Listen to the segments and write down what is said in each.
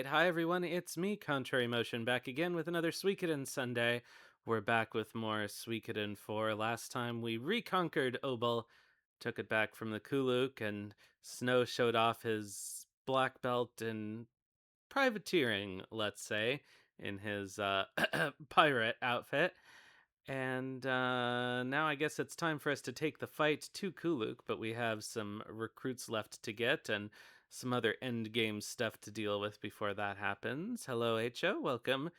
right. Hi, everyone. It's me, Contrary Motion, back again with another Suikoden Sunday. We're back with more Suikoden 4. Last time we reconquered Obel, took it back from the Kuluk, and Snowe showed off his black belt in privateering, let's say, in his pirate outfit. And now I guess it's time for us to take the fight to Kuluk, but we have some recruits left to get and some other end game stuff to deal with before that happens. Hello, Ho. Welcome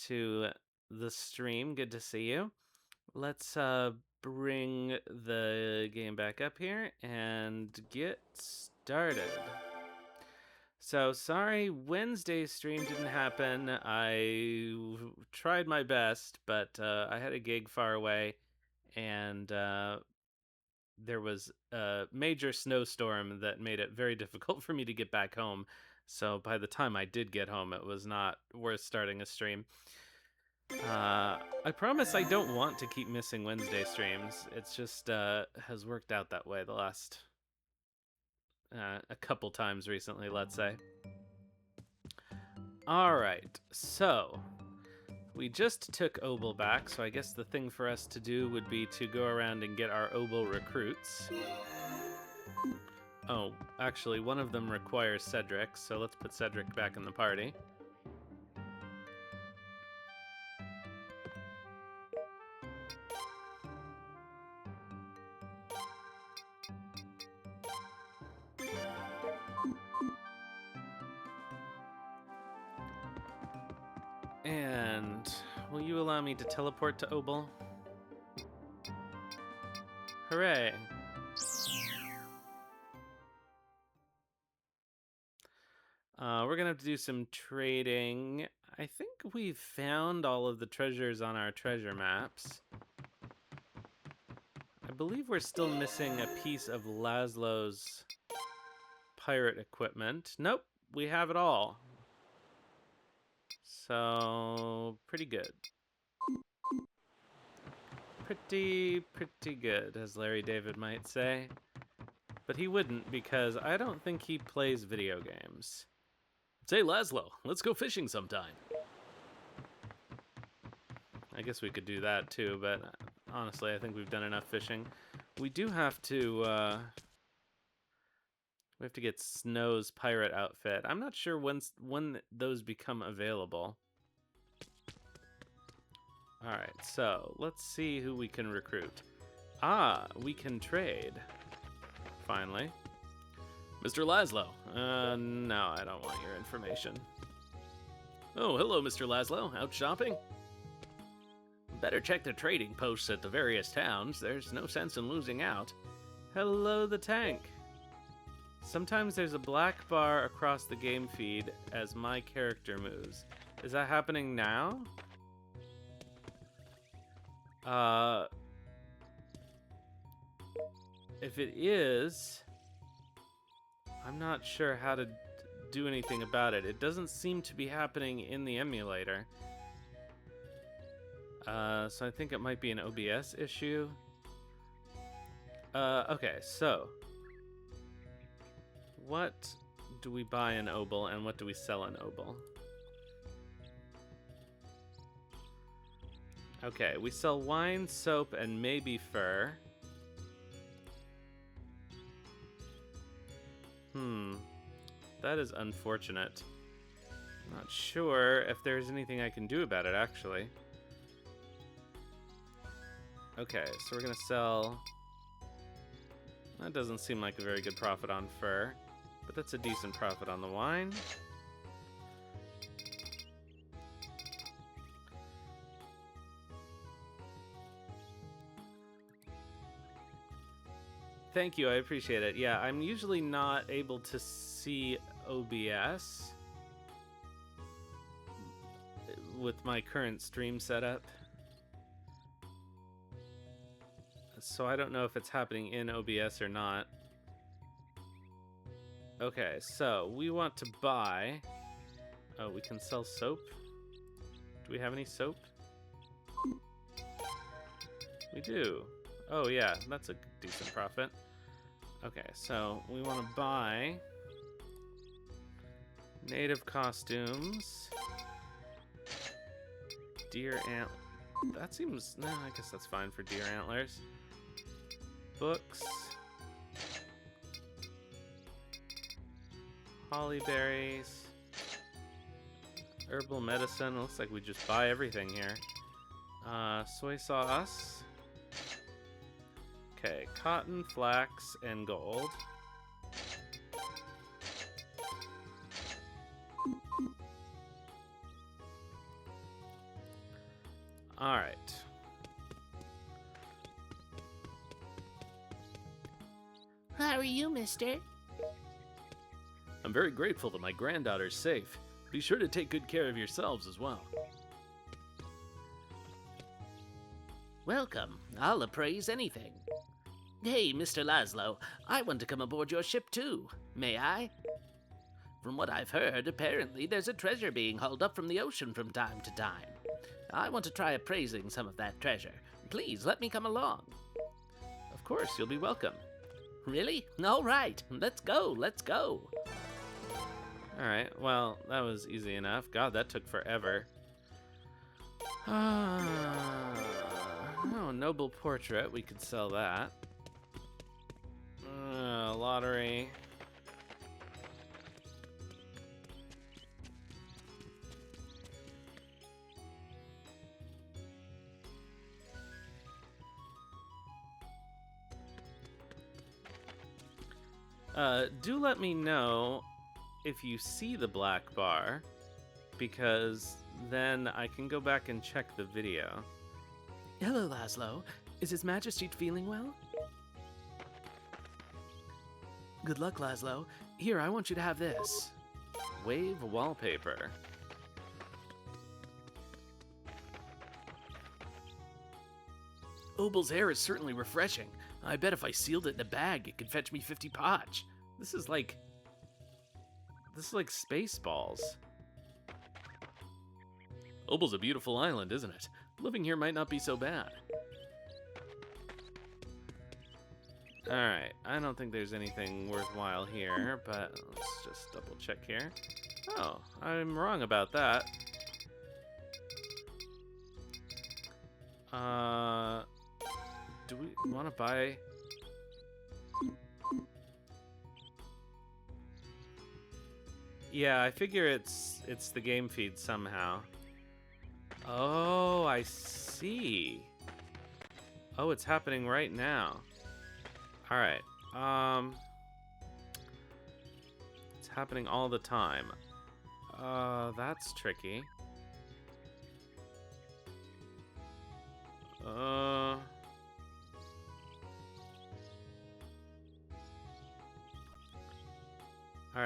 to the stream. Good to see you. Let's bring the game back up here and get started. So sorry, Wednesday's stream didn't happen. I tried my best, but I had a gig far away, and there was a major snowstorm that made it very difficult for me to get back home. So by the time I did get home, it was not worth starting a stream. I promise I don't want to keep missing Wednesday streams. It's just has worked out that way the last a couple times recently, let's say. Alright, so we just took Obel back, so I guess the thing for us to do would be to go around and get our Obel recruits. Oh, actually, one of them requires Cedric, so let's put Cedric back in the party. And will you allow me to teleport to Obel? Hooray! We're gonna have to do some trading. I think we've found all of the treasures on our treasure maps. I believe we're still missing a piece of Laszlo's pirate equipment. Nope, we have it all. So, pretty good. Pretty good, as Larry David might say. But he wouldn't, because I don't think he plays video games. Say, Laszlo, let's go fishing sometime. I guess we could do that too, but honestly, I think we've done enough fishing. We do have to, we have to get Snowe's pirate outfit. I'm not sure when those become available. Alright, so let's see who we can recruit. Ah, we can trade. Finally. Mr. Laszlo. No, I don't want your information. Oh, hello, Mr. Laszlo. Out shopping? Better check the trading posts at the various towns. There's no sense in losing out. Hello, the tank. Sometimes there's a black bar across the game feed as my character moves. Is that happening now? If it is, I'm not sure how to do anything about it. It doesn't seem to be happening in the emulator. So I think it might be an OBS issue. Okay, so what do we buy in Obel and what do we sell in Obel? Okay, we sell wine, soap, and maybe fur. That is unfortunate. Not sure if there's anything I can do about it, actually. Okay, so we're gonna sell... That doesn't seem like a very good profit on fur, but that's a decent profit on the wine. Thank you, I appreciate it. Yeah, I'm usually not able to see OBS with my current stream setup. So I don't know if it's happening in OBS or not. Okay, so we want to buy... Oh, we can sell soap? Do we have any soap? We do. Oh yeah, that's a decent profit. Okay, so we want to buy Native costumes. Deer ant. That seems... No, I guess that's fine for deer antlers. Books. Holly berries. Herbal medicine. Looks like we just buy everything here. Soy sauce. Okay, cotton, flax, and gold. Alright. How are you, mister? I'm very grateful that my granddaughter's safe. Be sure to take good care of yourselves as well. Welcome. I'll appraise anything. Hey, Mr. Laszlo, I want to come aboard your ship too. May I? From what I've heard, apparently there's a treasure being hauled up from the ocean from time to time. I want to try appraising some of that treasure. Please let me come along. Of course, you'll be welcome. Really? All right. Let's go. Let's go. Alright, well, that was easy enough. God, that took forever. Oh, noble portrait. We could sell that. Lottery. Do let me know if you see the black bar, because then I can go back and check the video. Hello, Laszlo. Is His Majesty feeling well? Good luck, Laszlo. Here, I want you to have this. Wave wallpaper. Obel's hair is certainly refreshing. I bet if I sealed it in a bag, it could fetch me 50 potch. This is like Spaceballs. Obel's a beautiful island, isn't it? Living here might not be so bad. Alright, I don't think there's anything worthwhile here, but let's just double check here. Oh, I'm wrong about that. Do we want to buy... Yeah, I figure it's the game feed somehow. Oh, I see. Oh, it's happening right now. All right. It's happening all the time. That's tricky. All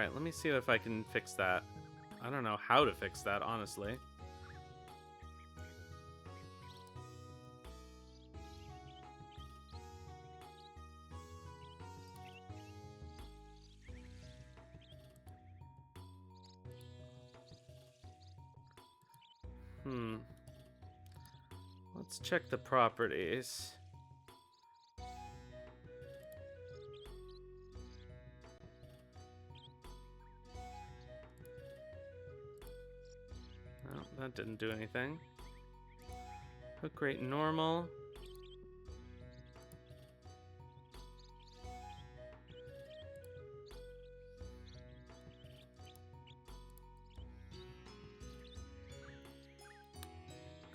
right, let me see if I can fix that. I don't know how to fix that, honestly. Let's check the properties. Oh, that didn't do anything. Hook rate normal.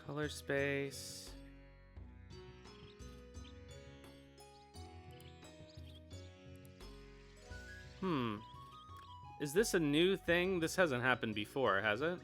Color space. Is this a new thing? This hasn't happened before, has it?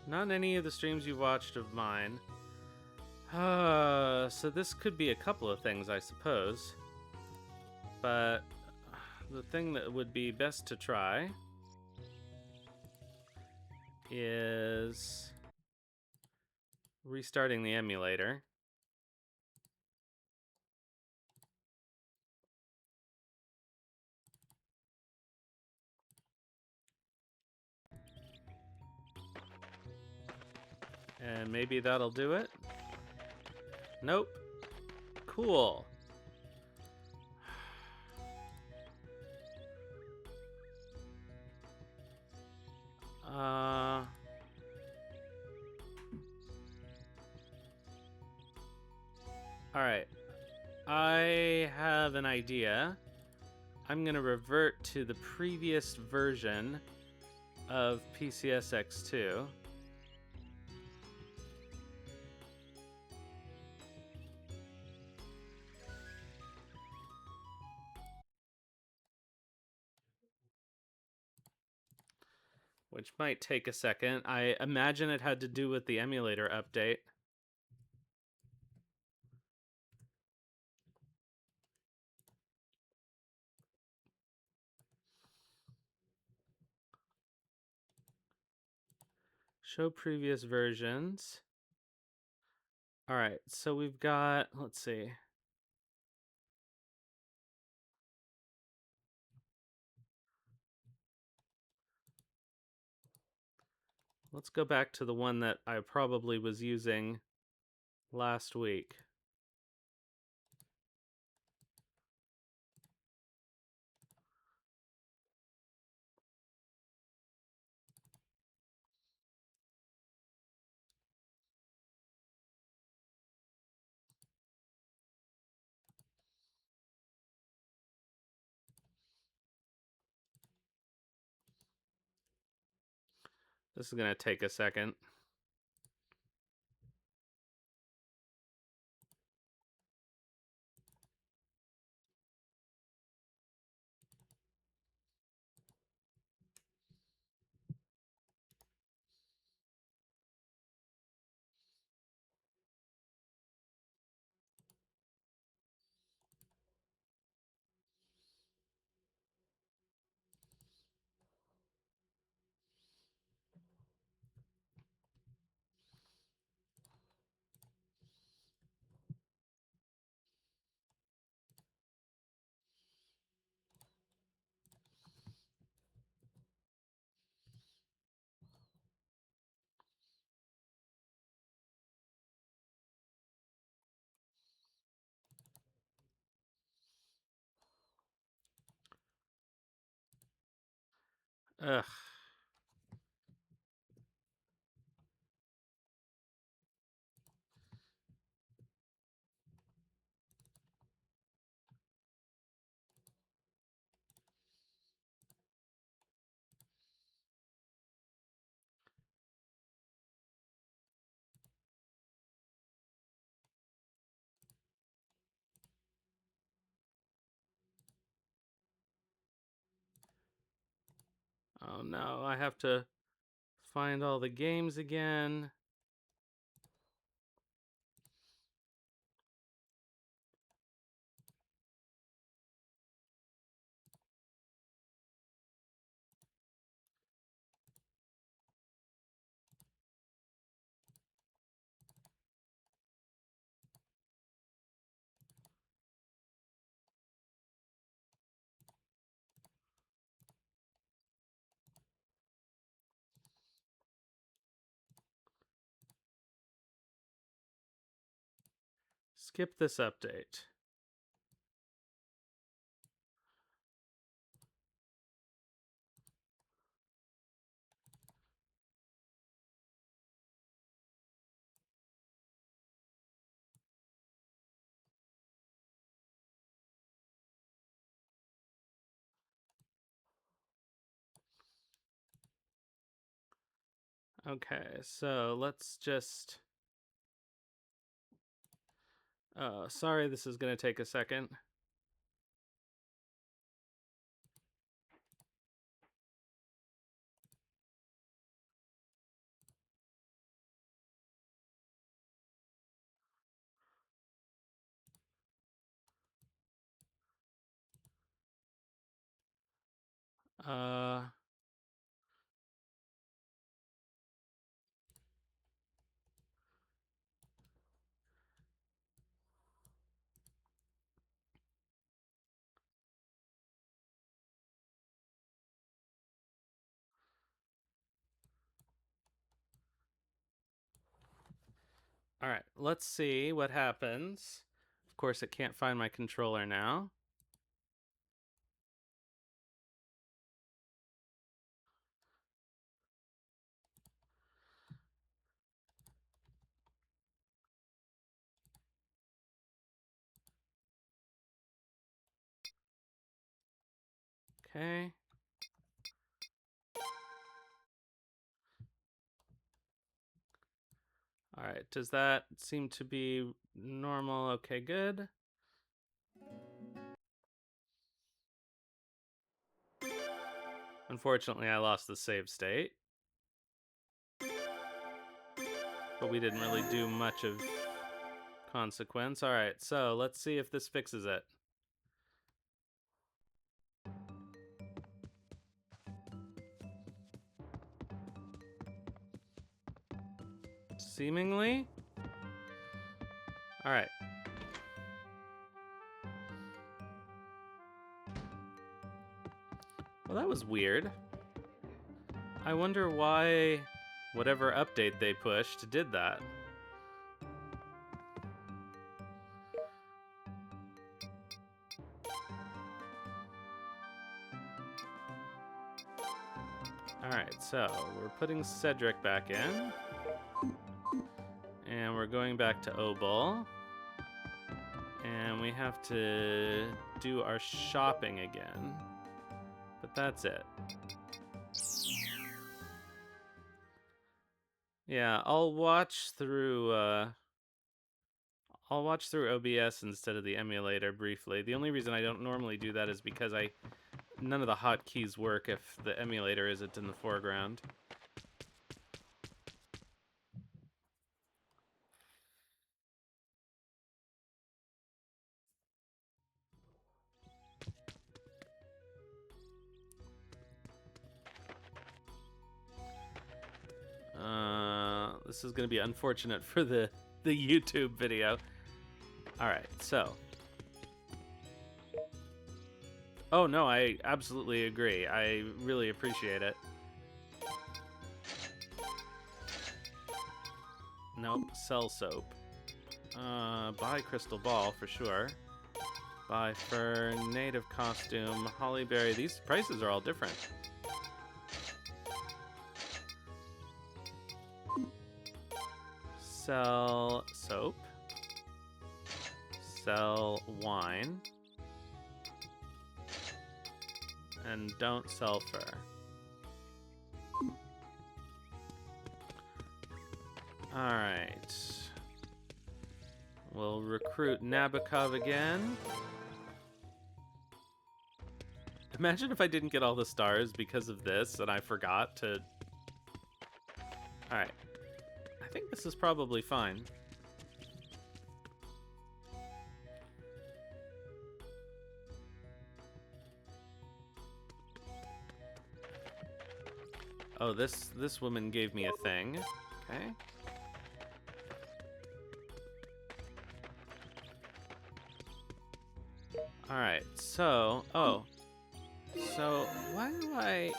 Not any of the streams you've watched of mine. So this could be a couple of things, I suppose. But the thing that would be best to try is restarting the emulator. And maybe that'll do it. Nope. Cool. Alright. I have an idea. I'm going to revert to the previous version of PCSX2. Which might take a second. I imagine it had to do with the emulator update. Show previous versions. All right, so we've got, let's see. Let's go back to the one that I probably was using last week. This is going to take a second. Ugh. Oh no, I have to find all the games again. Skip this update. Okay, so let's just... sorry, this is going to take a second. Uh, Alright, let's see what happens. Of course, it can't find my controller now. Okay. Alright, does that seem to be normal? Okay, good. Unfortunately, I lost the save state. But we didn't really do much of consequence. Alright, so let's see if this fixes it. Seemingly? Alright. Well, that was weird. I wonder why whatever update they pushed did that. Alright, so we're putting Cedric back in. And we're going back to Obol. And we have to do our shopping again. But that's it. Yeah, I'll watch through OBS instead of the emulator briefly. The only reason I don't normally do that is because none of the hotkeys work if the emulator isn't in the foreground. This is going to be unfortunate for the YouTube video. All right, so. Oh, no, I absolutely agree. I really appreciate it. Nope, sell soap. Buy crystal ball for sure. Buy fur, native costume, hollyberry. These prices are all different. Sell soap. Sell wine. And don't sell fur. Alright. We'll recruit Nabokov again. Imagine if I didn't get all the stars because of this and I forgot to... Alright. I think this is probably fine. Oh, this woman gave me a thing. Okay. Alright, so... Oh. So, why do I...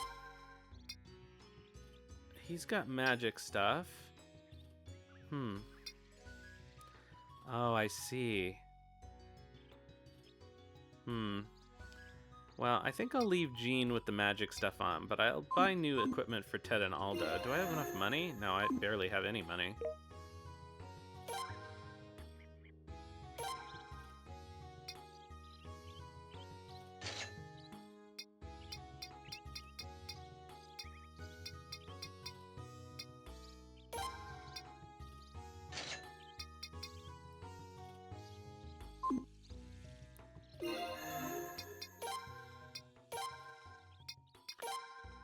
He's got magic stuff. Oh, I see. Well, I think I'll leave Jean with the magic stuff on, but I'll buy new equipment for Ted and Alda. Do I have enough money? No, I barely have any money.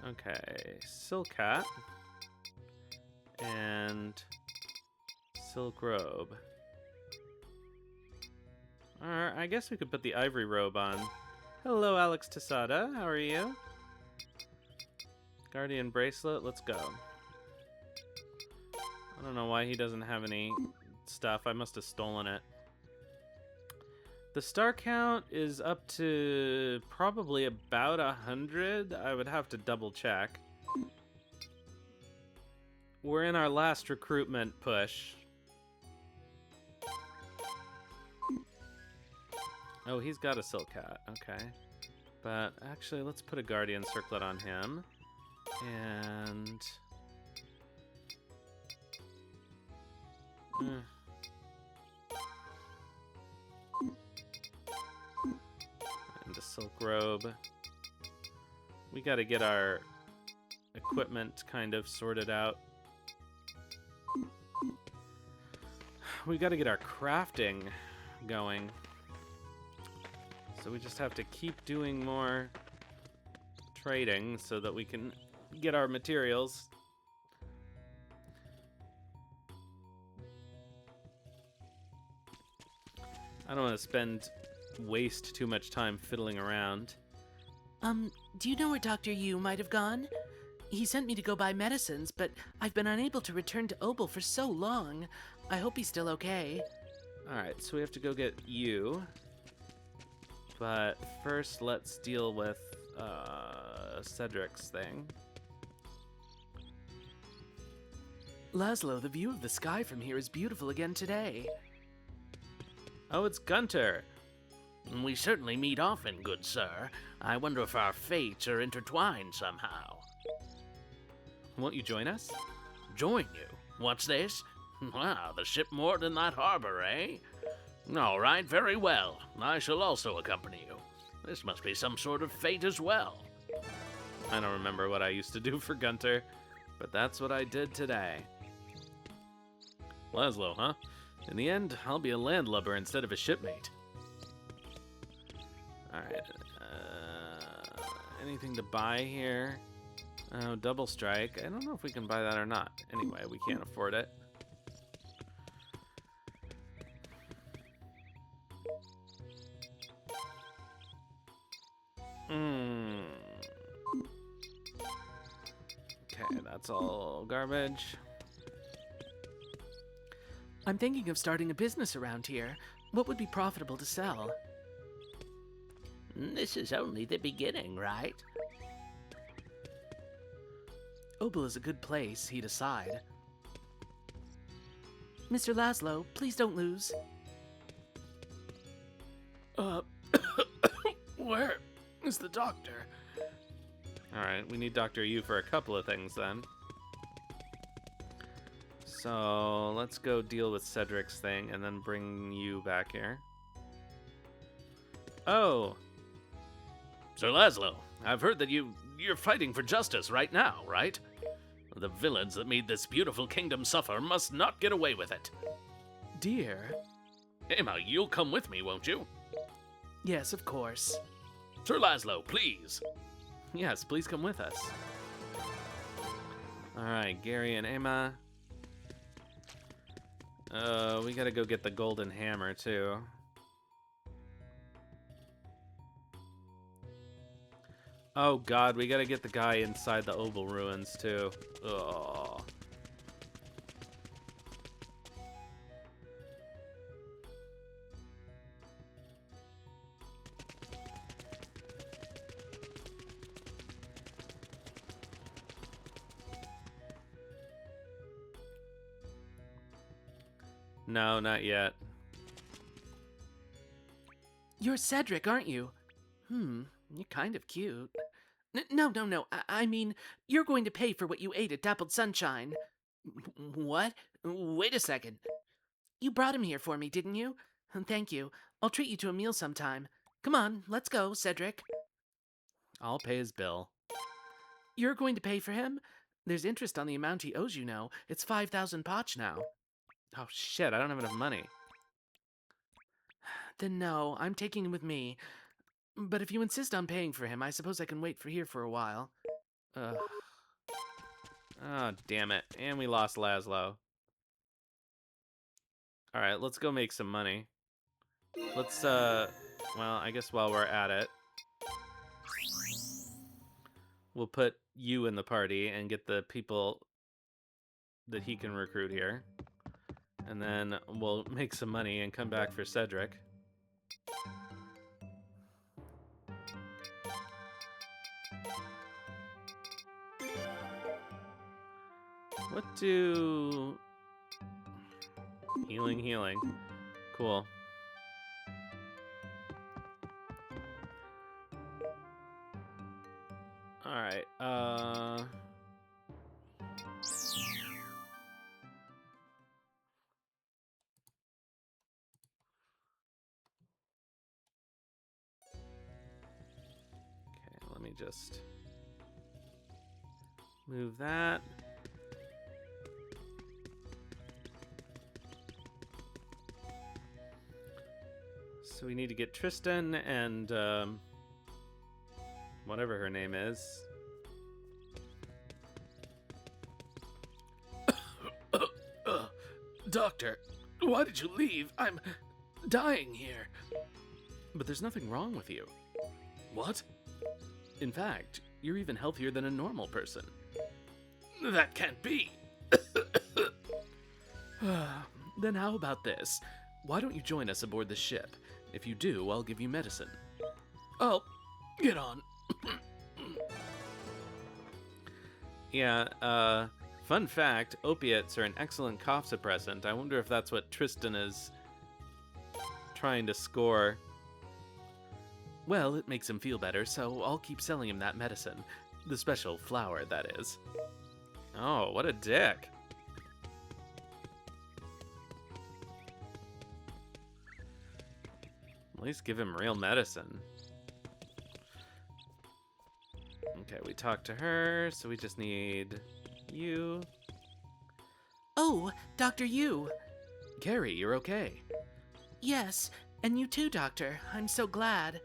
Okay, Silk Hat and Silk Robe. Alright, I guess we could put the Ivory Robe on. Hello, Alex Tesada. How are you? Guardian Bracelet. Let's go. I don't know why he doesn't have any stuff. I must have stolen it. The star count is up to probably about 100. I would have to double check. We're in our last recruitment push. Oh, he's got a silk hat. Okay. But actually, let's put a guardian circlet on him. And... And a silk robe. We gotta get our equipment kind of sorted out. We gotta get our crafting going. So we just have to keep doing more trading so that we can get our materials. I don't want to waste too much time fiddling around. Do you know where Dr. Yu might have gone? He sent me to go buy medicines, but I've been unable to return to Obel for so long. I hope he's still okay. Alright, so we have to go get you. But first, let's deal with Cedric's thing. Laszlo, the view of the sky from here is beautiful again today. Oh, it's Gunter. We certainly meet often, good sir. I wonder if our fates are intertwined somehow. Won't you join us? Join you? What's this? Wow, the ship moored in that harbor, eh? All right, very well. I shall also accompany you. This must be some sort of fate as well. I don't remember what I used to do for Gunter, but that's what I did today. Laszlo, huh? In the end, I'll be a landlubber instead of a shipmate. Alright, anything to buy here? Oh, double strike. I don't know if we can buy that or not. Anyway, we can't afford it. Okay, that's all garbage. I'm thinking of starting a business around here. What would be profitable to sell? This is only the beginning, right? Obel is a good place, he'd decide. Mr. Laszlo, please don't lose. Where is the doctor? Alright, we need Dr. Yu for a couple of things then. So let's go deal with Cedric's thing and then bring you back here. Oh! Sir Laszlo, I've heard that you're fighting for justice right now, right? The villains that made this beautiful kingdom suffer must not get away with it. Dear. Emma, you'll come with me, won't you? Yes, of course. Sir Laszlo, please. Yes, please come with us. Alright, Gary and Emma. We gotta go get the golden hammer, too. Oh god, we gotta get the guy inside the Obel ruins, too. Ugh. No, not yet. You're Cedric, aren't you? You're kind of cute. No. I mean, you're going to pay for what you ate at Dappled Sunshine. What? Wait a second. You brought him here for me, didn't you? Thank you. I'll treat you to a meal sometime. Come on, let's go, Cedric. I'll pay his bill. You're going to pay for him? There's interest on the amount he owes you now. It's 5,000 potch now. Oh shit, I don't have enough money. Then no, I'm taking him with me. But if you insist on paying for him, I suppose I can wait here for a while. Ugh. Oh, damn it. And we lost Laszlo. Alright, let's go make some money. Let's, well, I guess while we're at it, we'll put you in the party and get the people that he can recruit here. And then we'll make some money and come back for Cedric. What do... Healing. Cool. All right. Okay, let me just move that. So we need to get Trishtan and whatever her name is. Doctor, why did you leave? I'm dying here. But there's nothing wrong with you. What? In fact, you're even healthier than a normal person. That can't be. Then how about this? Why don't you join us aboard the ship? If you do, I'll give you medicine. I'll get on. Yeah, fun fact, opiates are an excellent cough suppressant. I wonder if that's what Trishtan is trying to score. Well, it makes him feel better, so I'll keep selling him that medicine. The special flower, that is. Oh, what a dick. At least give him real medicine. Okay, we talked to her, so we just need you. Oh, Dr. Yu. Carrie, you're okay. Yes, and you too, Doctor. I'm so glad.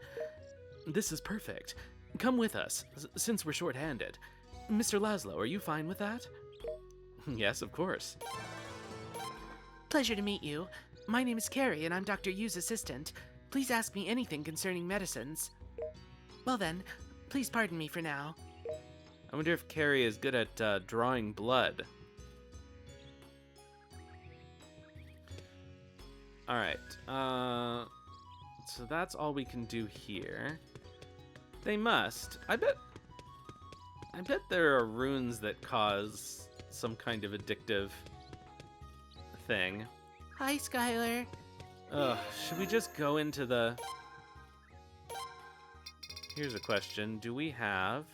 This is perfect. Come with us, since we're short-handed. Mr. Laszlo, are you fine with that? Yes, of course. Pleasure to meet you. My name is Carrie, and I'm Dr. Yu's assistant. Please ask me anything concerning medicines. Well then, please pardon me for now. I wonder if Carrie is good at drawing blood. Alright, so that's all we can do here. They must. I bet there are runes that cause some kind of addictive thing. Hi, Skylar. Ugh, should we just go into the... Here's a question. Do we have...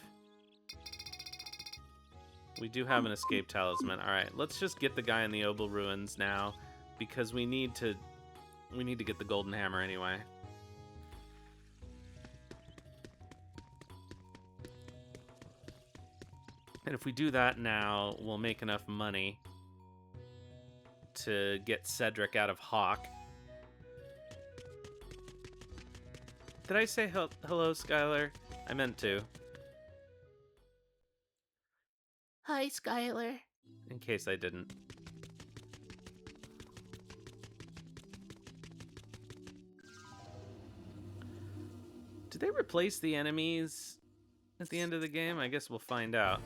We do have an escape talisman. Alright, let's just get the guy in the Obel Ruins now, because we need to get the golden hammer anyway. And if we do that now, we'll make enough money to get Cedric out of Hawk. Did I say hello, Skylar? I meant to. Hi, Skylar. In case I didn't. Did they replace the enemies at the end of the game? I guess we'll find out.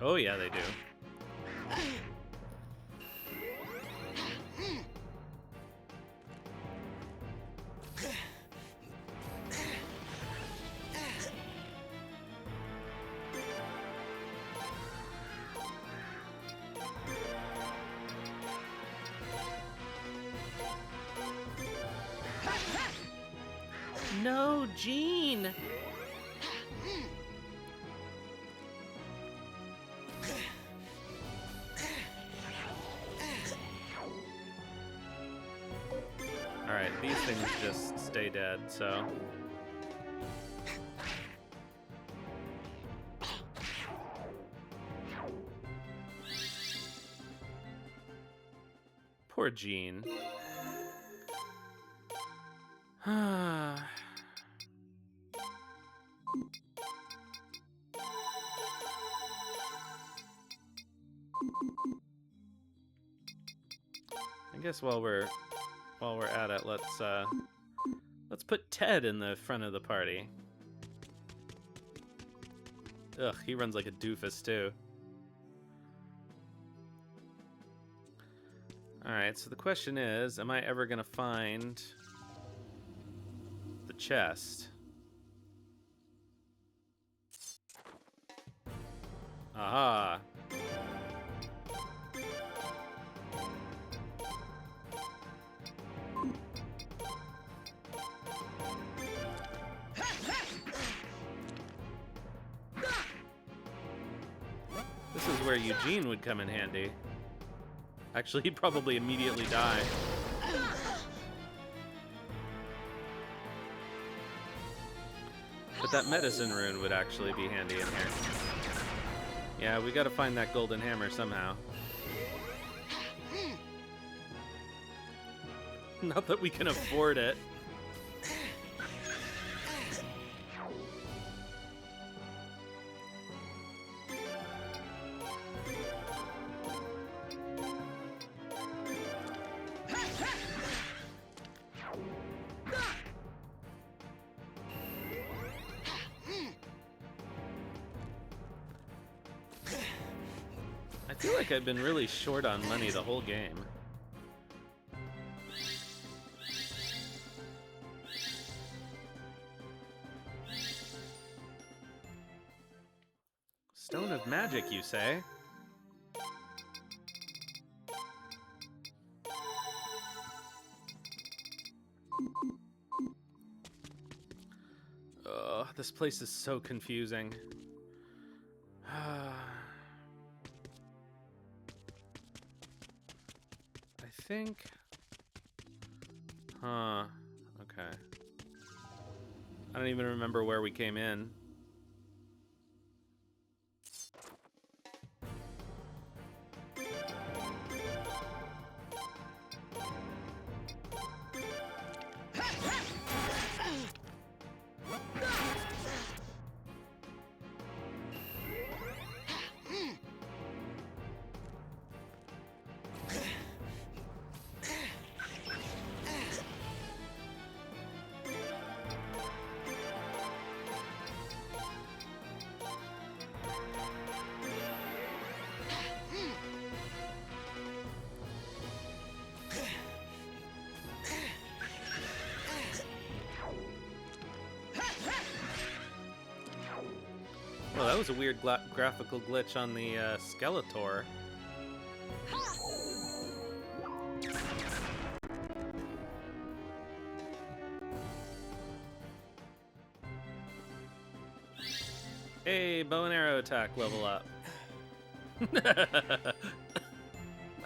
Oh yeah, they do. No, Jean. Alright, these things just stay dead, so... Poor Jean. I guess while we're at it, let's put Ted in the front of the party. Ugh, he runs like a doofus too. Alright, so the question is, am I ever gonna find the chest? Aha! This is where Eugene would come in handy. Actually, he'd probably immediately die. But that medicine rune would actually be handy in here. Yeah, we gotta find that golden hammer somehow. Not that we can afford it. I feel like I've been really short on money the whole game. Stone of Magic, you say? Ugh, this place is so confusing. I think... Huh. Okay. I don't even remember where we came in. Well, that was a weird graphical glitch on the Skeletor. Hey, bow and arrow attack level up. I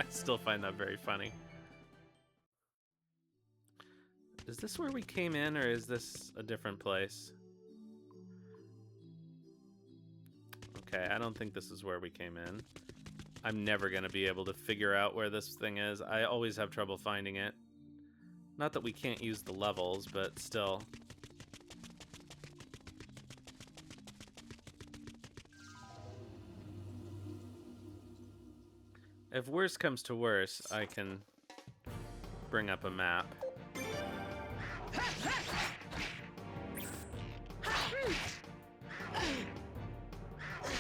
still find that very funny. Is this where we came in, or is this a different place? Okay, I don't think this is where we came in. I'm never going to be able to figure out where this thing is. I always have trouble finding it. Not that we can't use the levels, but still. If worse comes to worse, I can bring up a map.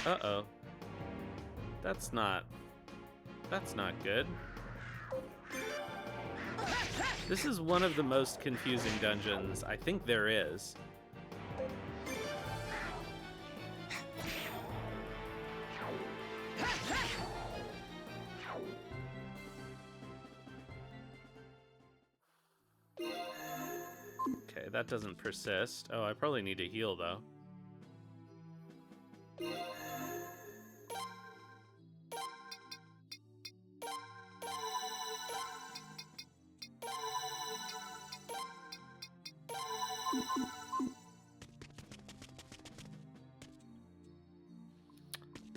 Uh-oh. That's not good. This is one of the most confusing dungeons I think there is. Okay, that doesn't persist. Oh, I probably need to heal, though.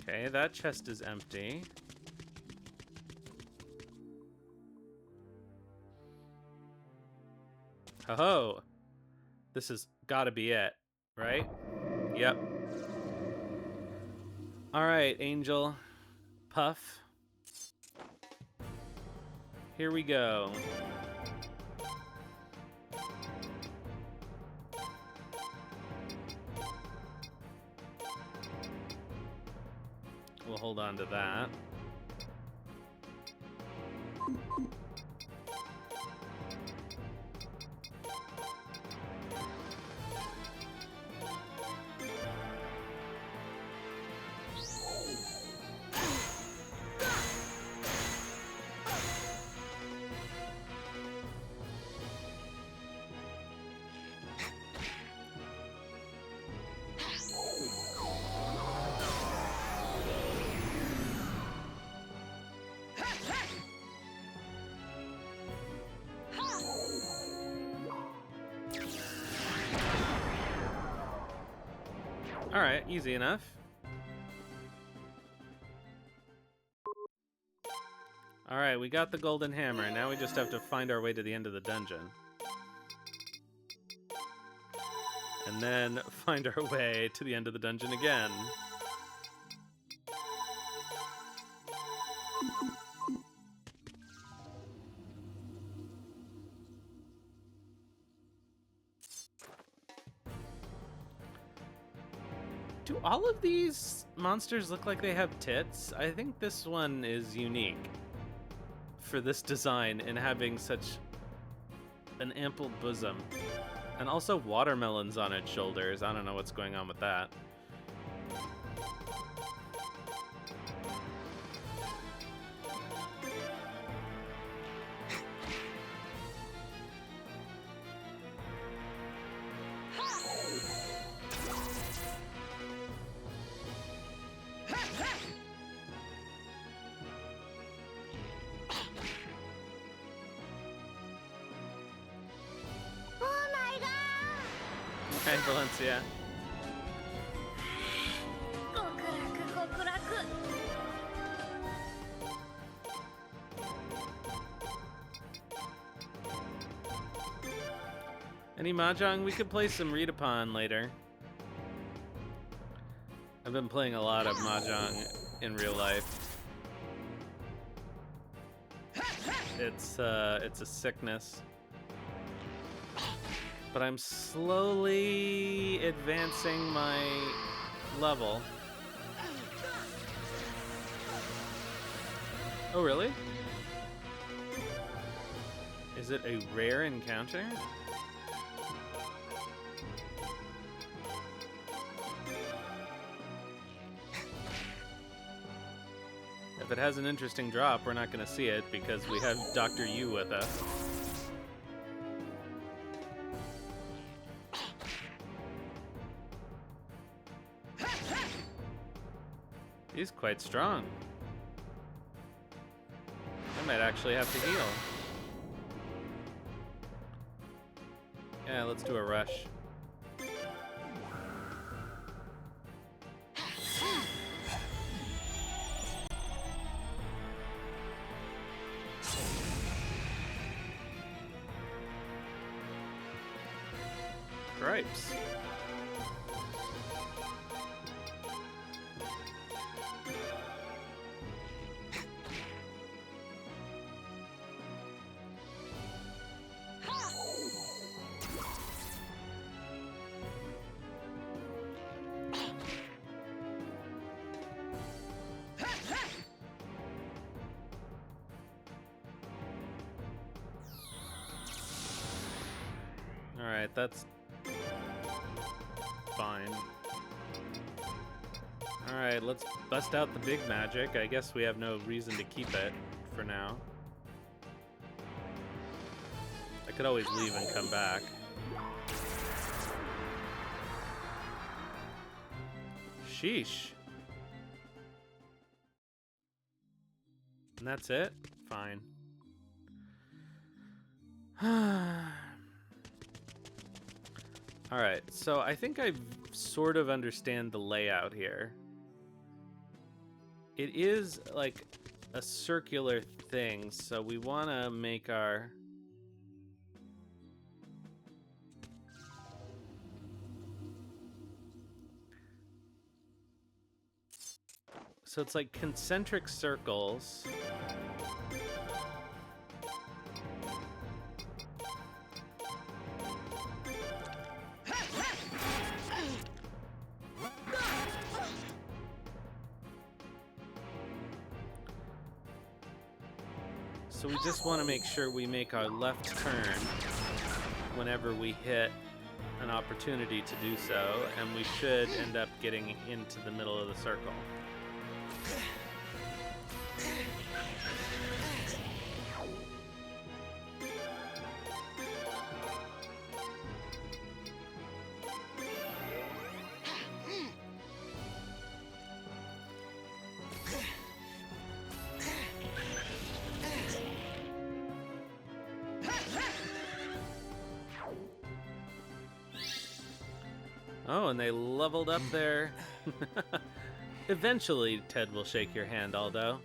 Okay, that chest is empty. Ho-ho! This has gotta be it, right? Yep. Alright, Angel. Puff. Here we go. We'll hold on to that. Alright, easy enough. Alright, we got the golden hammer. Now we just have to find our way to the end of the dungeon. And then find our way to the end of the dungeon again. Do all of these monsters look like they have tits? I think this one is unique for this design in having such an ample bosom. And also watermelons on its shoulders. I don't know what's going on with that. Okay, Valencia. Any mahjong? We could play some read upon later. I've been playing a lot of mahjong in real life. It's a sickness. But I'm slowly advancing my level. Oh, really? Is it a rare encounter? If it has an interesting drop, we're not going to see it because we have Dr. Yu with us. He's quite strong. I might actually have to heal. Yeah, let's do a rush. Gripes. Alright, that's fine. Alright, let's bust out the big magic. I guess we have no reason to keep it for now. I could always leave and come back. Sheesh. And that's it? Fine. Alright, so I think I sort of understand the layout here. It is like a circular thing, so we want to make our... So it's like concentric circles. So we just want to make sure we make our left turn whenever we hit an opportunity to do so, and we should end up getting into the middle of the circle. Oh, and they leveled up there. Eventually, Ted will shake your hand, Aldo.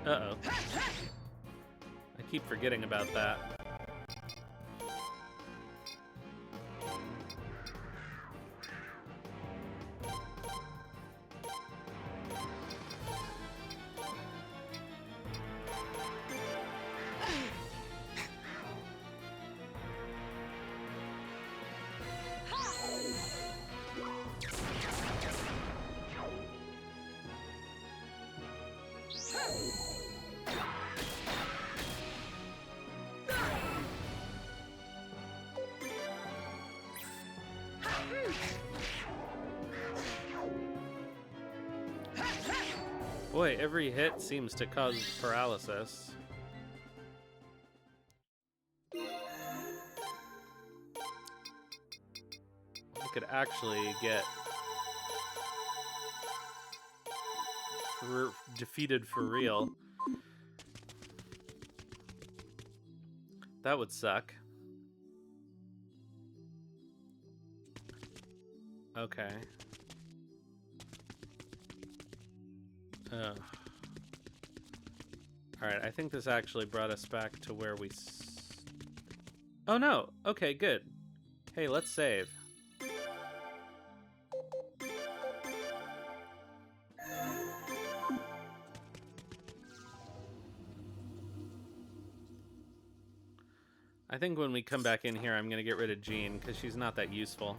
Uh-oh. I keep forgetting about that. Boy, every hit seems to cause paralysis. I could actually get defeated for real. That would suck. Okay. Alright, I think this actually brought us back to where we... Oh no! Okay, good. Hey, let's save. I think when we come back in here, I'm gonna get rid of Jean, because she's not that useful.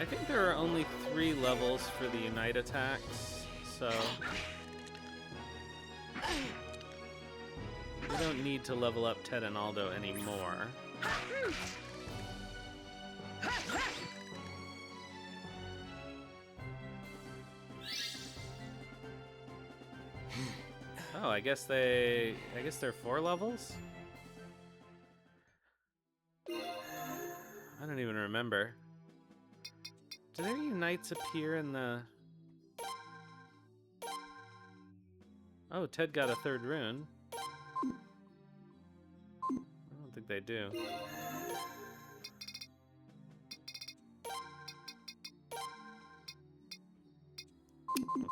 I think there are only 3 levels for the Unite attacks, so we don't need to level up Ted and Aldo anymore. Oh, I guess they're 4 levels? I don't even remember. Do their unites appear in the... Oh, Ted got a 3rd rune. I don't think they do.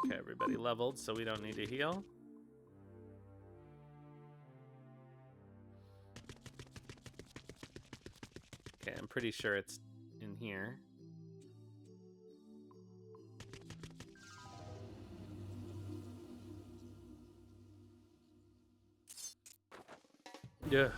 Okay, everybody leveled, so we don't need to heal. Okay, I'm pretty sure it's in here. Yeah.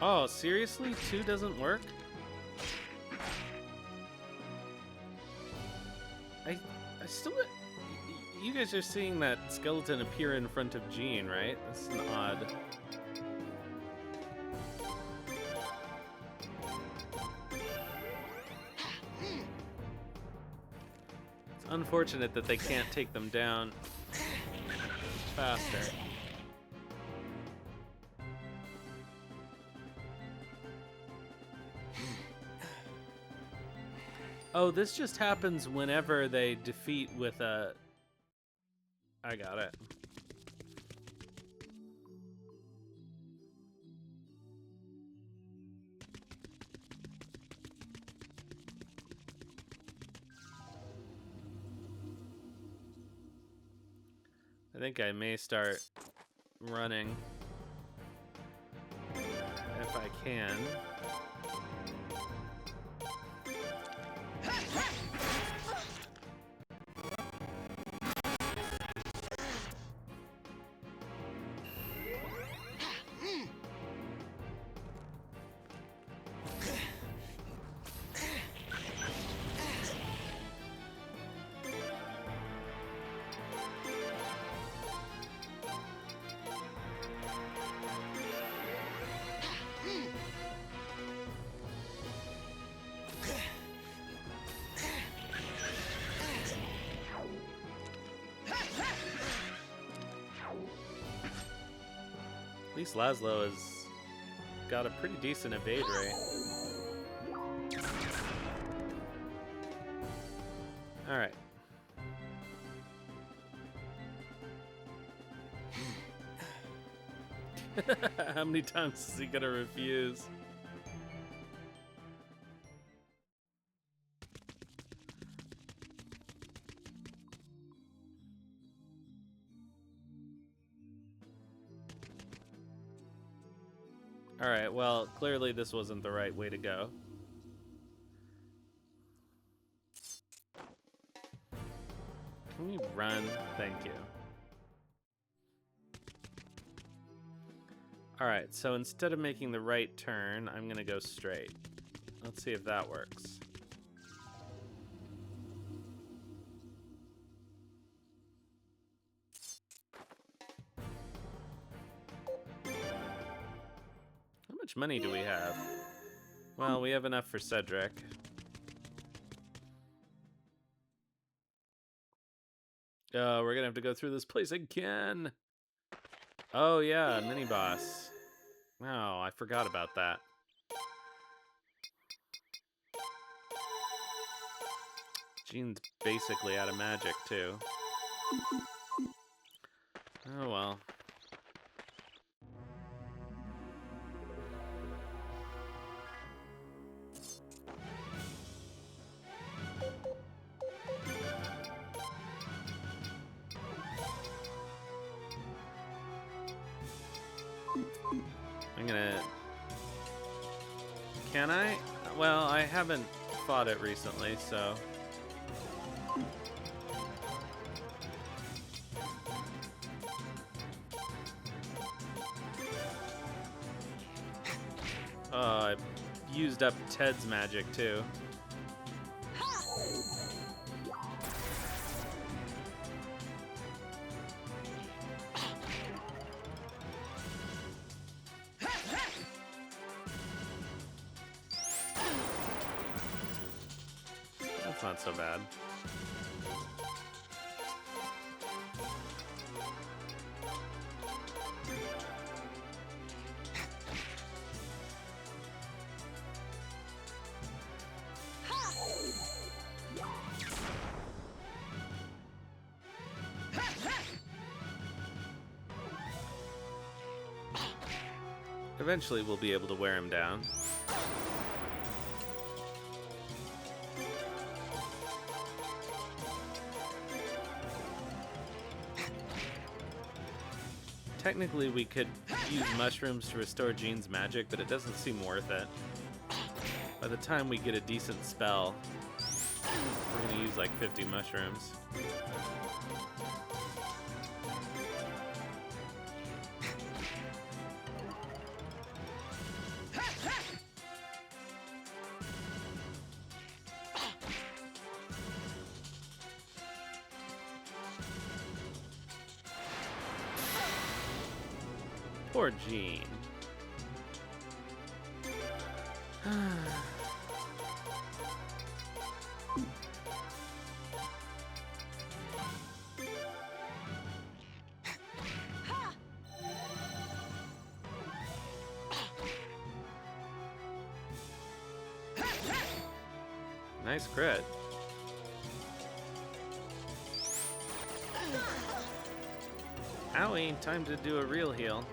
Oh, seriously? 2 doesn't work? I still... You guys are seeing that skeleton appear in front of Jean, right? That's an odd... It's unfortunate that they can't take them down faster. Oh, this just happens whenever they defeat with a I got it. I think I may start running if I can. At least Laszlo has got a pretty decent evade rate. Alright. How many times is he gonna refuse? Alright, well, clearly this wasn't the right way to go. Can we run? Thank you. Alright, so instead of making the right turn, I'm gonna go straight. Let's see if that works. How much money do we have? Well, we have enough for Cedric. We're gonna have to go through this place again. Oh yeah, mini boss. Oh, I forgot about that. Jean's basically out of magic too. Oh well. I'm gonna... Can I? Well, I haven't fought it recently, so... I used up Ted's magic, too. That's not so bad. Eventually we'll be able to wear him down. Technically we could use mushrooms to restore Jean's magic, but it doesn't seem worth it. By the time we get a decent spell, we're gonna use like 50 mushrooms. Poor Jean. Nice crit. Owie, time to do a real heal.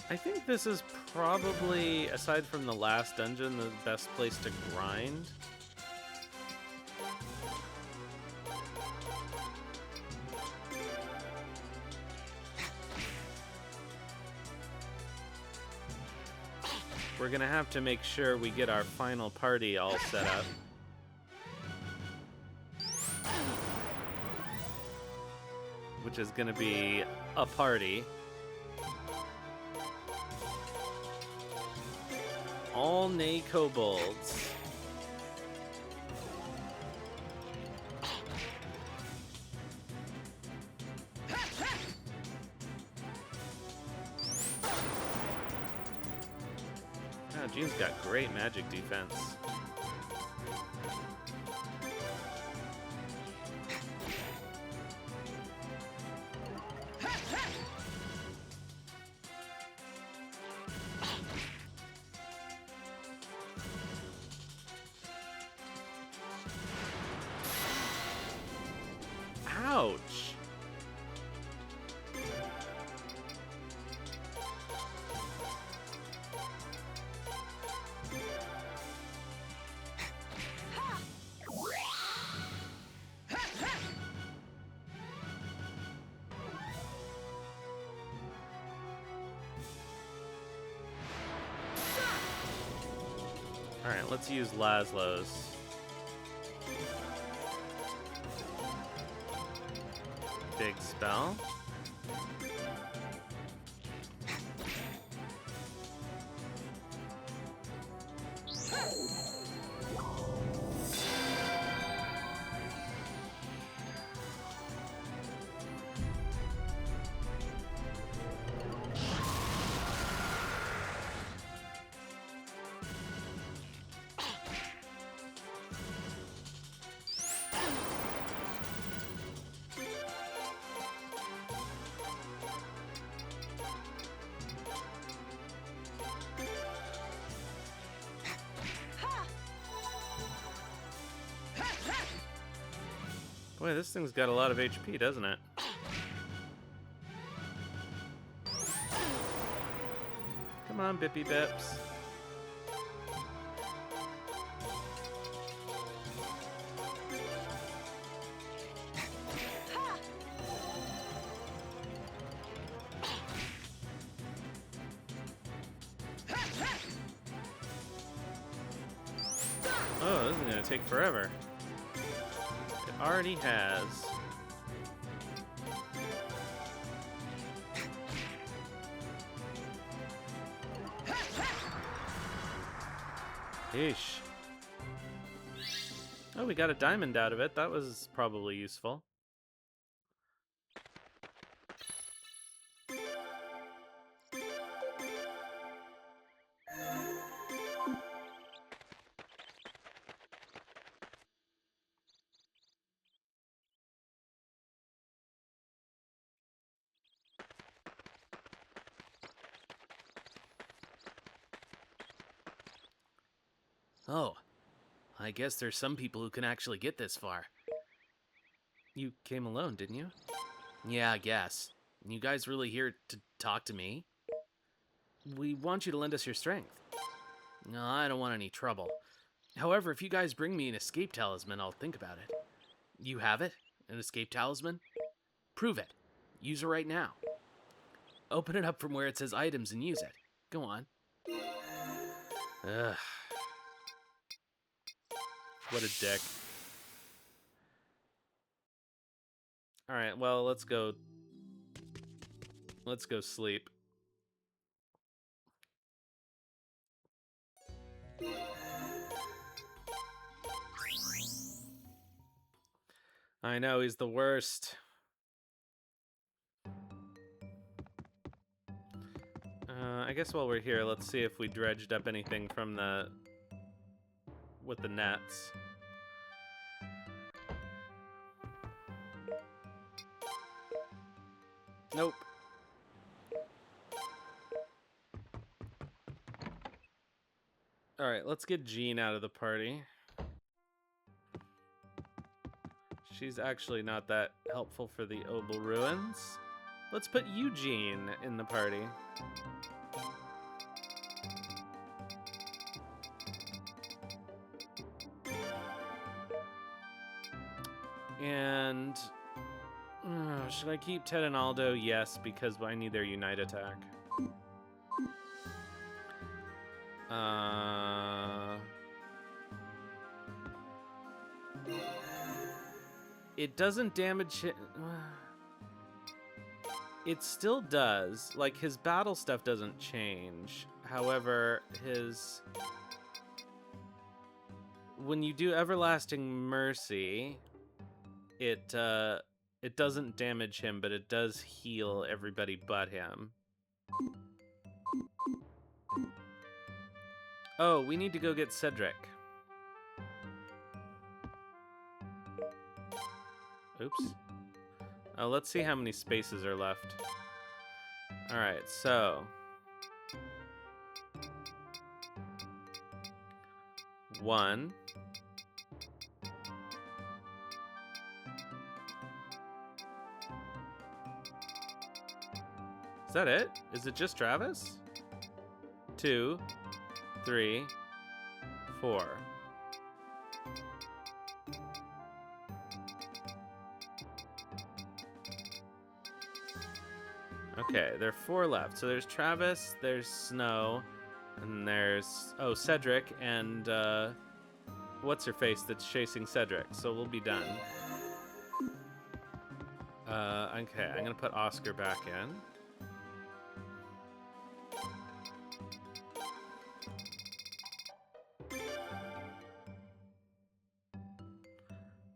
I think this is probably, aside from the last dungeon, the best place to grind. We're gonna have to make sure we get our final party all set up. Which is gonna be a party. All Nay Kobolds. Wow, June's got great magic defense. Ouch! Alright, let's use Laszlo's. Big spell. Boy, this thing's got a lot of HP, doesn't it? Come on, Bippy Bips. Oh, this is gonna take forever. Already has. Yeesh. Oh, we got a diamond out of it. That was probably useful. Oh, I guess there's some people who can actually get this far. You came alone, didn't you? Yeah, I guess. You guys really here to talk to me? We want you to lend us your strength. No, I don't want any trouble. However, if you guys bring me an escape talisman, I'll think about it. You have it? An escape talisman? Prove it. Use it right now. Open it up from where it says items and use it. Go on. Ugh. What a dick. Alright, well, let's go. Let's go sleep. I know, he's the worst. I guess while we're here, let's see if we dredged up anything from the with the nets. Nope. All right, let's get Jean out of the party. She's actually not that helpful for the Obel Ruins. Let's put Eugene in the party. And should I keep Ted and Aldo? Yes, because I need their Unite attack. It doesn't damage it. It still does. Like, his battle stuff doesn't change. However, his... When you do Everlasting Mercy, it doesn't damage him, but it does heal everybody but him. Oh, we need to go get Cedric. Oops. Oh, let's see how many spaces are left. All right, so... One. Is that it? Is it just Travis? 2, 3, 4. Okay, there are 4 left. So there's Travis, there's Snowe, and there's Cedric, and what's her face that's chasing Cedric. So we'll be done. Okay, I'm gonna put Oscar back in.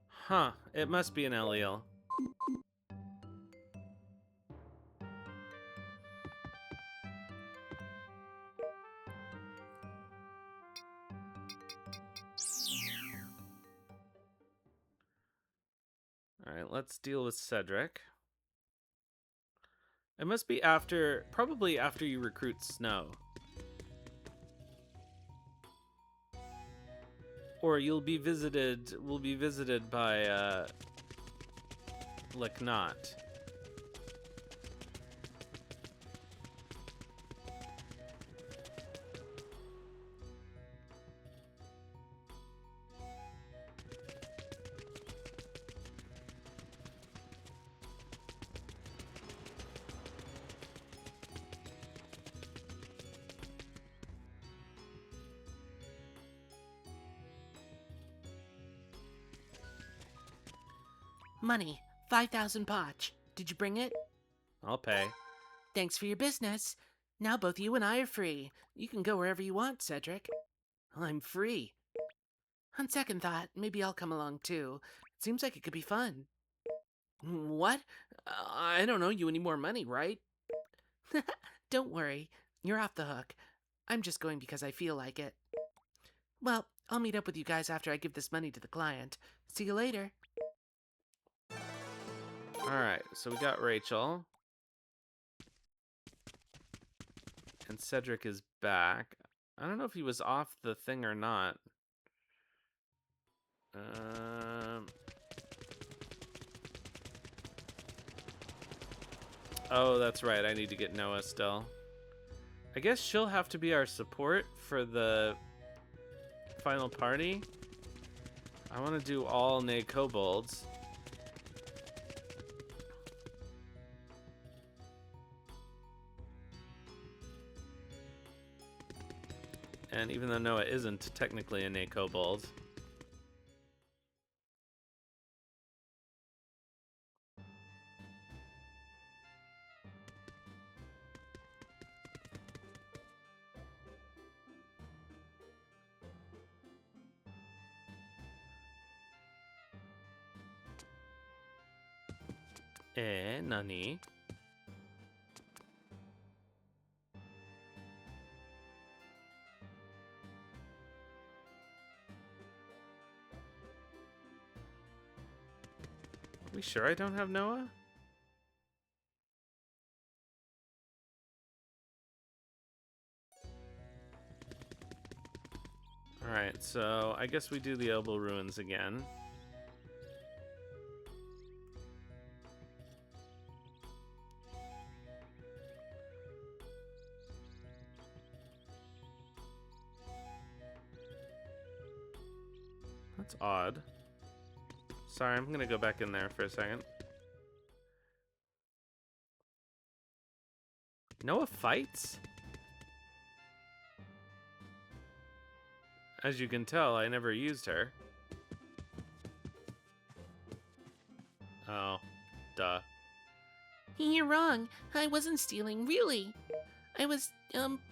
Huh, it must be an Eliel. Alright, let's deal with Cedric. It must be after, probably after you recruit Snowe. Or we'll be visited by, Leknot. Money. 5,000 potch. Did you bring it? I'll pay. Thanks for your business. Now both you and I are free. You can go wherever you want, Cedric. I'm free. On second thought, maybe I'll come along too. It seems like it could be fun. What? I don't owe you any more money, right? Don't worry. You're off the hook. I'm just going because I feel like it. Well, I'll meet up with you guys after I give this money to the client. See you later. Alright, so we got Rachel. And Cedric is back. I don't know if he was off the thing or not. Oh, that's right. I need to get Noah still. I guess she'll have to be our support for the final party. I want to do all Nay Kobolds. And even though Noah isn't technically a Nay Kobold. Nani? sure I don't have Noah? Alright, so I guess we do the Obel Ruins again. That's odd. Sorry, I'm gonna go back in there for a second. Noah fights? As you can tell, I never used her. Oh, duh. You're wrong. I wasn't stealing, really. I was,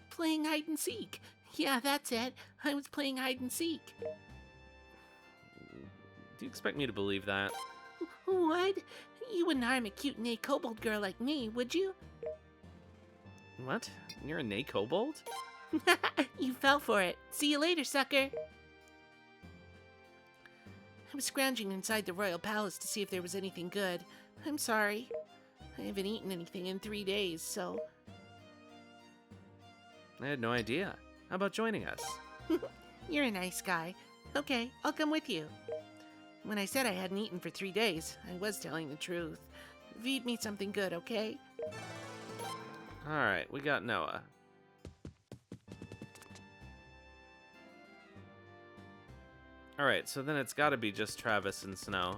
playing hide and seek. Yeah, that's it. I was playing hide and seek. Do you expect me to believe that? What? You wouldn't harm a cute Nay Kobold girl like me, would you? What? You're a Nay Kobold? You fell for it. See you later, sucker. I was scrounging inside the royal palace to see if there was anything good. I'm sorry. I haven't eaten anything in 3 days, so... I had no idea. How about joining us? You're a nice guy. Okay, I'll come with you. When I said I hadn't eaten for 3 days, I was telling the truth. Feed me something good, okay? Alright, we got Noah. Alright, so then it's gotta be just Travis and Snow.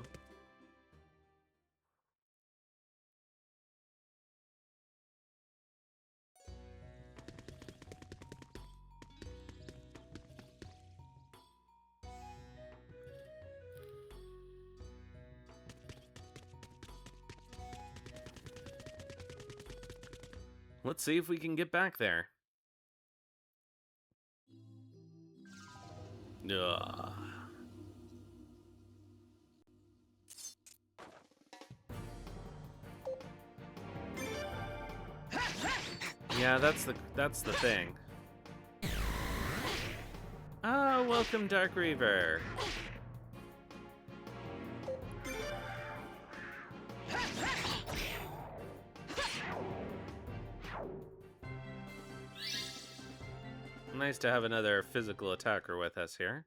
Let's see if we can get back there. Ugh. Yeah, that's the thing. Ah, welcome, Dark Reaver. Nice to have another physical attacker with us here.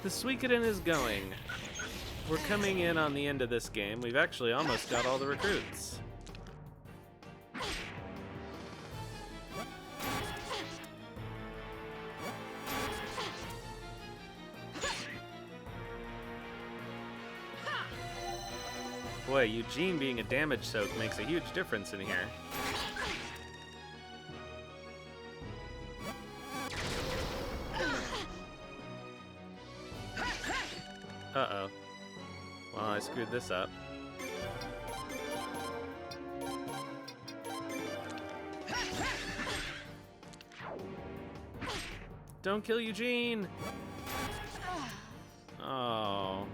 The Suikoden is going. We're coming in on the end of this game. We've actually almost got all the recruits. Boy, Eugene being a damage soak makes a huge difference in here. Uh-oh. Well, I screwed this up. Don't kill Eugene! Oh.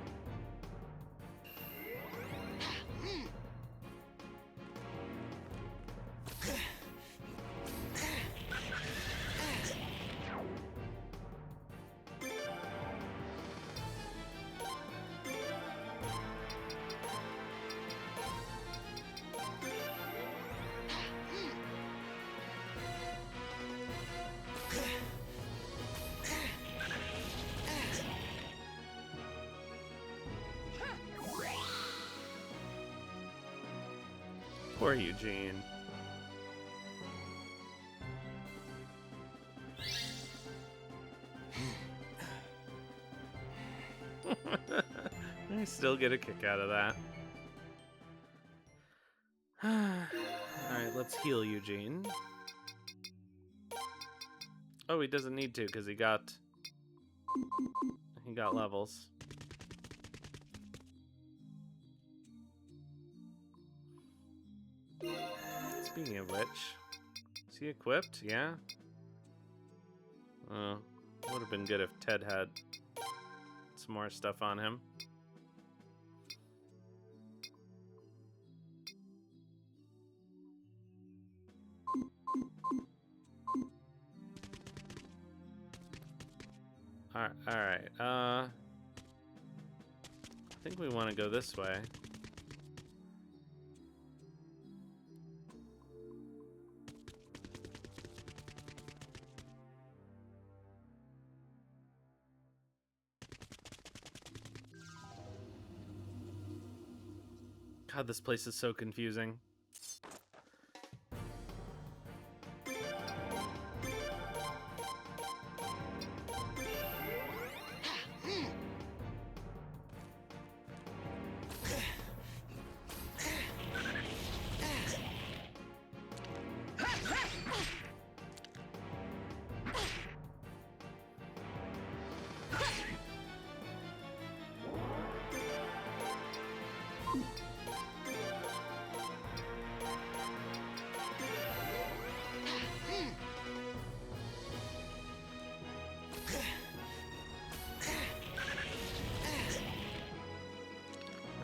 Poor Eugene. I still get a kick out of that. Alright, let's heal Eugene. Oh, he doesn't need to because he got levels. Speaking of which, is he equipped? Yeah. Would have been good if Ted had some more stuff on him. Alright, I think we want to go this way. God, this place is so confusing.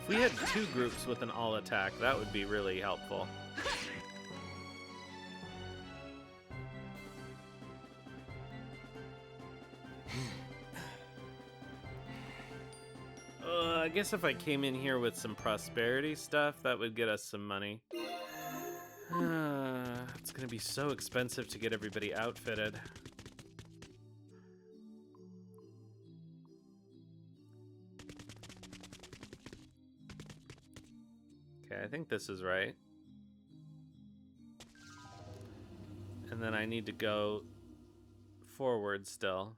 If we had two groups with an all attack, that would be really helpful. I guess if I came in here with some prosperity stuff, that would get us some money. It's gonna be so expensive to get everybody outfitted. Okay, I think this is right. And then I need to go forward still.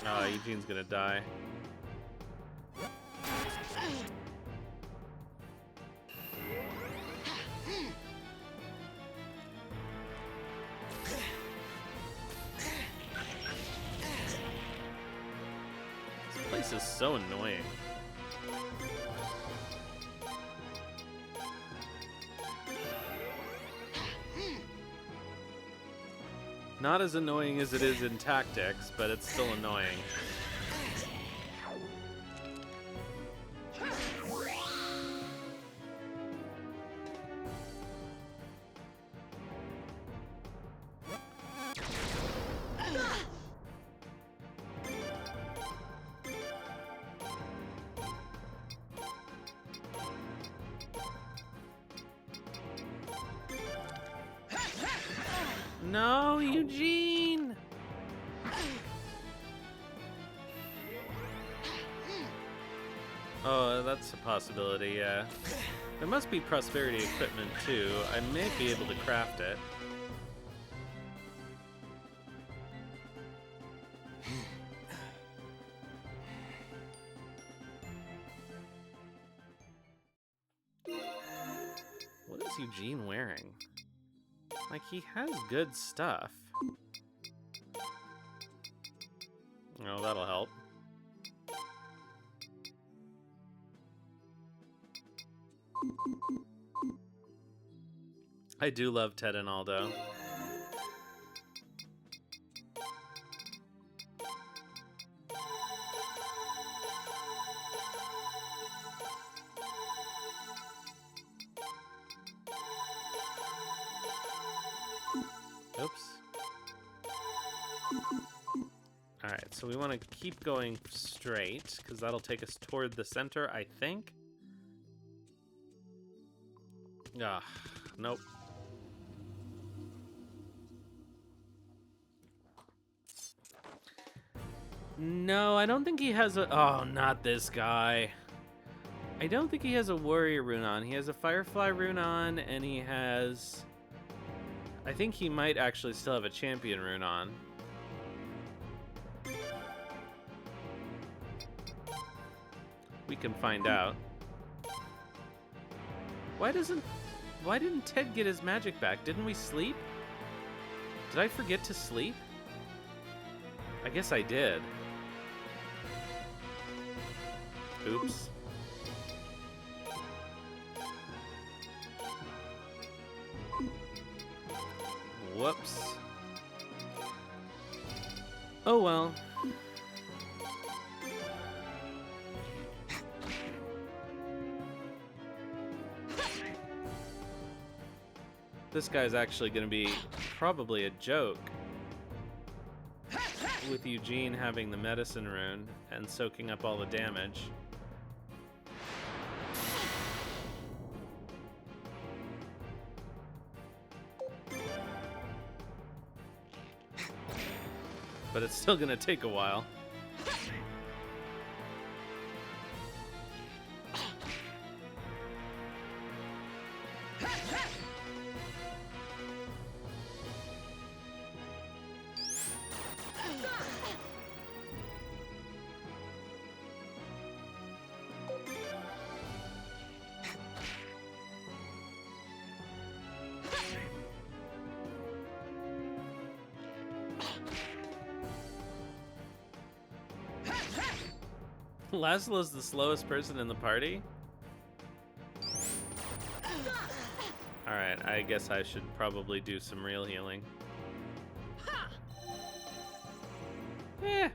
Oh, Eugene's gonna die. This place is so annoying. Not as annoying as it is in Tactics, but it's still annoying. No, Eugene! Oh, that's a possibility, yeah. There must be prosperity equipment, too. I may be able to craft it. What is Eugene wearing? Like, he has good stuff. Oh, that'll help. I do love Ted and Aldo. Oops. Alright, so we want to keep going straight, because that'll take us toward the center, I think. Ah, nope. No, I don't think he has a... Oh, not this guy. I don't think he has a warrior rune on. He has a firefly rune on, and he has... I think he might actually still have a champion rune on. We can find out. Why didn't Ted get his magic back? Didn't we sleep? Did I forget to sleep? guess I did. Oops. Whoops. Oh well. This guy's actually going to be probably a joke, with Eugene having the medicine rune and soaking up all the damage. But it's still going to take a while. Laszlo's the slowest person in the party? Alright, I guess I should probably do some real healing. Eh.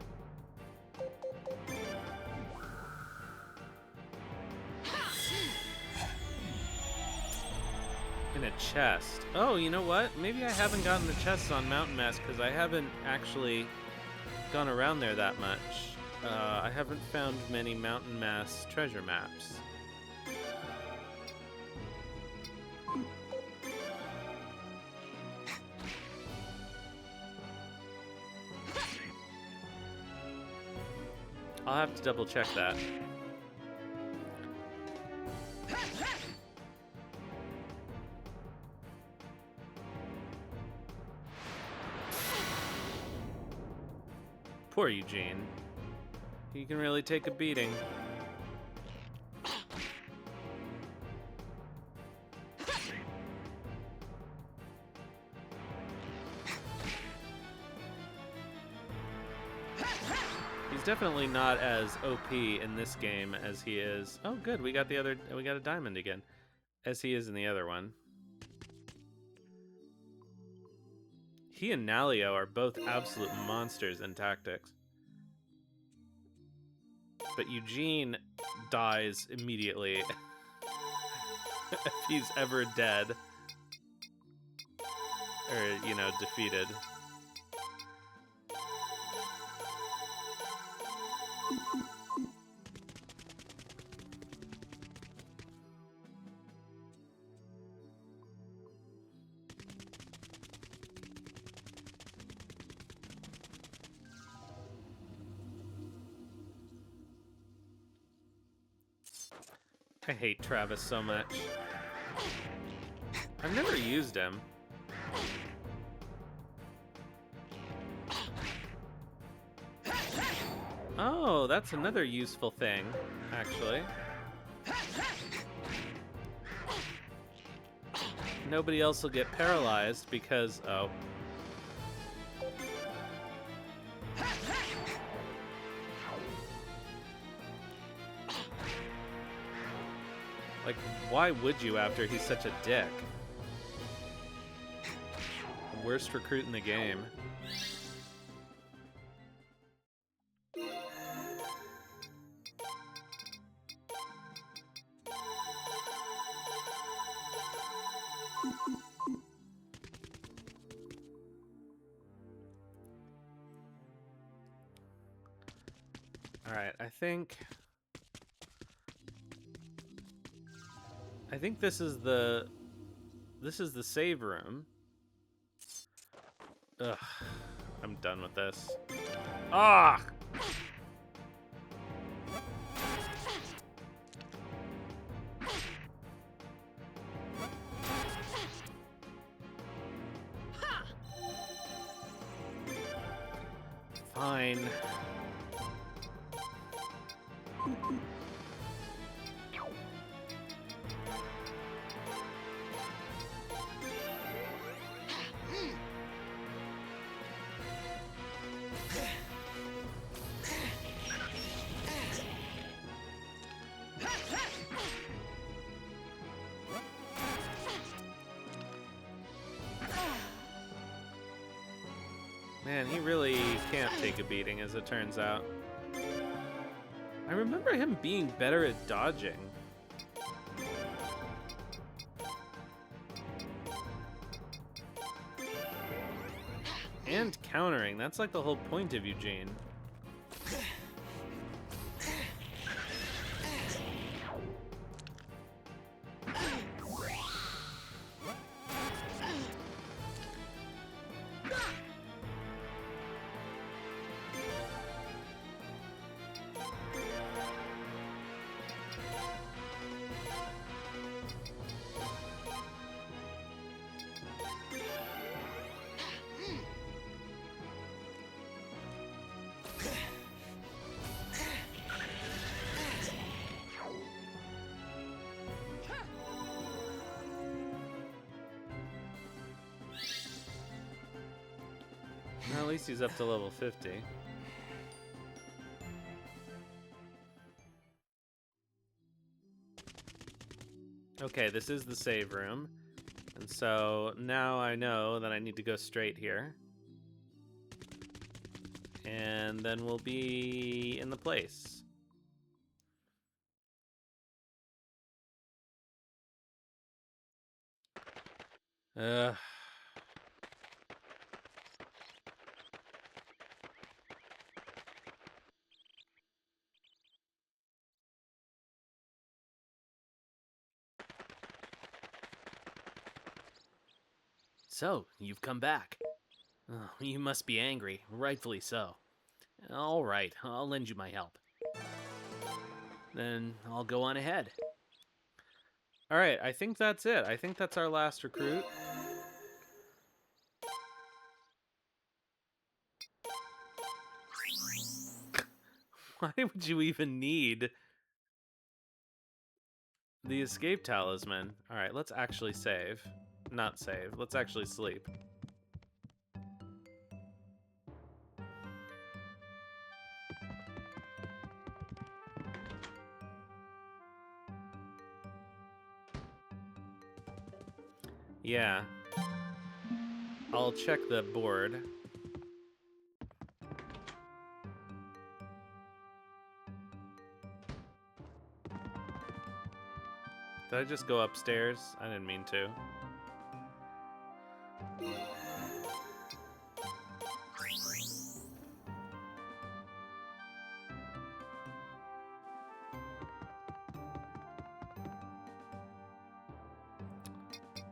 In a chest. Oh, you know what? Maybe I haven't gotten the chests on Mountain Mass because I haven't actually gone around there that much. I haven't found many Mountain Mass treasure maps. I'll have to double check that. Poor Eugene. He can really take a beating. He's definitely not as OP in this game as he is. Oh, good. We got a diamond again. As he is in the other one. He and Nalio are both absolute monsters in tactics. But Eugene dies immediately if he's ever dead. Or, you know, defeated. I hate Travis so much. I've never used him. Oh, that's another useful thing, actually. Nobody else will get paralyzed because, oh. Like, why would you after he's such a dick? Worst recruit in the game. Alright, I think this is the save room. Ugh, I'm done with this. Ah! Fine. Man, he really can't take a beating, as it turns out. I remember him being better at dodging. And countering. That's like the whole point of Eugene. Well, at least he's up to level 50. Okay, this is the save room. And so now I know that I need to go straight here. And then we'll be in the place. Ugh. So, you've come back. Oh, you must be angry, rightfully so. All right, I'll lend you my help. Then I'll go on ahead. All right, I think that's it. I think that's our last recruit. Why would you even need the escape talisman? All right, let's actually save. Not save. Let's actually sleep. Yeah. I'll check the board. Did I just go upstairs? I didn't mean to.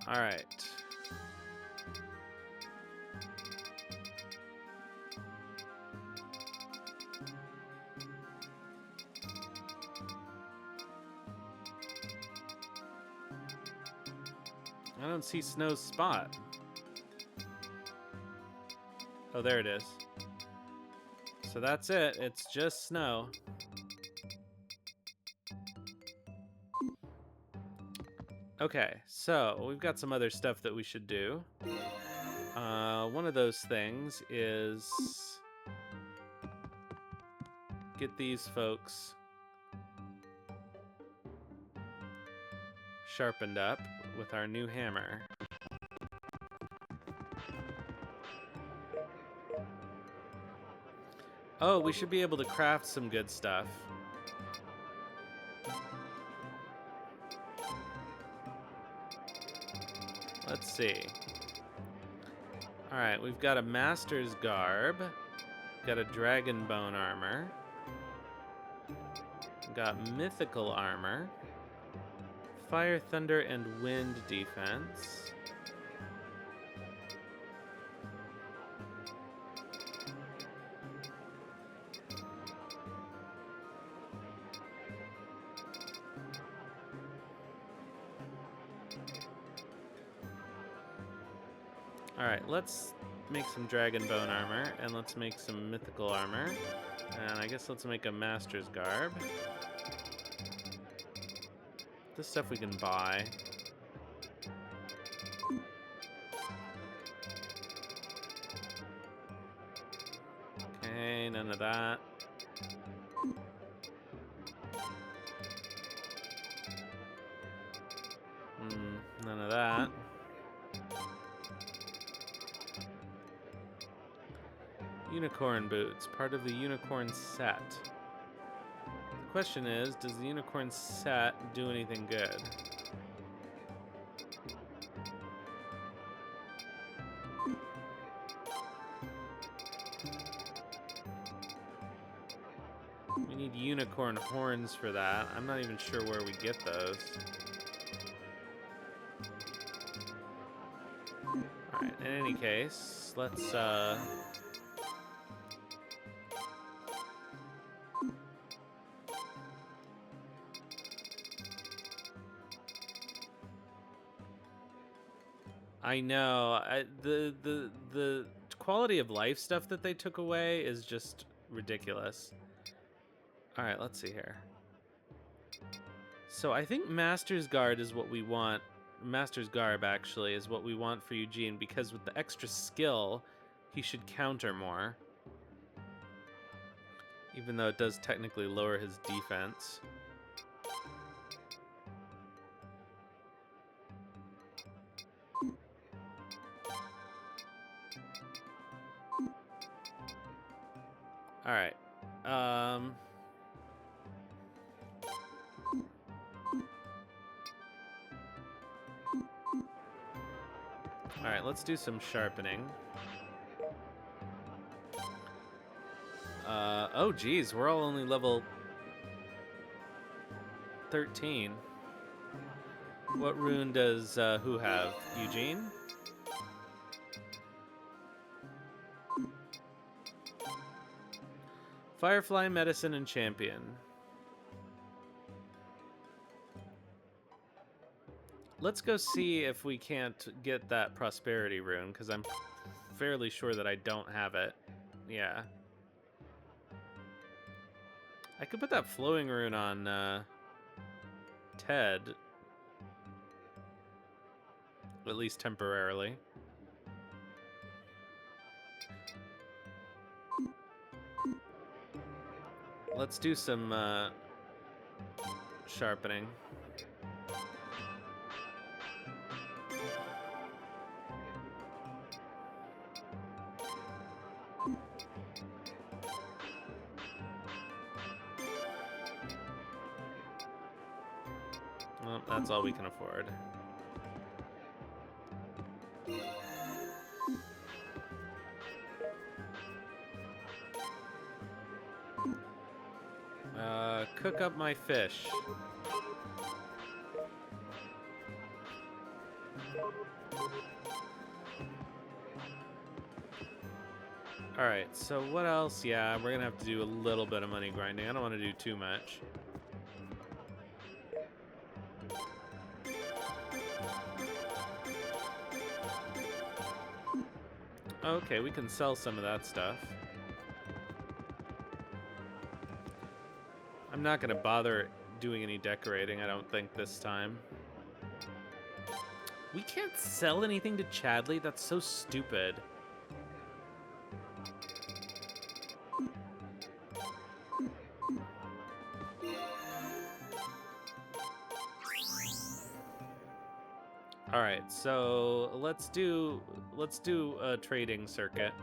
All right. I don't see Snowe's spot. Oh, there it is. So that's it. It's just Snowe. Okay, so we've got some other stuff that we should do. One of those things is get these folks sharpened up with our new hammer. Oh, we should be able to craft some good stuff. Let's see. All right, we've got a master's garb. Got a dragon bone armor. Got mythical armor. Fire, thunder, and wind defense. All right, let's make some dragon bone armor, and let's make some mythical armor. And I guess let's make a master's garb. This stuff we can buy. Okay, none of that. None of that. Unicorn boots, part of the unicorn set. The question is, does the unicorn set do anything good? We need unicorn horns for that. I'm not even sure where we get those. Alright, in any case, let's I know. The quality of life stuff that they took away is just ridiculous. All right, let's see here. So I think Master's Guard is what we want. Master's Garb, actually, is what we want for Eugene, because with the extra skill, he should counter more. Even though it does technically lower his defense. All right. All right, let's do some sharpening. Oh geez, we're all only level 13. What rune does who have? Eugene? Firefly, Medicine, and Champion. Let's go see if we can't get that Prosperity rune, because I'm fairly sure that I don't have it. Yeah. I could put that Flowing rune on Ted. At least temporarily. Let's do some sharpening. Well, that's all we can afford. Cook up my fish. Alright, so what else? Yeah, we're gonna have to do a little bit of money grinding. I don't want to do too much. Okay, we can sell some of that stuff. I'm not gonna bother doing any decorating, I don't think, this time. We can't sell anything to Chadley? That's so stupid. Alright, so let's do a trading circuit.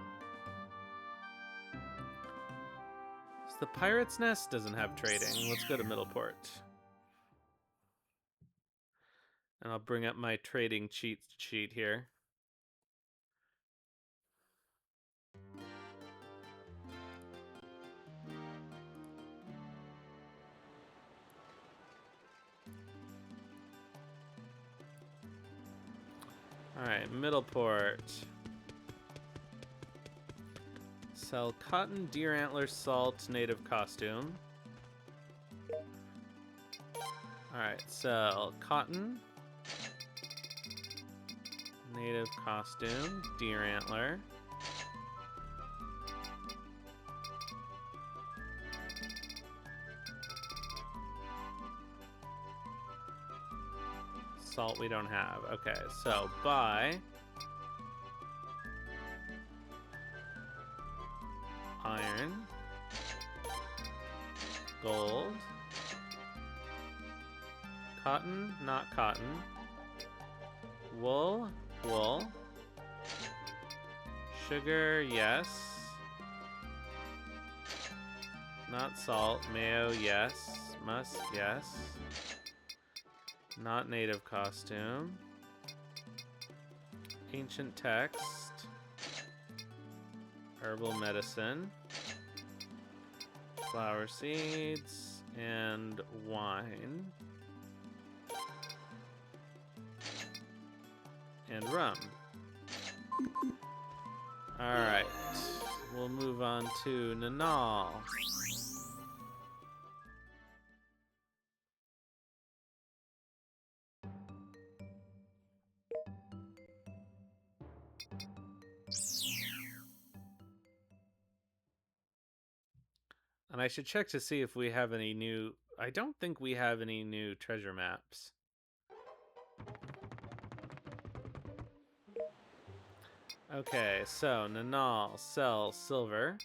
So the Pirate's Nest doesn't have trading. Let's go to Middleport. And I'll bring up my trading cheat sheet here. Alright, Middleport. Sell cotton, deer antler, salt, native costume. Alright, sell cotton, native costume, deer antler. Salt we don't have. Okay, so buy iron, gold, cotton, not cotton, wool, wool, sugar, yes, Not salt. Mayo, yes. Musk, yes. Not native costume. Ancient text. Herbal medicine. Flower seeds. And wine. And rum. Alright. We'll move on to Nanal. And I should check to see if we have any new... I don't think we have any new treasure maps. Okay, so Nanal, sell silver.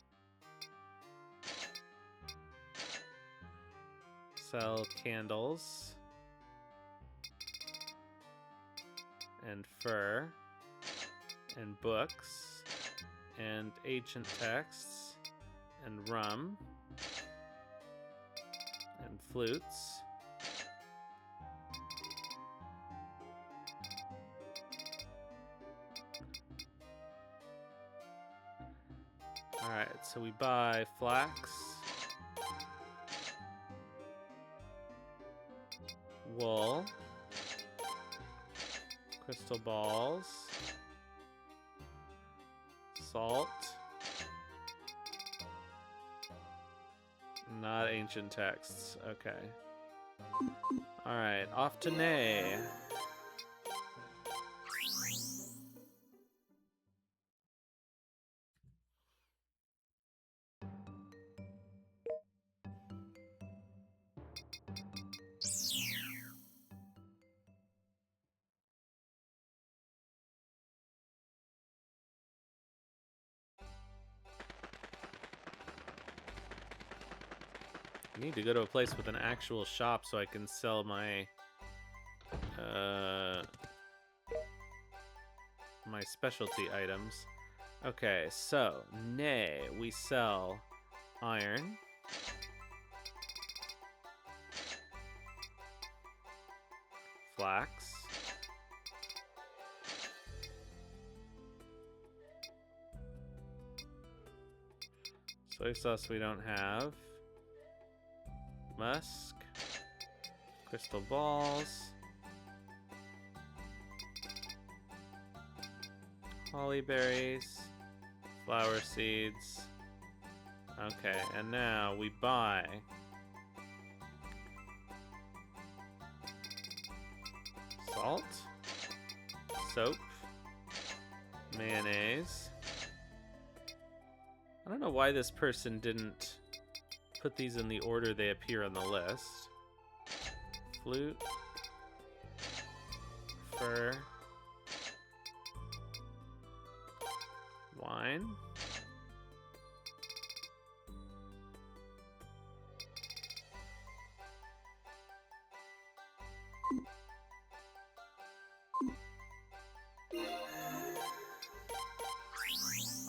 Sell candles. And fur. And books. And ancient texts. And rum. And flutes. Alright, so we buy flax, wool, crystal balls, salt, not ancient texts. Okay. Alright, off to Nay. I need to go to a place with an actual shop so I can sell my my specialty items. Okay, so Nay, we sell iron, flax, soy sauce we don't have, musk, crystal balls, holly berries, flower seeds. Okay, and now we buy salt, soap, mayonnaise. I don't know why this person didn't put these in the order they appear on the list. Flute, fur, wine,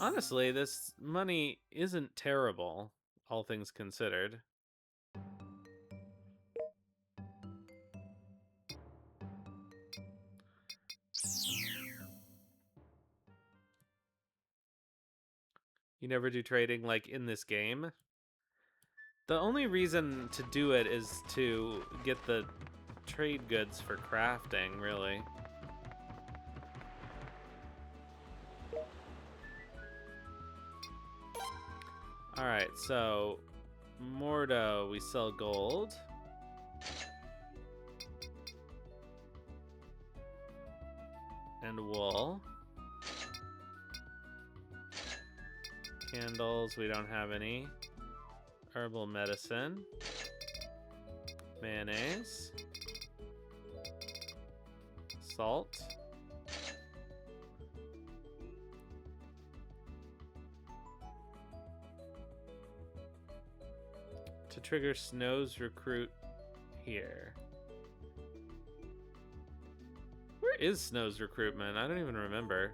honestly, this money isn't terrible, all things considered. You never do trading like in this game? The only reason to do it is to get the trade goods for crafting, really. Alright, so Mordo, we sell gold. And wool. Candles, we don't have any. Herbal medicine. Mayonnaise. Salt. To trigger Snowe's recruit here. Where is Snowe's recruitment? I don't even remember.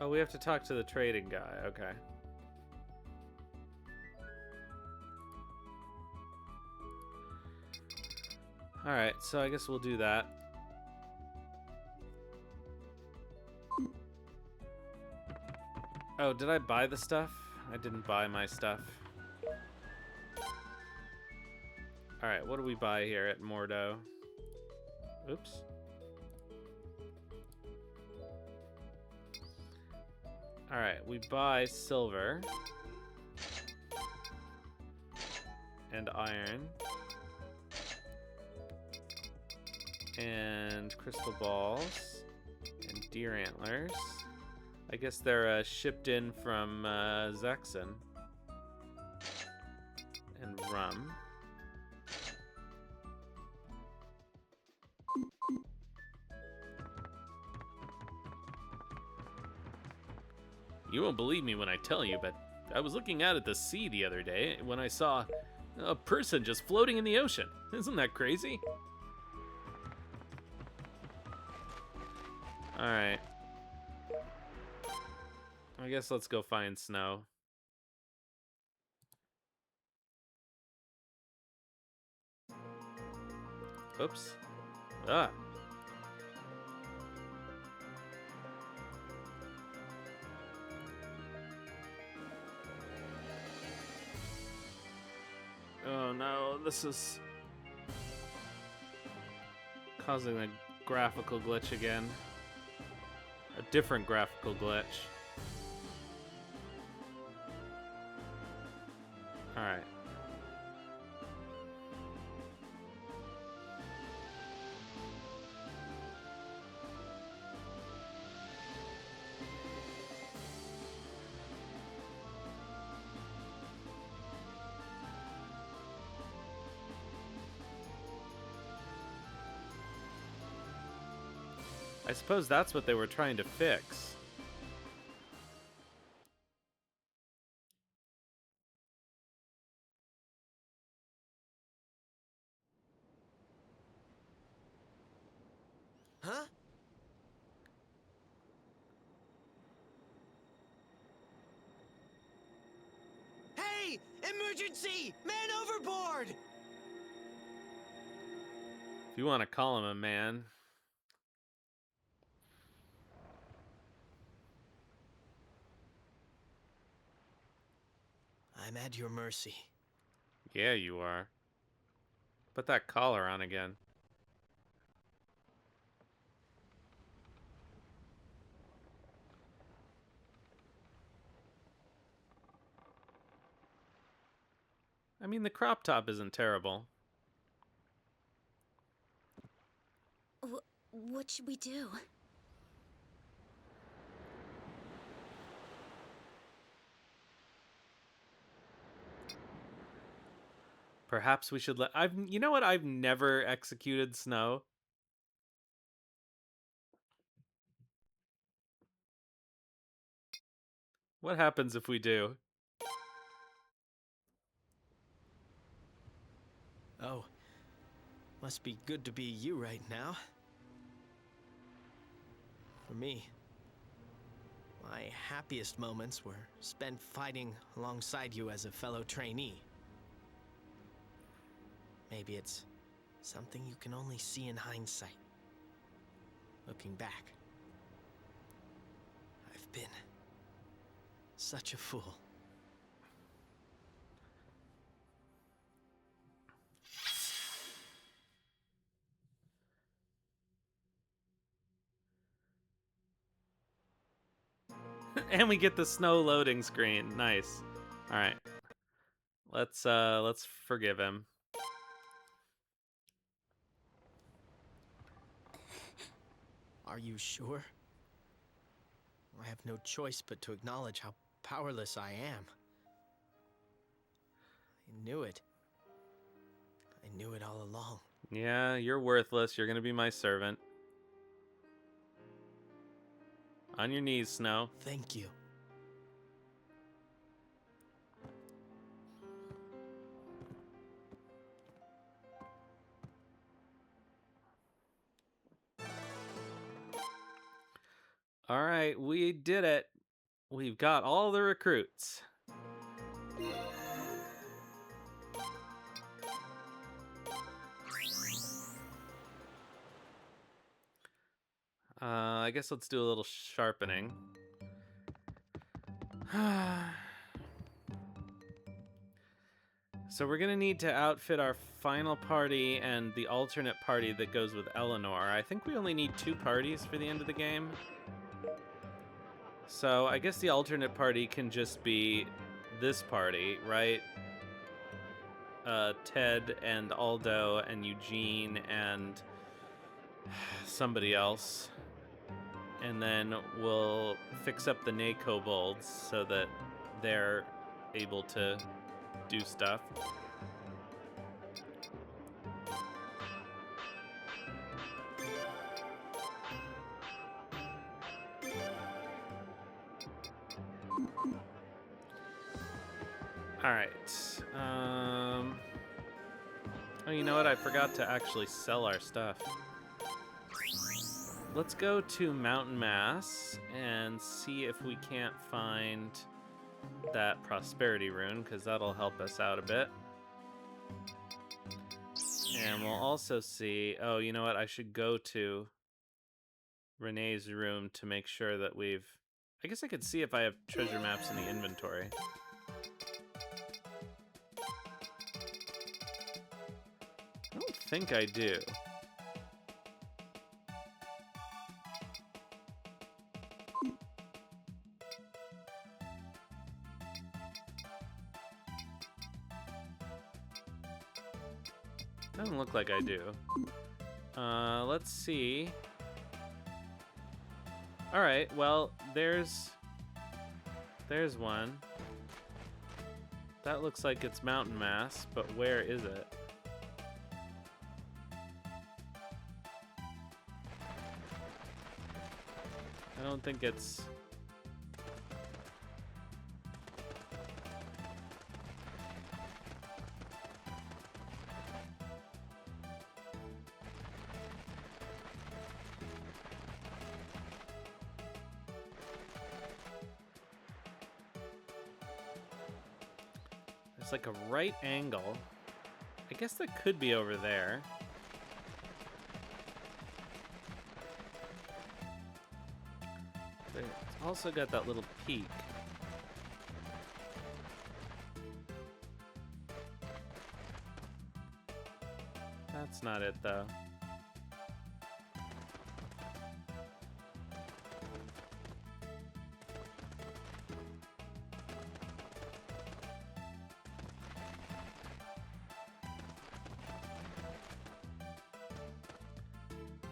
Oh, we have to talk to the trading guy. Okay. Alright, so I guess we'll do that. Oh, did I buy the stuff? I didn't buy my stuff. Alright, what do we buy here at Mordo? Oops. Alright, we buy silver. And iron. And crystal balls. And deer antlers. I guess they're shipped in from Zexen. And rum. You won't believe me when I tell you, but I was looking out at the sea the other day when I saw a person just floating in the ocean. Isn't that crazy? Alright. I guess let's go find Snow. Oops. Ah. Oh no, this is causing a graphical glitch again. A different graphical glitch. Alright. I suppose that's what they were trying to fix. Huh? Hey! Emergency! Man overboard! If you want to call him a man. I'm at your mercy. Yeah, you are. Put that collar on again. I mean, the crop top isn't terrible. What should we do? Perhaps we should you know what? I've never executed Snow. What happens if we do? Oh. Must be good to be you right now. For me, my happiest moments were spent fighting alongside you as a fellow trainee. Maybe it's something you can only see in hindsight. Looking back, I've been such a fool. And we get the Snow loading screen. Nice. All right. Let's forgive him. Are you sure? I have no choice but to acknowledge how powerless I am. I knew it. I knew it all along. Yeah, you're worthless. You're gonna be my servant. On your knees, Snow. Thank you. All right, we did it. we've got all the recruits. I guess let's do a little sharpening. So we're gonna need to outfit our final party and the alternate party that goes with Eleanor. I think we only need 2 parties for the end of the game. So I guess the alternate party can just be this party, right? Ted and Aldo and Eugene and somebody else. And then we'll fix up the Nay Kobolds so that they're able to do stuff. All right. Oh, you know what? I forgot to actually sell our stuff. Let's go to Mountain Mass and see if we can't find that prosperity rune, because that'll help us out a bit. And we'll also see... Oh, you know what? I should go to Renee's room to make sure that we've... I guess I could see if I have treasure maps in the inventory. I don't think I do. Doesn't look like I do. Let's see. All right, well, there's one. That looks like it's Mountain Mass, but where is it? I don't think it's... It's like a right angle. I guess that could be over there. But it's also got that little peak. That's not it, though.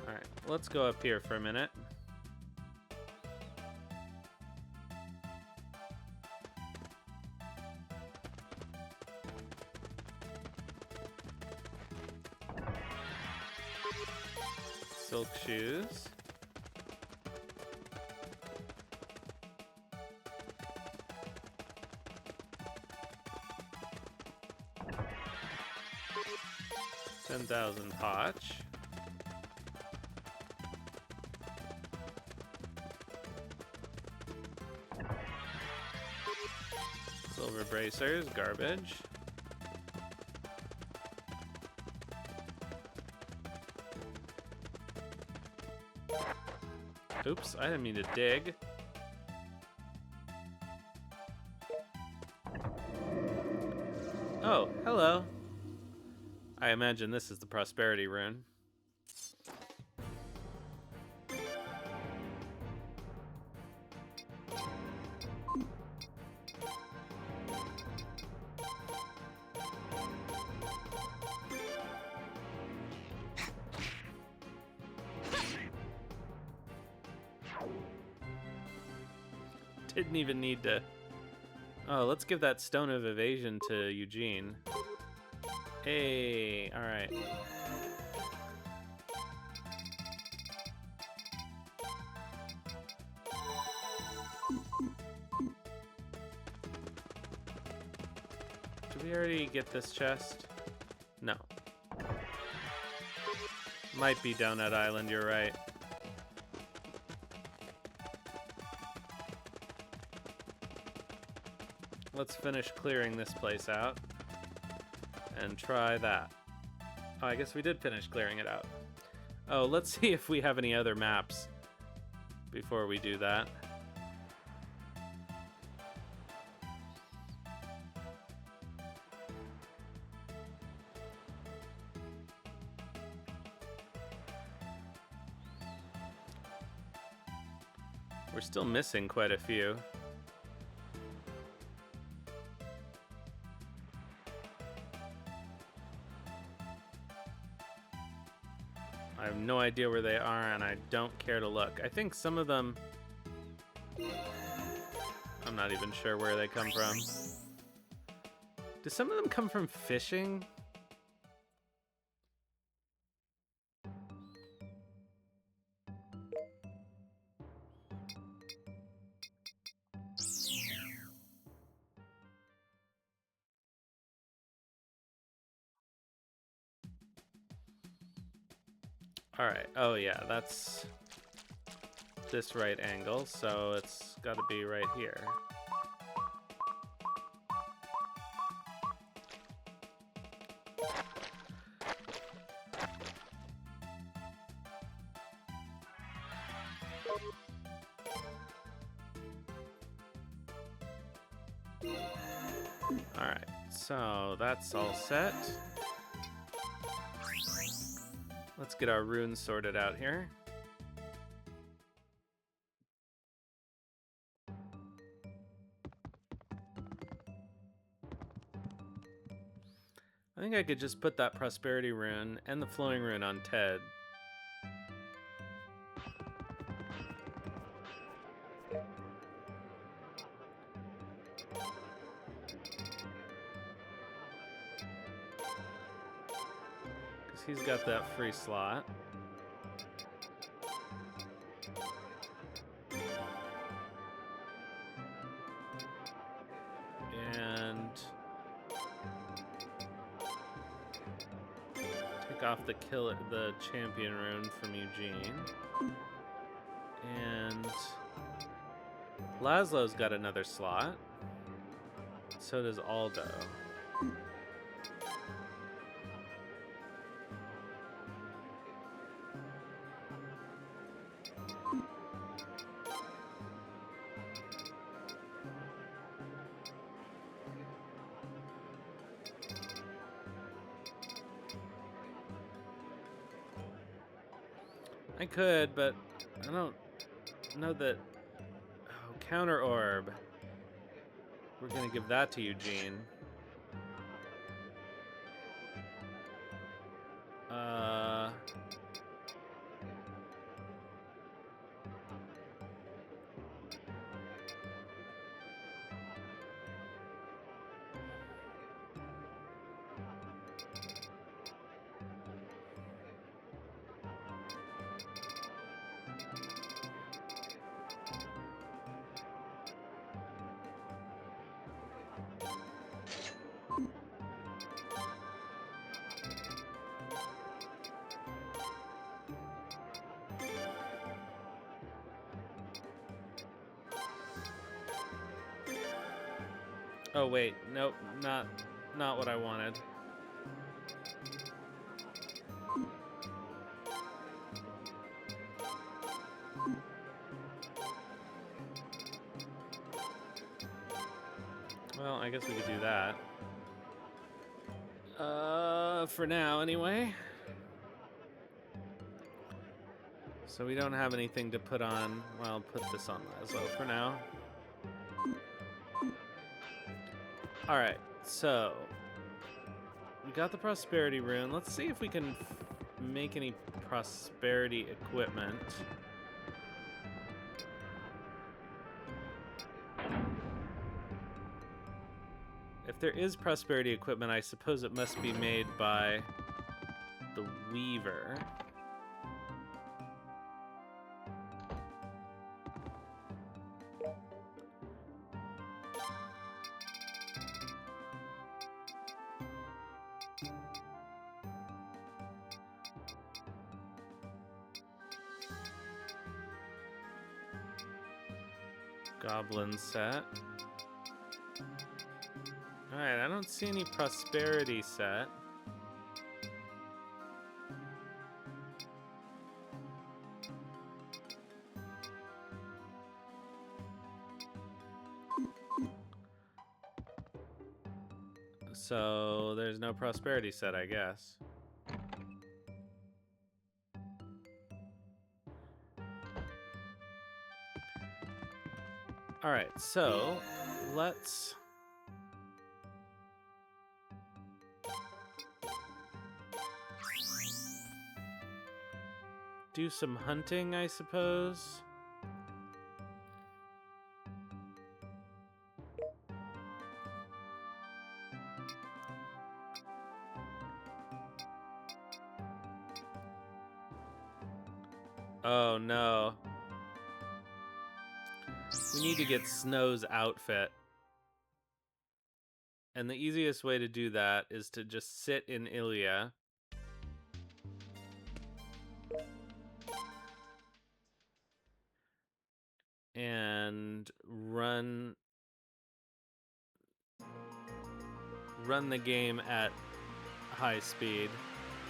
Alright, let's go up here for a minute. Silk shoes. $10,000 potch. Silver bracers, garbage. Oops, I didn't mean to dig. Oh, hello. I imagine this is the prosperity rune. Didn't even need to... Oh, let's give that Stone of Evasion to Eugene. Hey, alright. Did we already get this chest? No. Might be down that island, you're right. let's finish clearing this place out and try that. Oh, I guess we did finish clearing it out. Oh, let's see if we have any other maps before we do that. We're still missing quite a few. I have no idea where they are, and I don't care to look. I think some of them... I'm not even sure where they come from. Do some of them come from fishing? Alright, oh yeah, that's this right angle, so it's gotta be right here. Alright, so that's all set. Let's get our runes sorted out here. I think I could just put that prosperity rune and the flowing rune on Ted. Because he's got that free slot. And take off the champion rune from Eugene. And Laszlo's got another slot. So does Aldo. I could, but I don't know that... Oh, counter orb. We're gonna give that to Eugene. Oh wait, nope, not what I wanted. Well, I guess we could do that. For now anyway. So we don't have anything to put on. Well, I'll put this on Laszlo for now. Alright, so we got the prosperity rune. Let's see if we can make any prosperity equipment. If there is prosperity equipment, I suppose it must be made by the Weaver. Goblin set. Alright, I don't see any prosperity set. So there's no prosperity set, I guess. Alright, so let's do some hunting, I suppose. Oh no. We need to get Snowe's outfit. And the easiest way to do that is to just sit in Ilya. And run the game at high speed.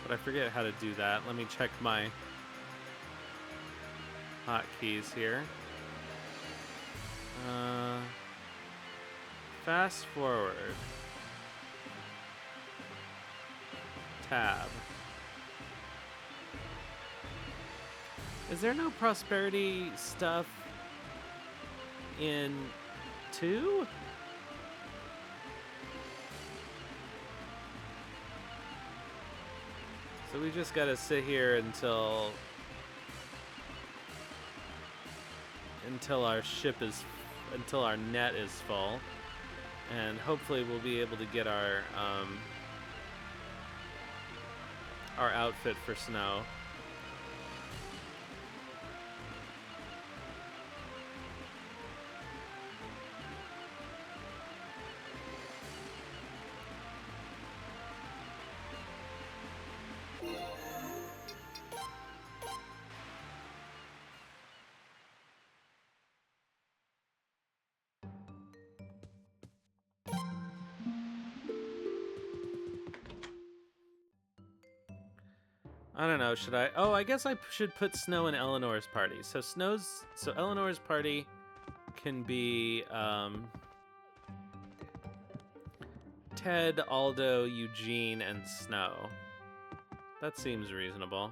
But I forget how to do that. Let me check my hotkeys here. Fast forward. Tab. Is there no prosperity stuff in 2? So we just gotta sit here until our net is full, and hopefully we'll be able to get our outfit for Snow. I don't know, should I? Oh, I guess I should put Snow in Eleanor's party. So Eleanor's party can be Ted, Aldo, Eugene, and Snow. That seems reasonable.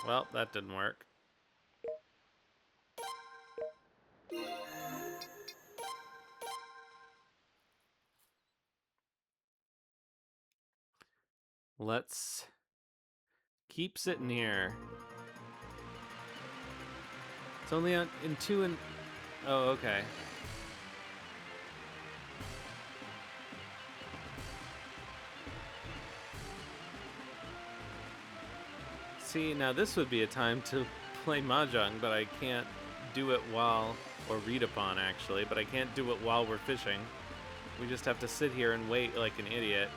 Well, that didn't work. Let's keep sitting here. It's only in 2 and... Oh, okay. See, now this would be a time to play Mahjong, but I can't do it while... Or read upon, actually, but I can't do it while we're fishing. We just have to sit here and wait like an idiot.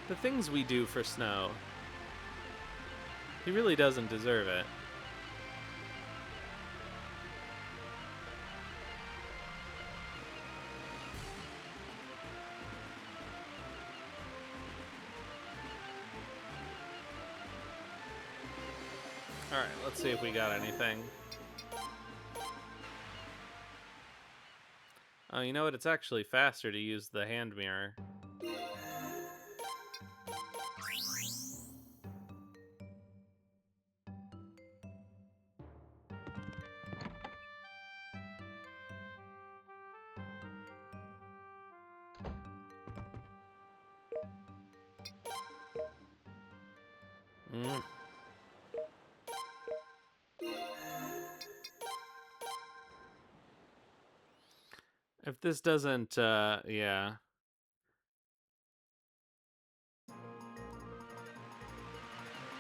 The things we do for Snow. He really doesn't deserve it. Alright, let's see if we got anything. Oh, you know what? It's actually faster to use the hand mirror. Mm. If this doesn't, yeah.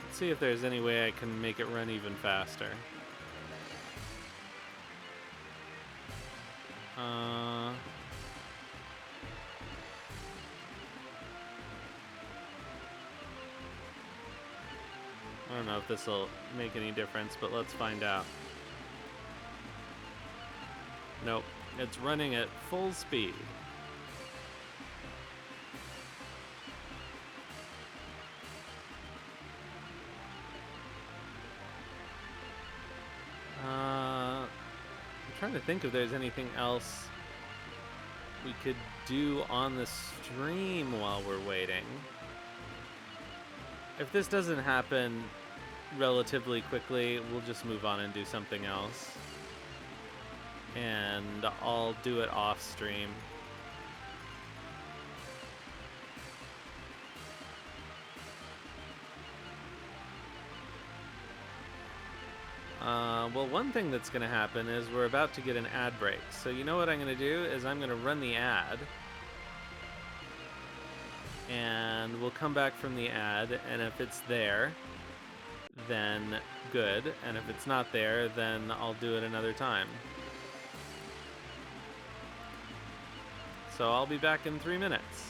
Let's see if there's any way I can make it run even faster. I don't know if this will make any difference, but let's find out. Nope, it's running at full speed. I'm trying to think if there's anything else we could do on the stream while we're waiting. If this doesn't happen relatively quickly, we'll just move on and do something else. And I'll do it off stream. Well, one thing that's going to happen is we're about to get an ad break. So you know what I'm going to do is I'm going to run the ad. And we'll come back from the ad, and if it's there, then good. And if it's not there, then I'll do it another time. So I'll be back in 3 minutes.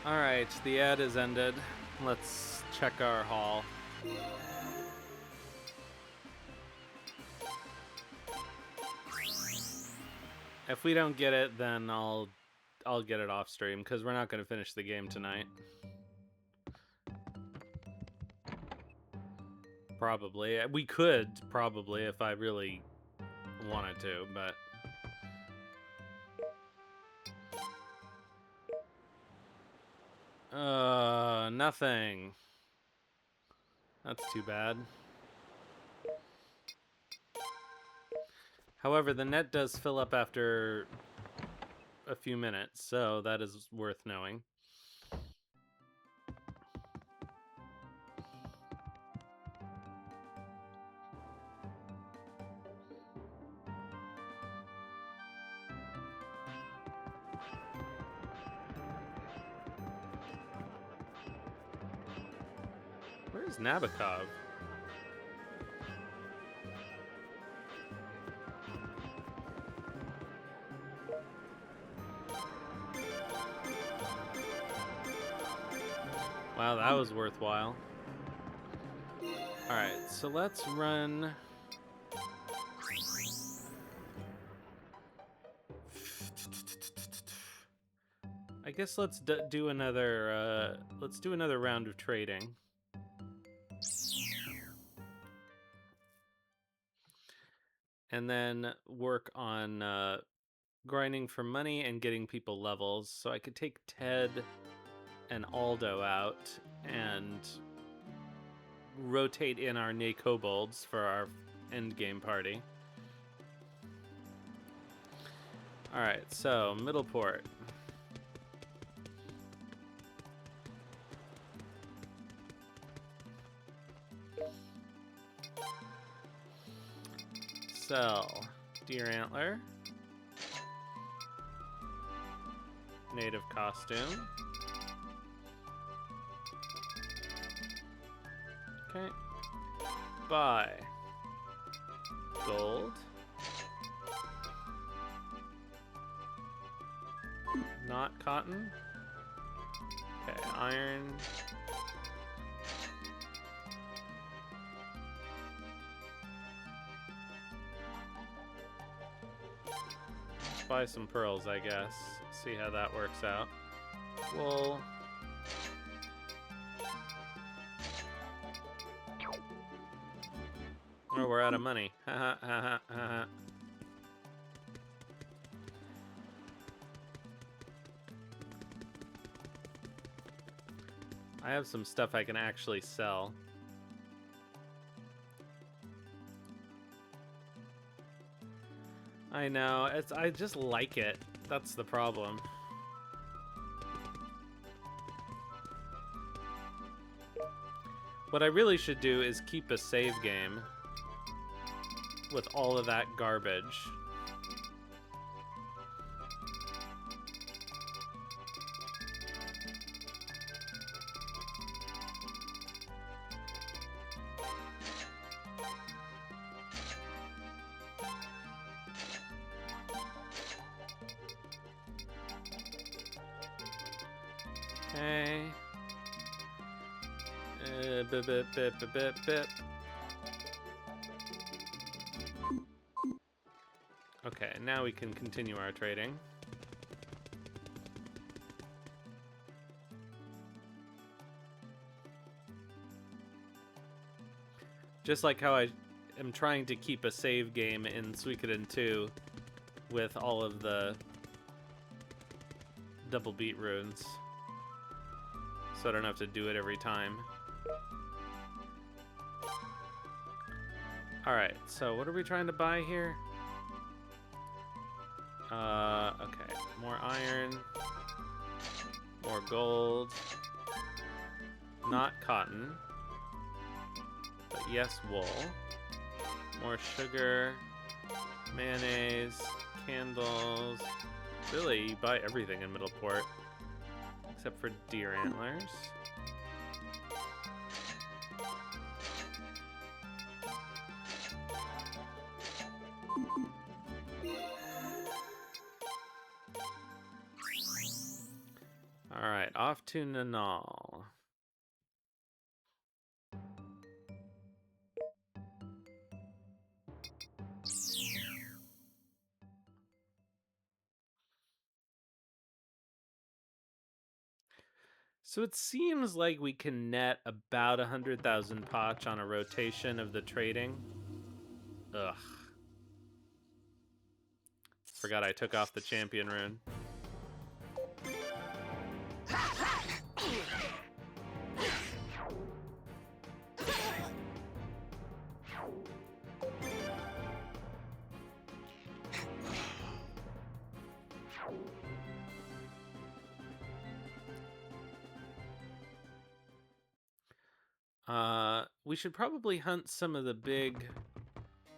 Alright, the ad is ended. Let's check our haul. If we don't get it, then I'll get it off stream, because we're not going to finish the game tonight. Probably. We could, probably, if I really wanted to, but... Nothing. That's too bad. However, the net does fill up after a few minutes, so that is worth knowing. Where's Nabokov? Wow, that was worthwhile. Alright, so let's run... I guess let's do another round of trading. And then work on grinding for money and getting people levels. So I could take Ted and Aldo out and rotate in our Nay Kobolds for our endgame party. Alright, so middle port. Sell deer antler, native costume. Okay. Buy gold, not cotton. Okay, iron. Buy some pearls, I guess. See how that works out. Wool. Oh, we're out of money. Haha, haha, haha. I have some stuff I can actually sell. I know, I just like it. That's the problem. What I really should do is keep a save game with all of that garbage. Okay. Bip, bip, bip, bip, bip, bip. Okay, now we can continue our trading. Just like how I am trying to keep a save game in Suikoden 2 with all of the double beat runes. So I don't have to do it every time. Alright, so what are we trying to buy here? Okay. More iron. More gold. Not cotton. But yes, wool. More sugar. Mayonnaise. Candles. Really, you buy everything in Middleport. Except for deer antlers. Alright, off to Nanal. So it seems like we can net about 100,000 potch on a rotation of the trading. Ugh. Forgot I took off the champion rune. We should probably hunt some of the big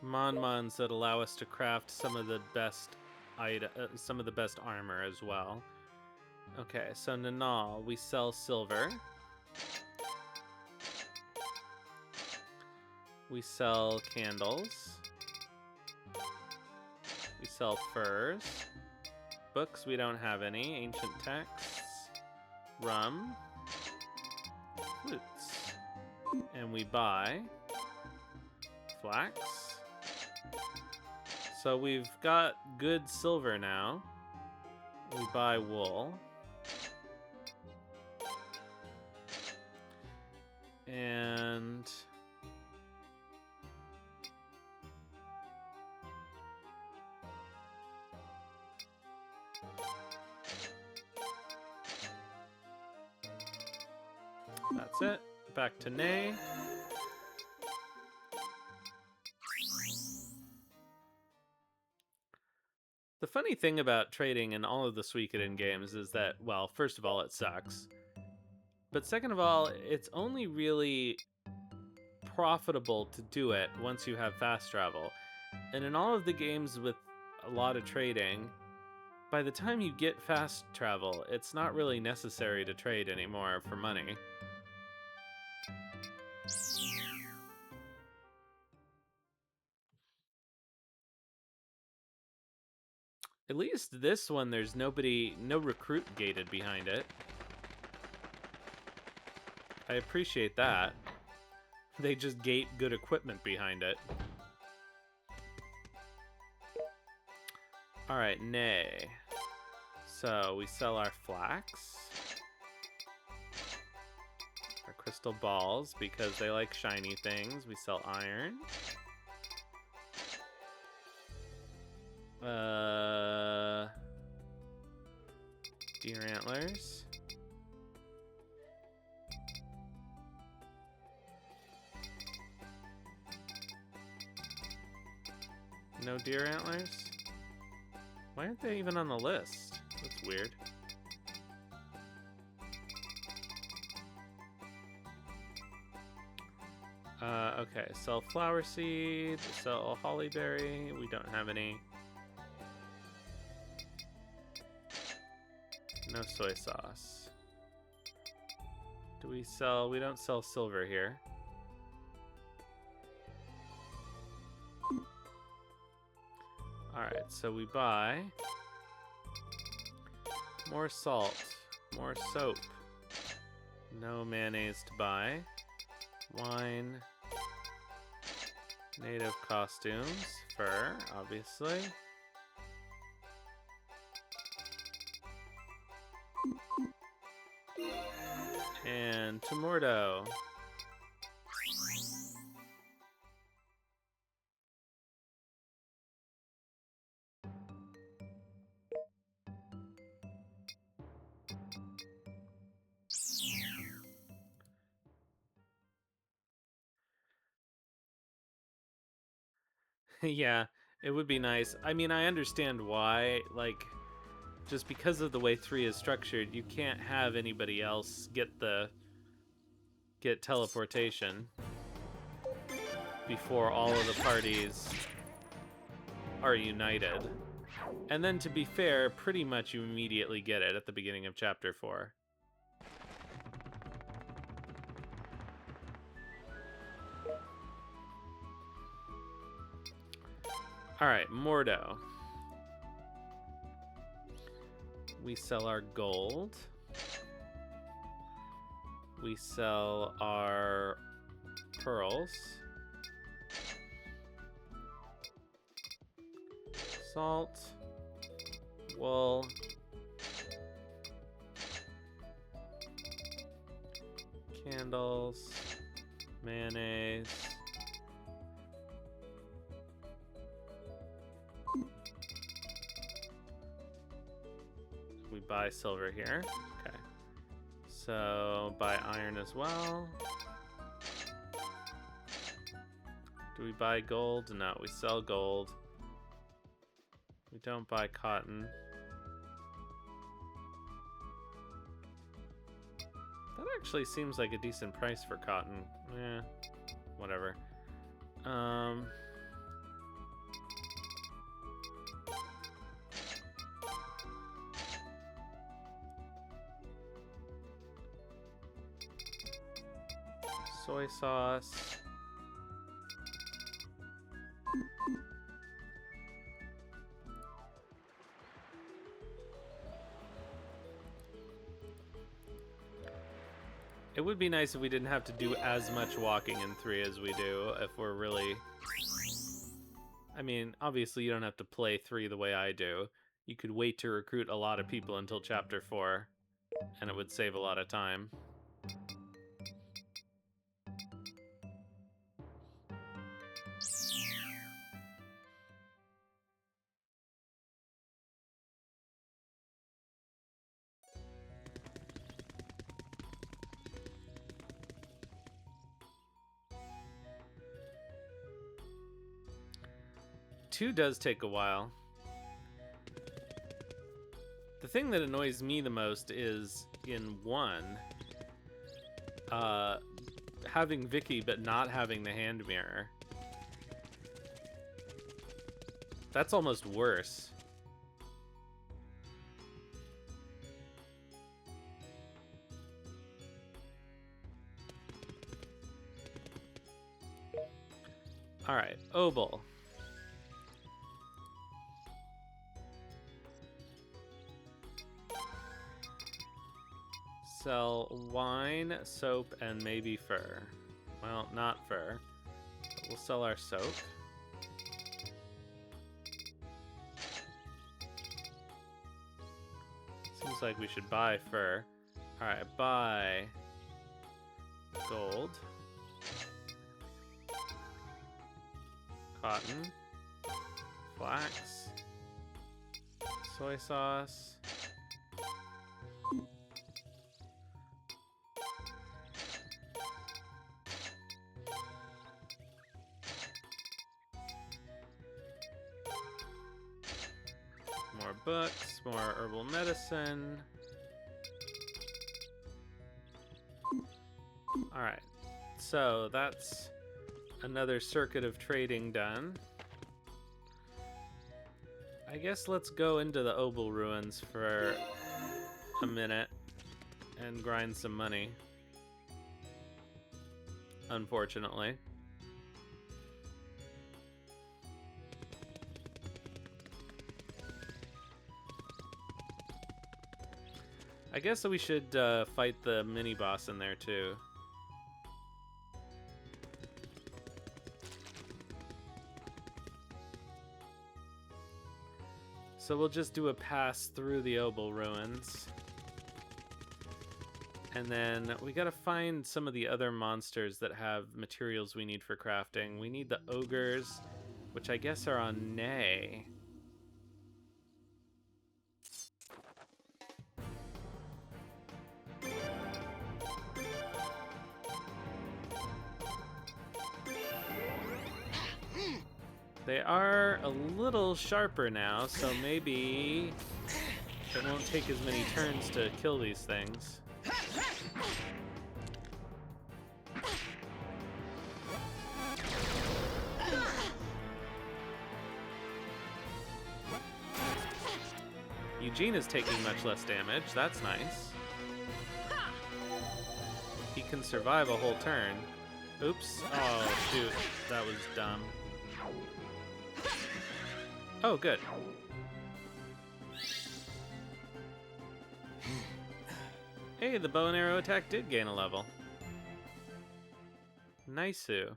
Monmons that allow us to craft some of the best armor as well. Okay, so Nanal, we sell silver. We sell candles. We sell furs. Books, we don't have any. Ancient texts. Rum. Flutes. And we buy flax. So we've got good silver now. We buy wool. And that's it. Back to Nay. The funny thing about trading in all of the Suikoden games is that, well, first of all, it sucks. But second of all, it's only really profitable to do it once you have fast travel. And in all of the games with a lot of trading, by the time you get fast travel, it's not really necessary to trade anymore for money. At least this one, there's no recruit gated behind it. I appreciate that. They just gate good equipment behind it. Alright, Nay. So we sell our flax. Our crystal balls, because they like shiny things. We sell iron. Deer antlers. No deer antlers? Why aren't they even on the list? That's weird. Okay, sell flower seed, sell hollyberry. We don't have any. No soy sauce. Do we sell? We don't sell silver here. Alright, so we buy more salt, more soap, no mayonnaise to buy, wine, native costumes, fur, obviously. And Tomordo. Yeah, it would be nice. I mean, I understand why, like, just because of the way 3 is structured, you can't have anybody else get teleportation before all of the parties are united. And then, to be fair, pretty much you immediately get it at the beginning of Chapter 4. Alright, Mordo. We sell our gold. We sell our pearls. Salt. Wool. Candles. Mayonnaise. We buy silver here. Okay. So, buy iron as well. Do we buy gold? No, we sell gold. We don't buy cotton. That actually seems like a decent price for cotton. Eh, whatever. Soy sauce. It would be nice if we didn't have to do as much walking in 3 as we do, if we're really... I mean, obviously you don't have to play 3 the way I do. You could wait to recruit a lot of people until Chapter 4, and it would save a lot of time. Two does take a while. The thing that annoys me the most is in 1, having Vicky but not having the hand mirror. That's almost worse. Alright, Obel. Sell wine, soap, and maybe fur. Well, not fur. But we'll sell our soap. Seems like we should buy fur. Alright, buy gold. Cotton. Flax. Soy sauce. More books, more herbal medicine. Alright, so that's another circuit of trading done. I guess let's go into the Obel ruins for a minute and grind some money. Unfortunately. I guess we should fight the mini-boss in there too. So we'll just do a pass through the Obel ruins. And then we gotta find some of the other monsters that have materials we need for crafting. We need the ogres, which I guess are on Nay. They are a little sharper now, so maybe it won't take as many turns to kill these things. Eugene is taking much less damage. That's nice. He can survive a whole turn. Oops. Oh, shoot. That was dumb. Oh, good. Hey, the bow and arrow attack did gain a level. Nice-oo.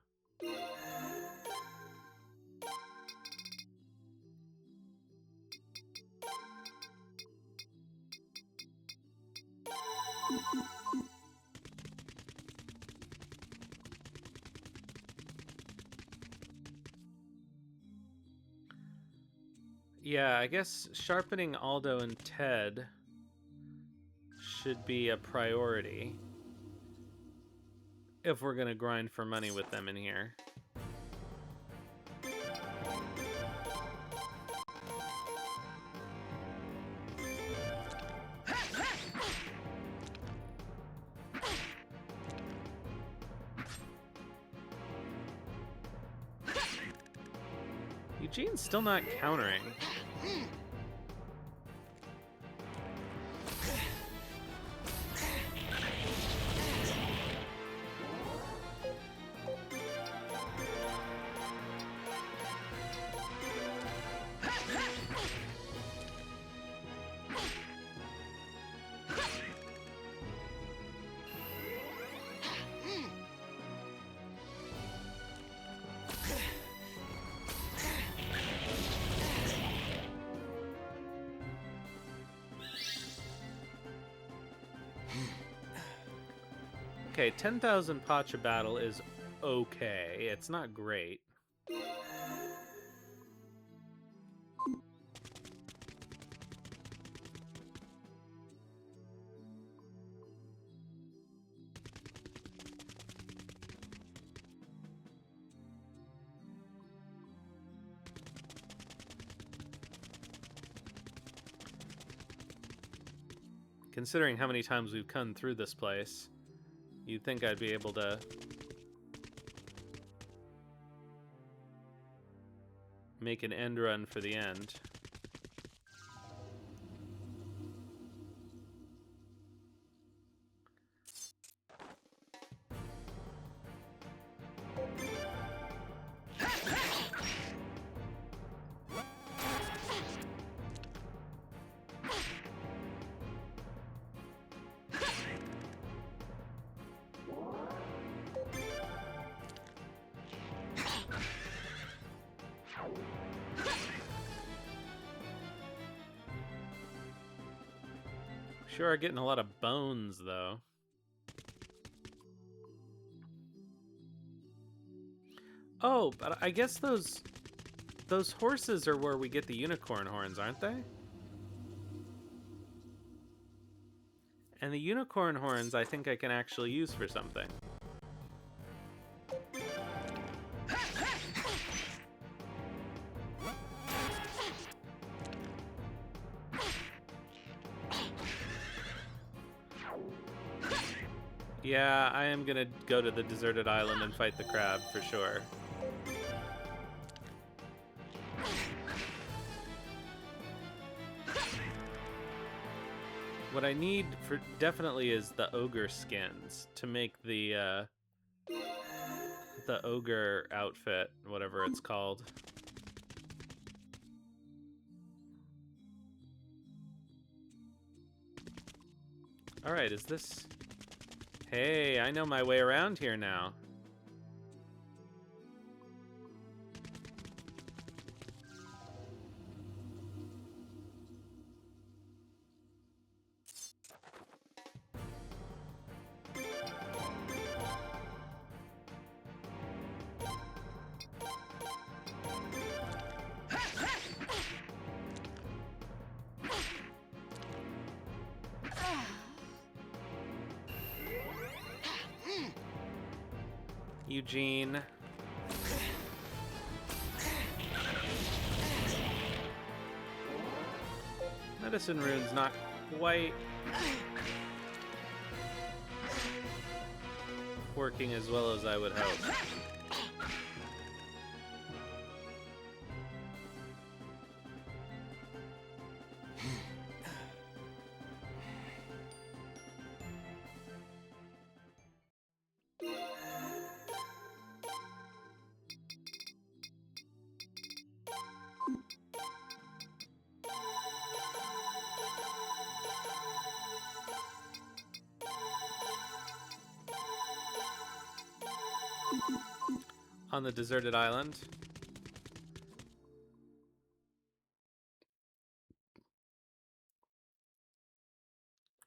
Yeah, I guess sharpening Aldo and Ted should be a priority if we're gonna grind for money with them in here. Eugene's still not countering. Okay, 10,000 Pacha battle is okay. It's not great. Considering how many times we've come through this place, you'd think I'd be able to make an end run for the end. Sure are getting a lot of bones, though. Oh, but I guess those horses are where we get the unicorn horns, aren't they? And the unicorn horns I think I can actually use for something. Yeah, I am gonna go to the deserted island and fight the crab for sure. What I need for definitely is the ogre skins to make the ogre outfit, whatever it's called. All right, is this? Hey, I know my way around here now. Eugene. Medicine rune's not quite working as well as I would hope. On the deserted island.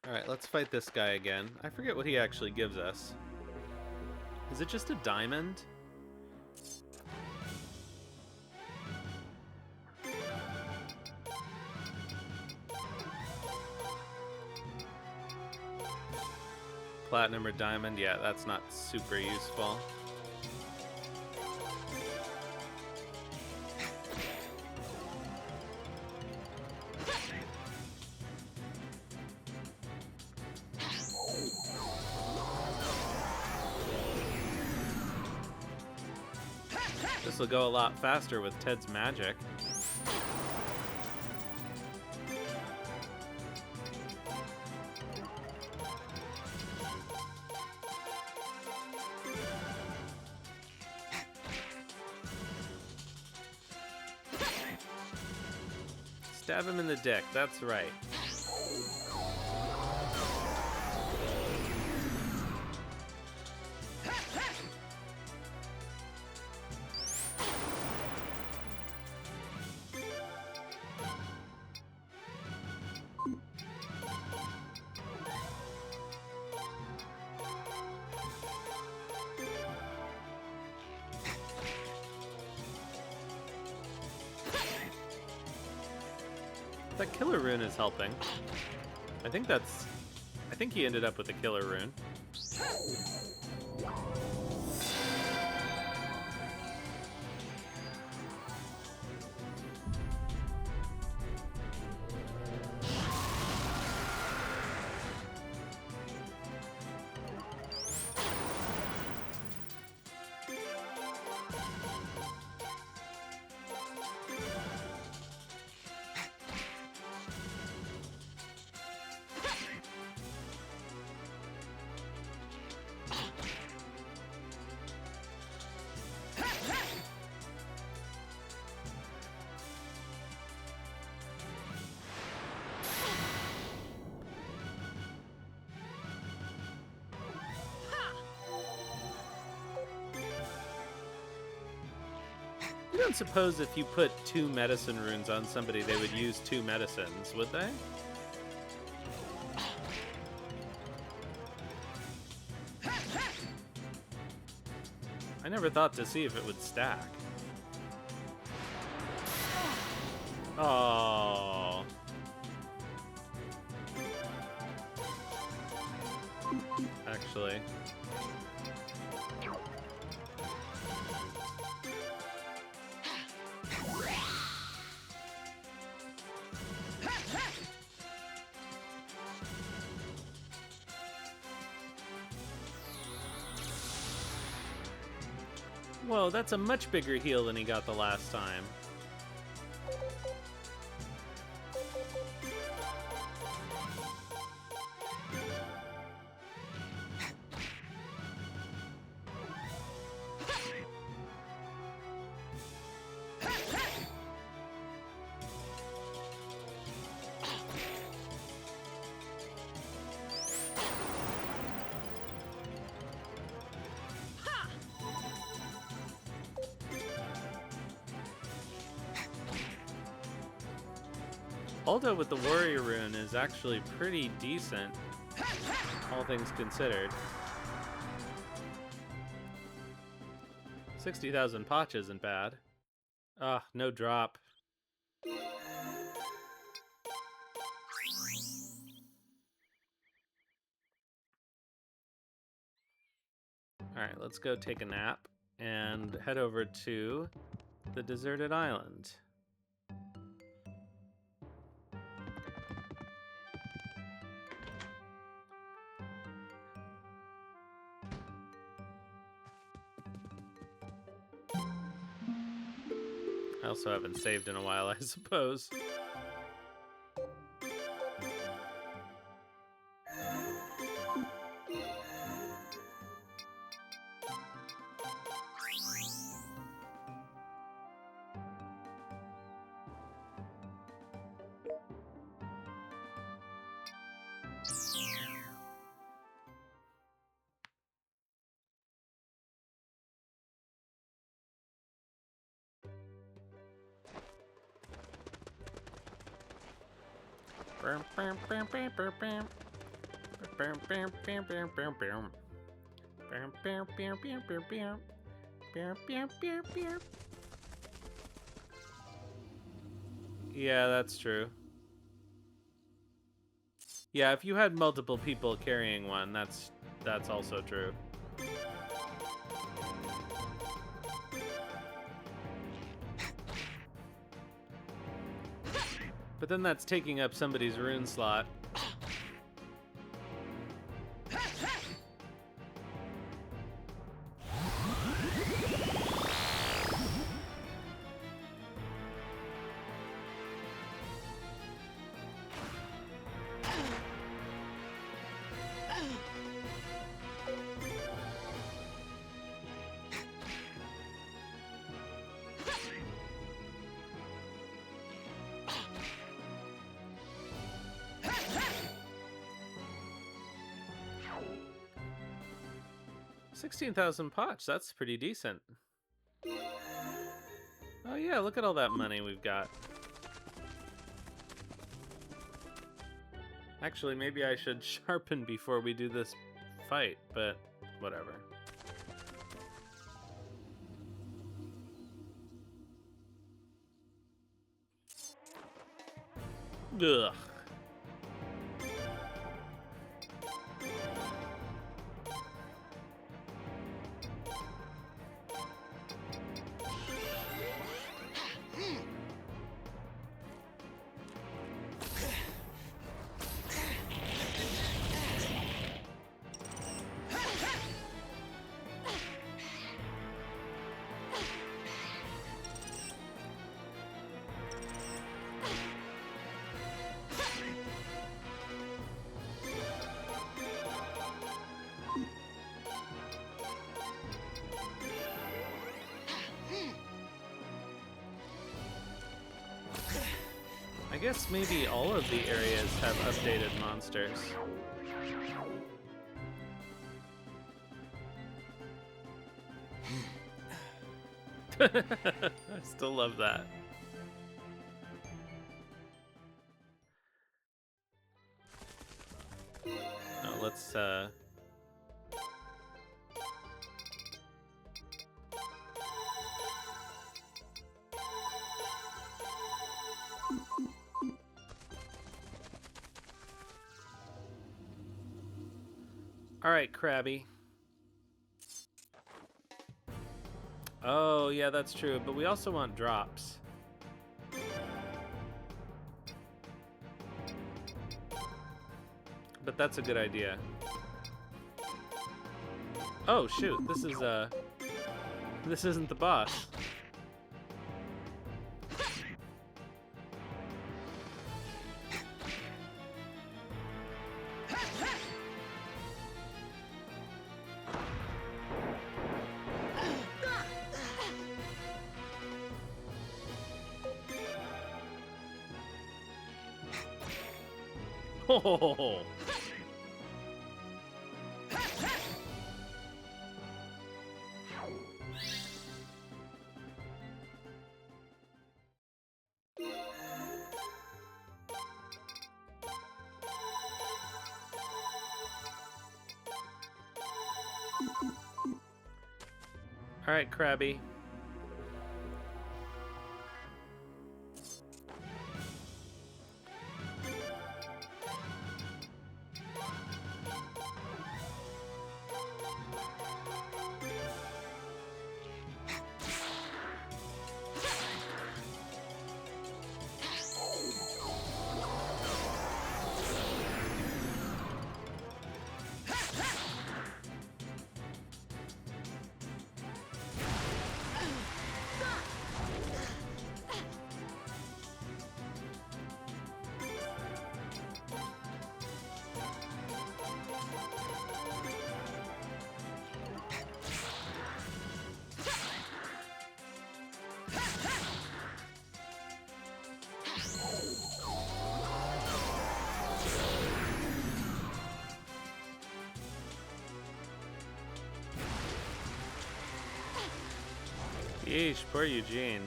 Alright, let's fight this guy again. I forget what he actually gives us. Is it just a diamond? platinum or diamond. Yeah, that's not super useful. This will go a lot faster with Ted's magic. Stab him in the dick, that's right. That killer rune is helping. I think he ended up with a killer rune. I don't suppose if you put 2 medicine runes on somebody, they would use 2 medicines, would they? I never thought to see if it would stack. Oh. Actually. Whoa, that's a much bigger heal than he got the last time. Aldo with the warrior rune is actually pretty decent, all things considered. 60,000 potch isn't bad. Ah, no drop. Alright, let's go take a nap and head over to the deserted island. I also haven't saved in a while, I suppose. Yeah, that's true. Yeah, if you had multiple people carrying one, that's that's also true. But then that's taking up somebody's rune slot. $16,000 potch, that's pretty decent. Oh yeah, look at all that money we've got. Actually, maybe I should sharpen before we do this fight, but whatever. Ugh. I guess maybe all of the areas have updated monsters. I still love that. Now let's all right, Krabby. Oh, yeah, that's true, but we also want drops. But that's a good idea. Oh, shoot, this isn't the boss. Oh. All right, Krabby. Yeesh, poor Eugene.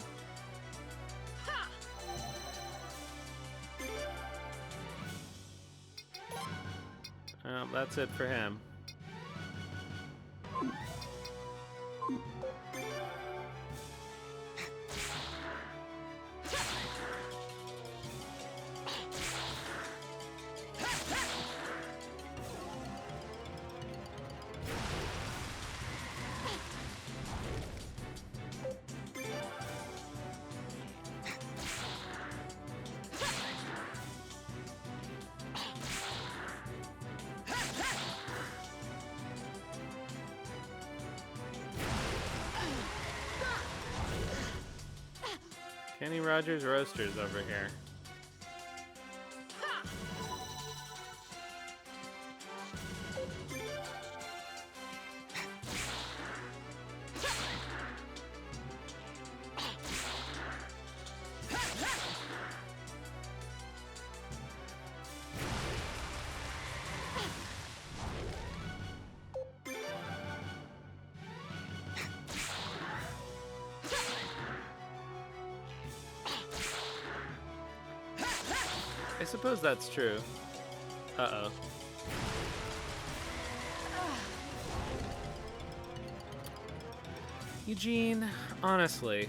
Well, that's it for him. Kenny Rogers Roasters over here. I suppose that's true. Uh-oh. Eugene, honestly.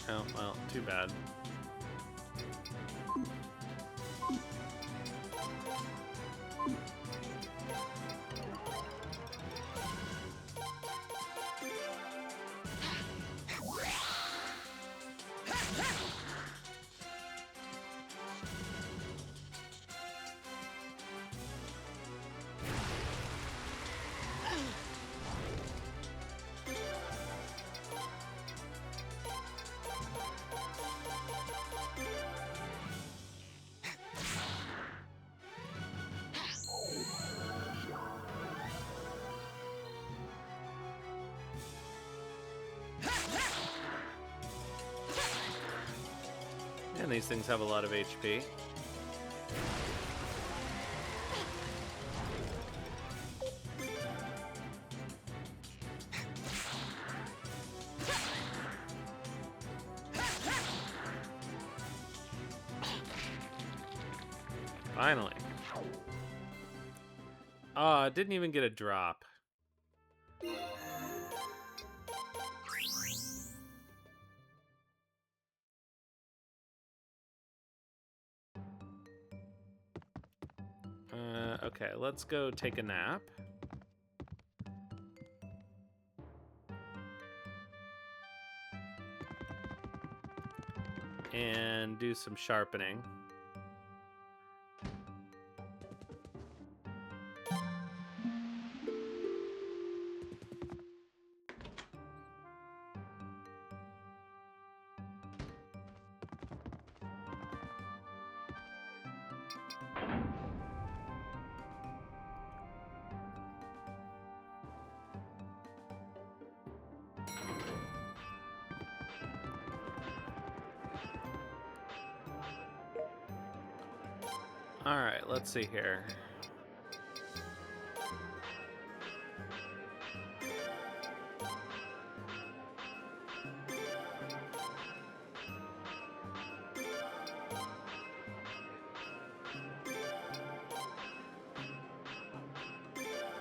Oh, well, too bad. And these things have a lot of HP. Finally. Oh, it didn't even get a drop. Okay, let's go take a nap. And do some sharpening. All right, let's see here.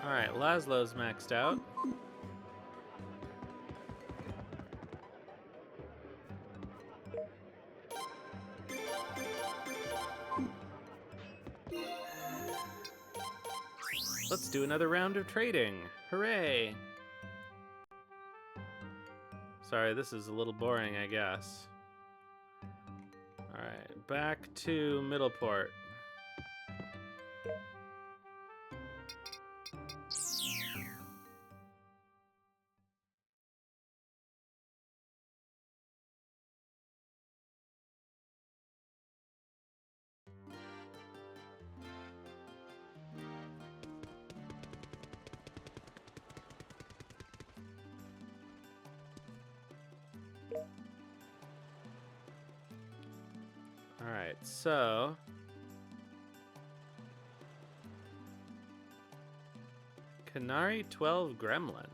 All right, Laszlo's maxed out. Let's do another round of trading. Hooray! Sorry, this is a little boring, I guess. Alright, back to Middleport. Alright, so... Canary 12 Gremlin.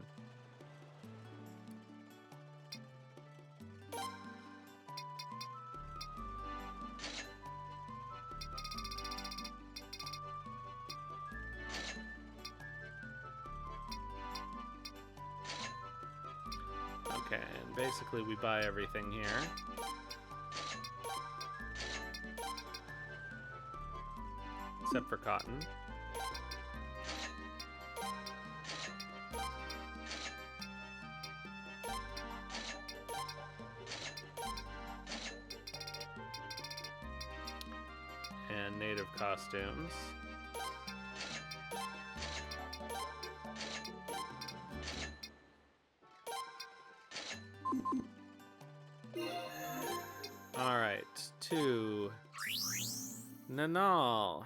Okay, and basically we buy everything here. Except for cotton. And native costumes. Nanal.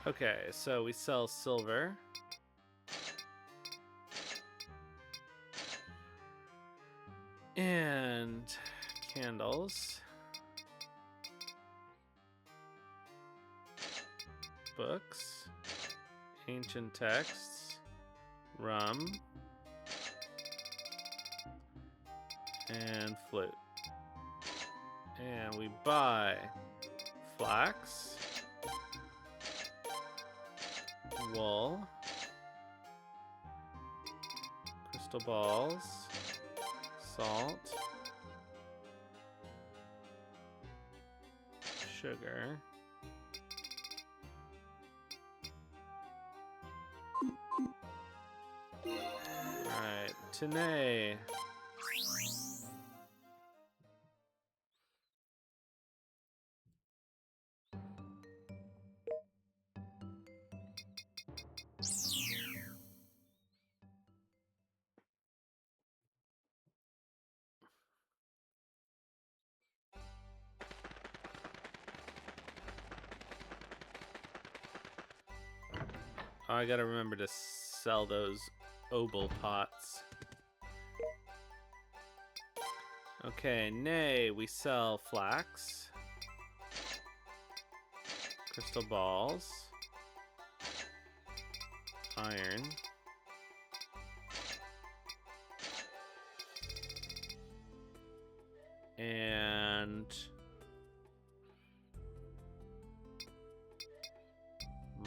Okay, so we sell silver. And candles. Books. Ancient texts. Rum. And flute. And we buy flax. Wool. Crystal balls. Salt. Sugar. Alright, Nay. Oh, I gotta remember to sell those obol pots. Okay, Nay, we sell flax. Crystal balls. Iron. And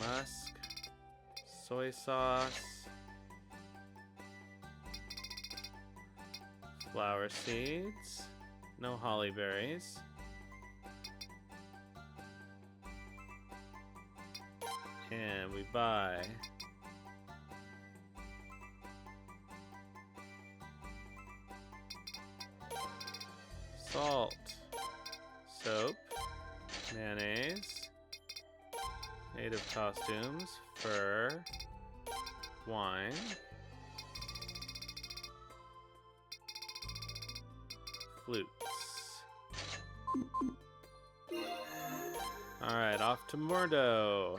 musk. Soy sauce. Flower seeds. No holly berries. And we buy salt, soap, mayonnaise, native costumes, fur, wine, flutes. Alright, off to Mordo.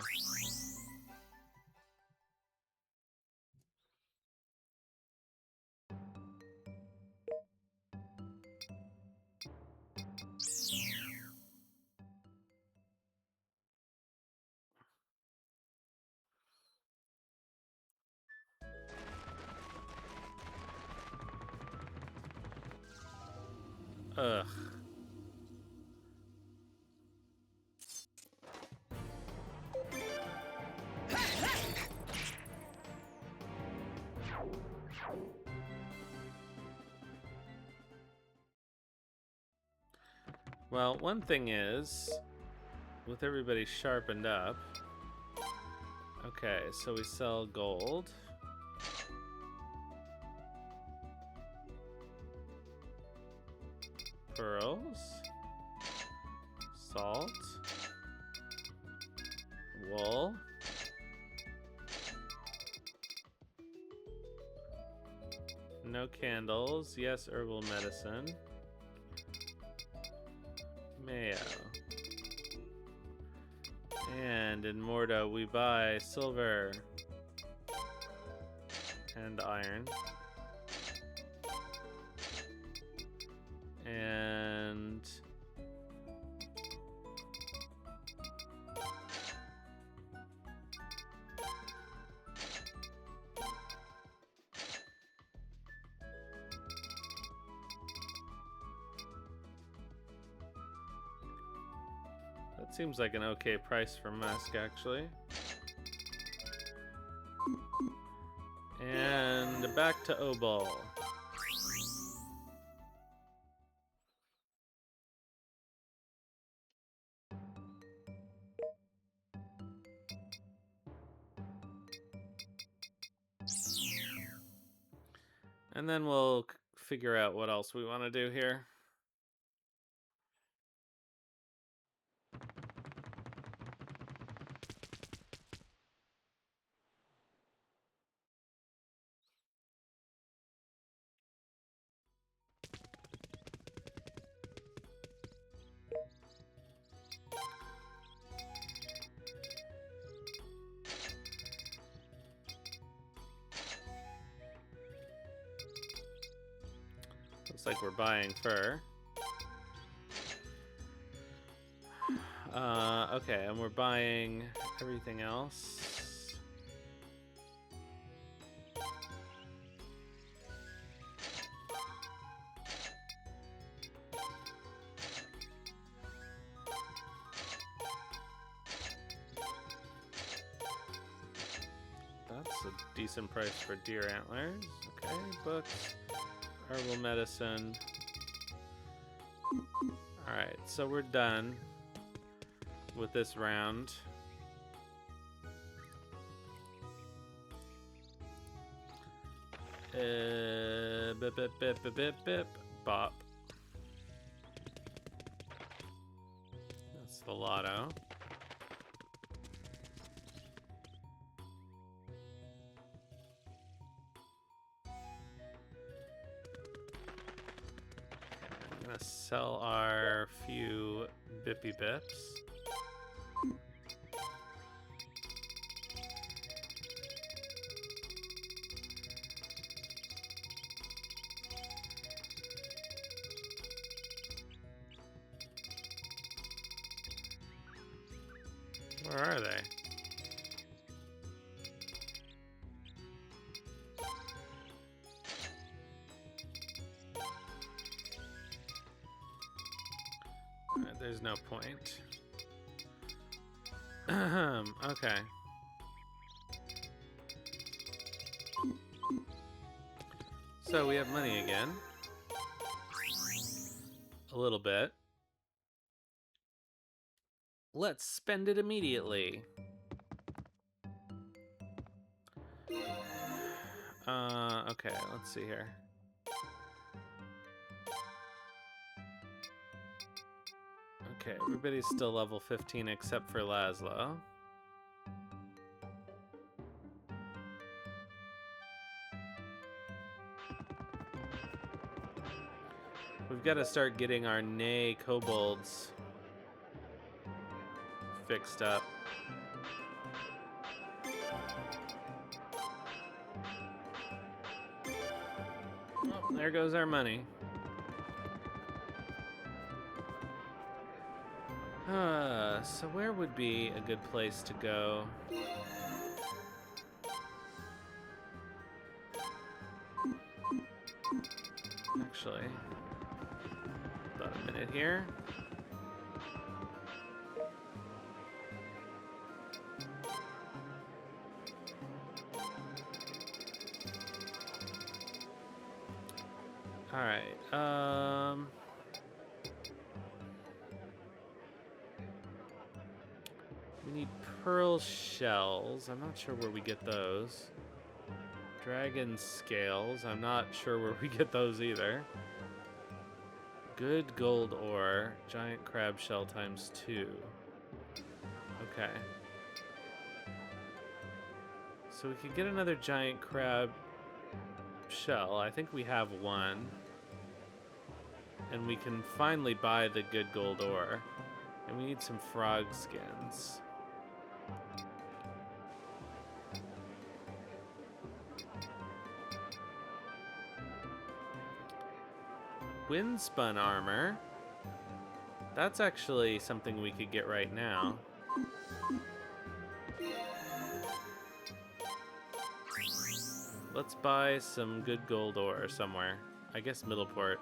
Ugh. Well, one thing is, with everybody sharpened up, okay, so we sell gold. Pearls. Salt. Wool. No candles. Yes, herbal medicine. Mayo. And in Mordo we buy silver and iron. And that seems like an okay price for musk, actually. And back to Obol. And then we'll figure out what else we want to do here. Looks like we're buying fur. Okay, and we're buying everything else. That's a decent price for deer antlers. Okay, books, herbal medicine. Alright, so we're done with this round. Bip, bip, bip, bip, bip, bip, bop. That's the lotto. I'm gonna sell our few bippy bips. Where are they? Alright, there's no point. Okay. So we have money again. A little bit. Let's spend it immediately. Okay, let's see here. Okay, everybody's still level 15 except for Laszlo. We've got to start getting our Nay Kobolds fixed up. Oh, there goes our money. So where would be a good place to go? Actually, about a minute here. All right. We need pearl shells. I'm not sure where we get those. Dragon scales. I'm not sure where we get those either. Good gold ore. Giant crab shell times 2. Okay. So we could get another giant crab shell. I think we have one. And we can finally buy the good gold ore. And we need some frog skins. Windspun armor. That's actually something we could get right now. Let's buy some good gold ore somewhere. I guess Middleport.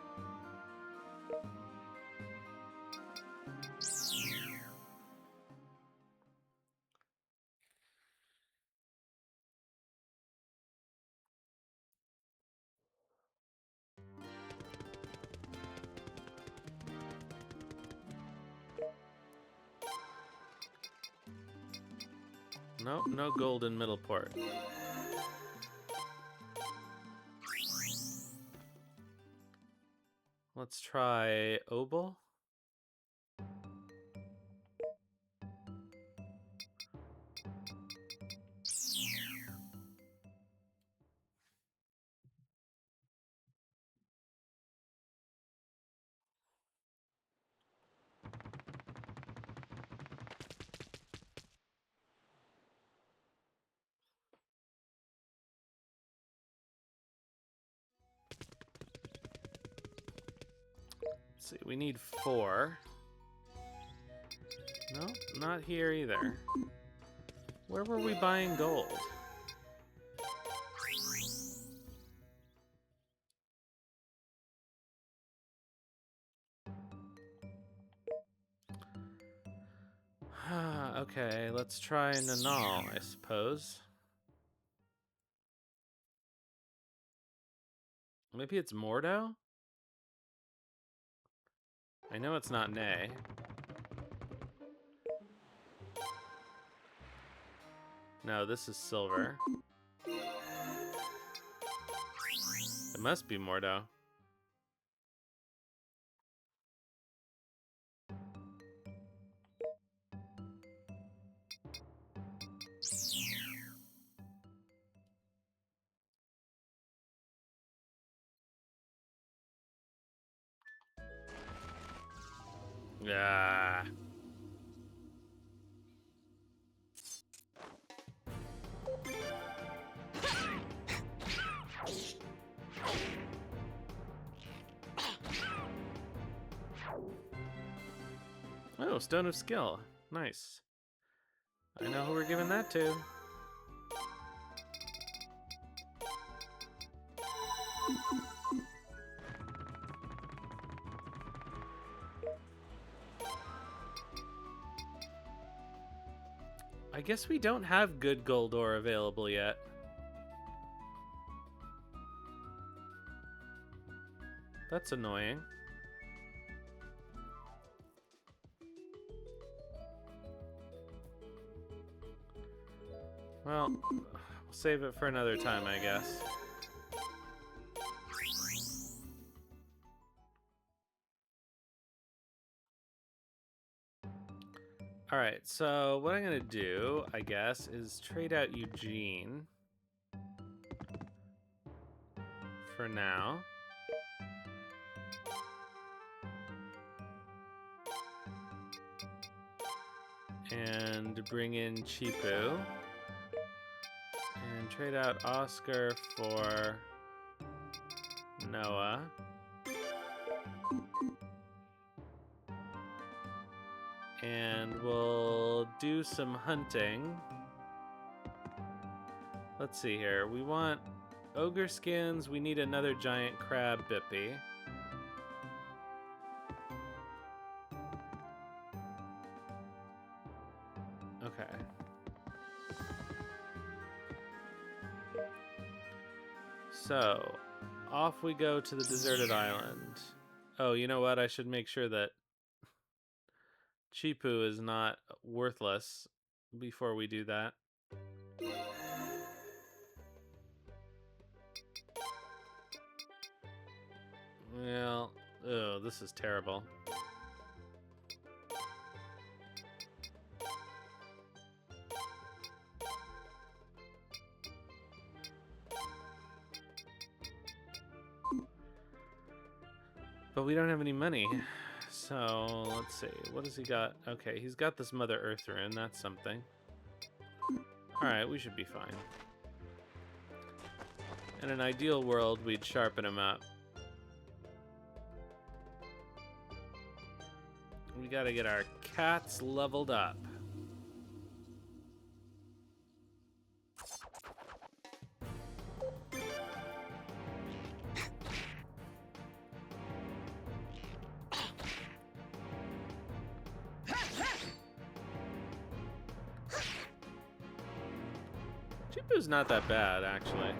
Nope, no gold in Middleport. Let's try Obel. Let's see, we need 4. No, not here either. Where were we buying gold? Okay, let's try Nanal, I suppose. Maybe it's Mordo? I know it's not Nay. No, this is silver. It must be Mordo. Yeah. Oh, Stone of Skill. Nice. I know who we're giving that to. I guess we don't have good gold ore available yet. That's annoying. Well, we'll save it for another time, I guess. Alright, so what I'm gonna do, I guess, is trade out Eugene for now. And bring in Chipu. And trade out Oscar for Noah. And we'll do some hunting. Let's see here. We want ogre skins. We need another giant crab bippy. Okay. So, off we go to the deserted island. Oh, you know what? I should make sure that Chipu is not worthless before we do that. Well, oh, this is terrible. But we don't have any money. So, let's see. What has he got? Okay, he's got this Mother Earth rune. That's something. Alright, we should be fine. In an ideal world, we'd sharpen him up. We gotta get our cats leveled up. Chipu's not that bad, actually.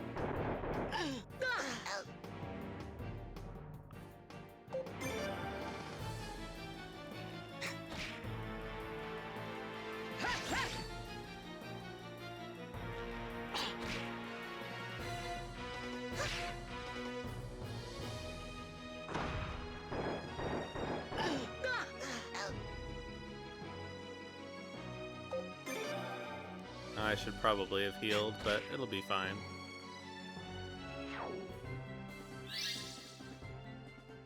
I should probably have healed, but it'll be fine.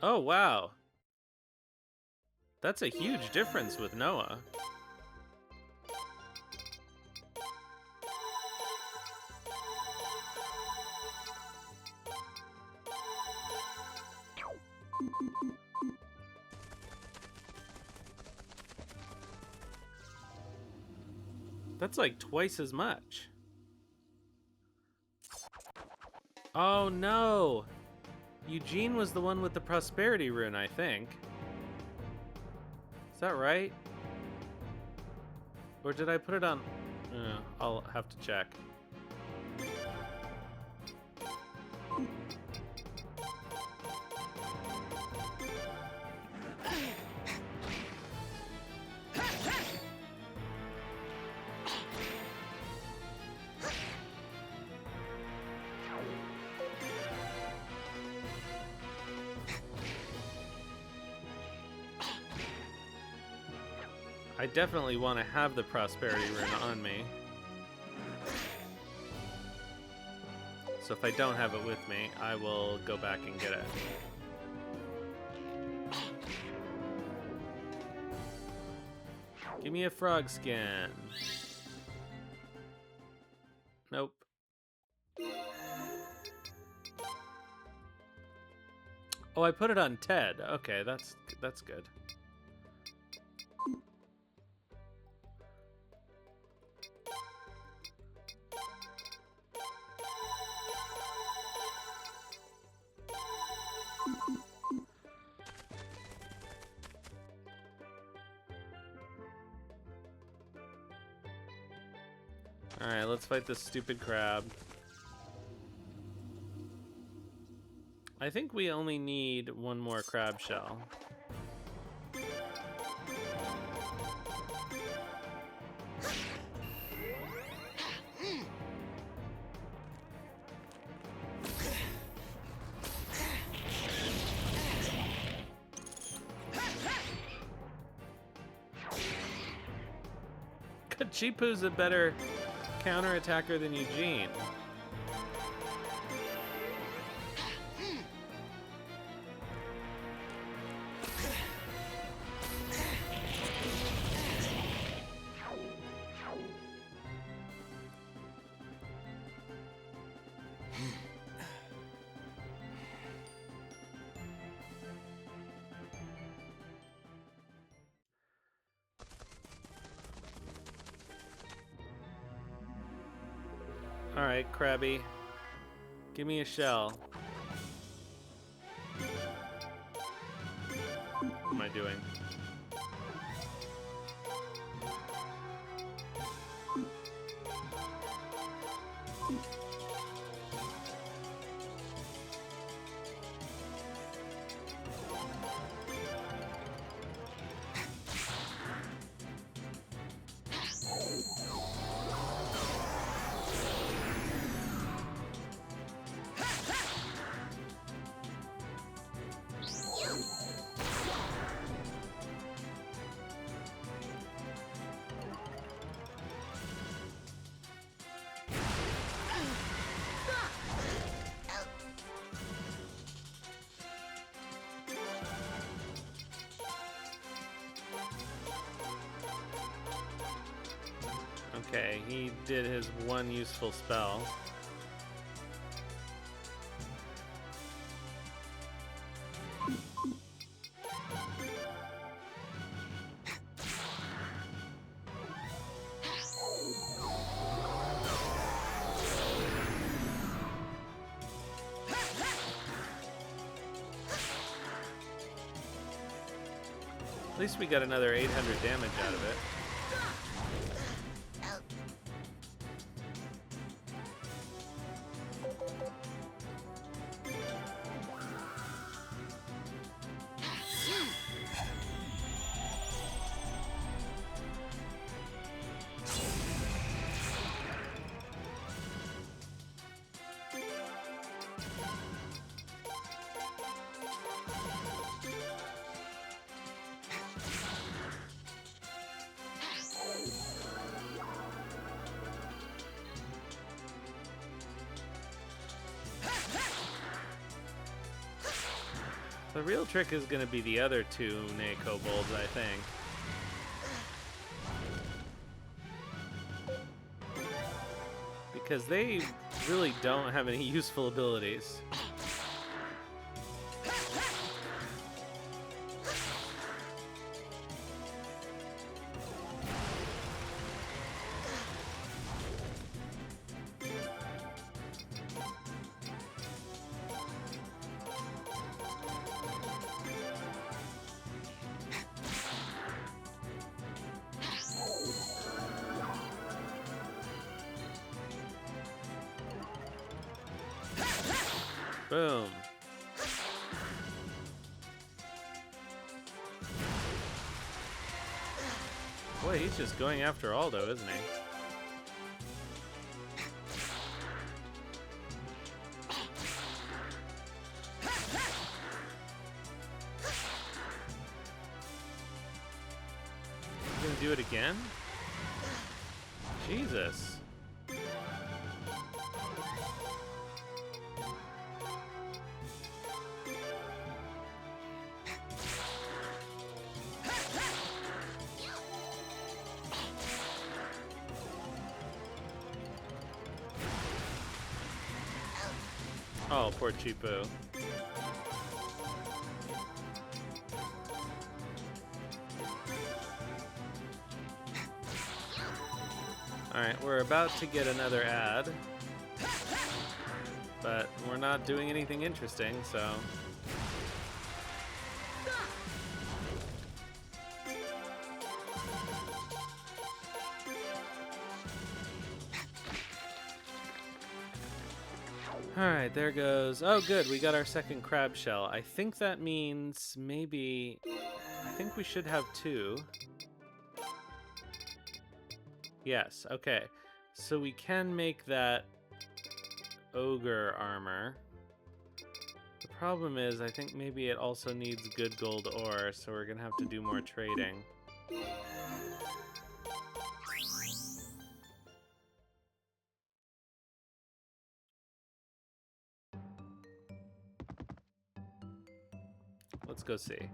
Oh, wow. That's a huge difference with Noah. That's like twice as much. Oh no! Eugene was the one with the prosperity rune, I think. Is that right? Or did I put it on? I'll have to check. I definitely want to have the prosperity rune on me. So if I don't have it with me, I will go back and get it. Give me a frog skin. Nope. Oh, I put it on Ted. Okay, that's good. Alright, let's fight this stupid crab. I think we only need one more crab shell. Chipu's a better counterattacker than Eugene. Alright, Krabby. Give me a shell. What am I doing? Okay, he did his one useful spell. At least we got another 800 damage out of it. The real trick is going to be the other two Nay Kobolds, I think. Because they really don't have any useful abilities. Boom. Boy, he's just going after Aldo, isn't he? You gonna do it again? Jesus. Oh, poor Cheapo. Alright, we're about to get another ad. But we're not doing anything interesting, so... Alright, there goes... Oh, good, we got our second crab shell. I think that means maybe... I think we should have two. Yes, okay. So we can make that ogre armor. The problem is, I think maybe it also needs good gold ore, so we're gonna have to do more trading. Let's go see.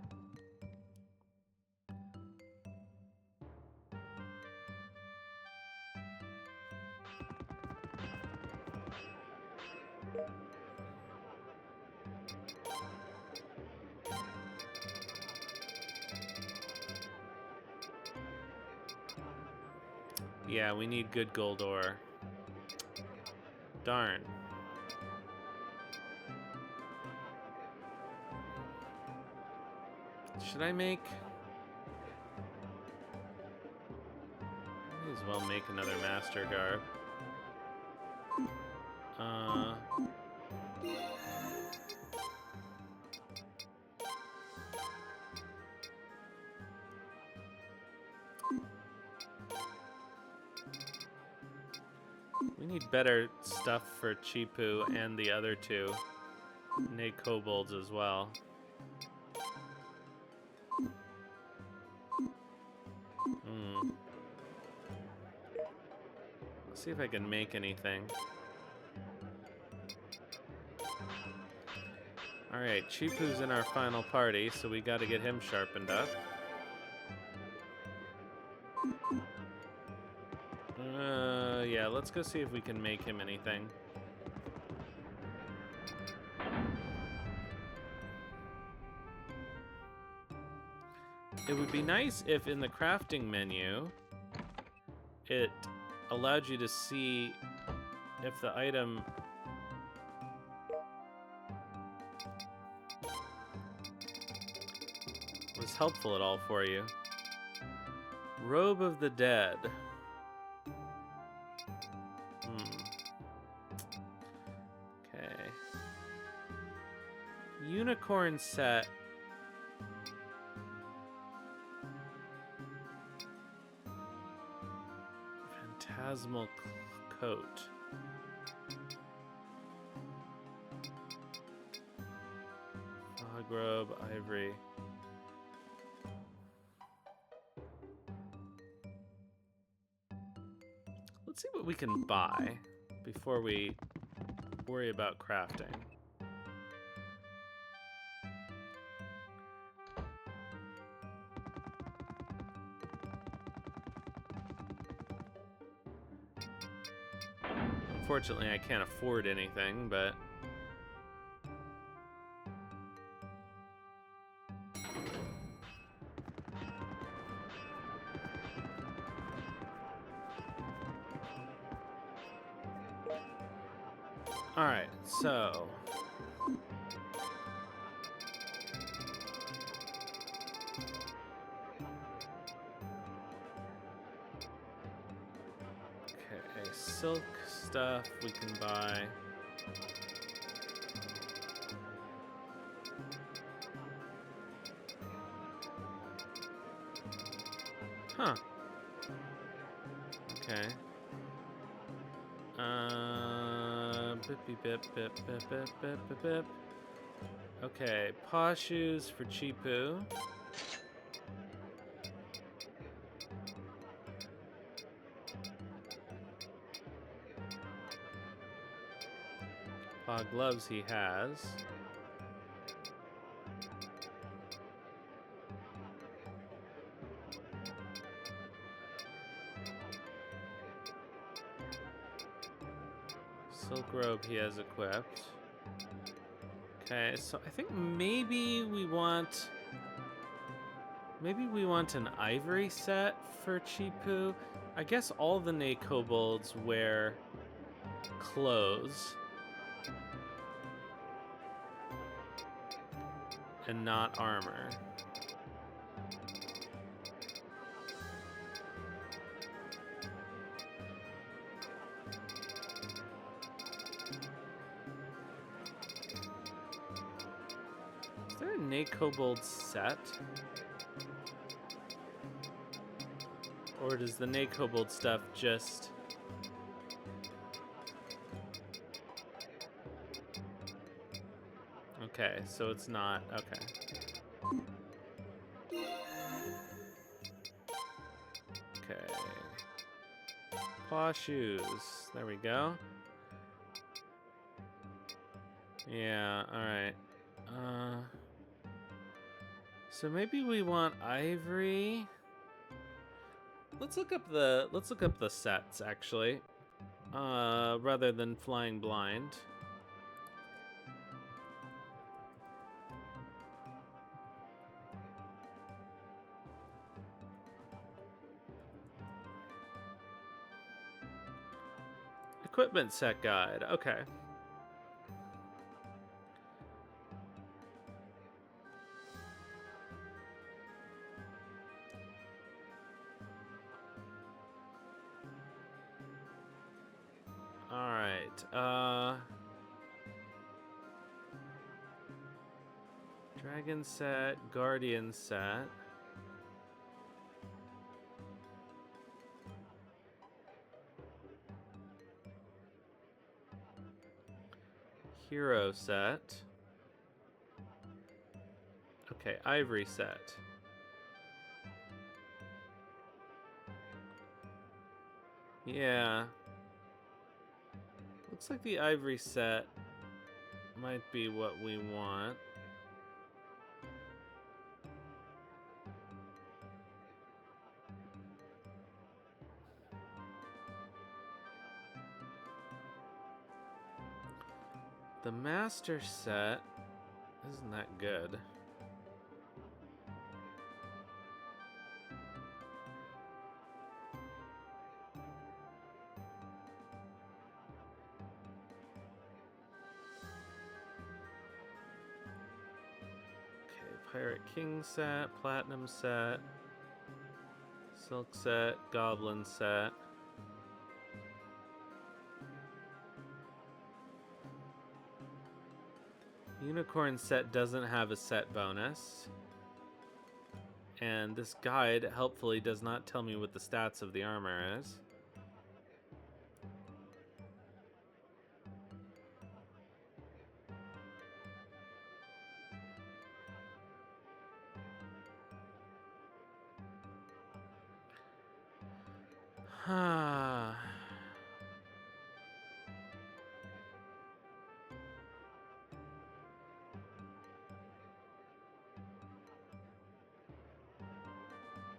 Yeah, we need good gold ore. Darn. Should I make... Might as well make another Master Garb. We need better stuff for Cheapo and the other two Nay Kobolds as well. Let's see if I can make anything. Alright, Cheapo's in our final party, so we gotta get him sharpened up. Yeah, let's go see if we can make him anything. It would be nice if in the crafting menu, it allowed you to see if the item was helpful at all for you. Robe of the Dead. Okay. Unicorn set. Phantasmal coat. Fog robe, ivory. Let's see what we can buy before we worry about crafting. Unfortunately, I can't afford anything, but... Alright, so... Okay, silk stuff we can buy. Huh. Okay. Bip beep bip bip bip bip bip bip bip. Okay, paw shoes for Chipu. Paw gloves he has. Silk robe he has equipped. Okay, so I think maybe we want an ivory set for Chipu. I guess all the Nay Kobolds wear clothes and not armor. Is there a Nay Kobold set? Or does the Nay Kobold stuff just... Okay, so it's not... Okay. Okay. Paw shoes. There we go. Yeah, alright. So maybe we want ivory. Let's look up the sets actually. Rather than flying blind. Equipment set guide. Okay. All right. Dragon set, Guardian set. Hero set. Okay, Ivory set. Yeah. Looks like the Ivory set might be what we want. The Master set isn't that good. Pirate King set, Platinum set, Silk set, Goblin set. Unicorn set doesn't have a set bonus. And this guide helpfully does not tell me what the stats of the armor is.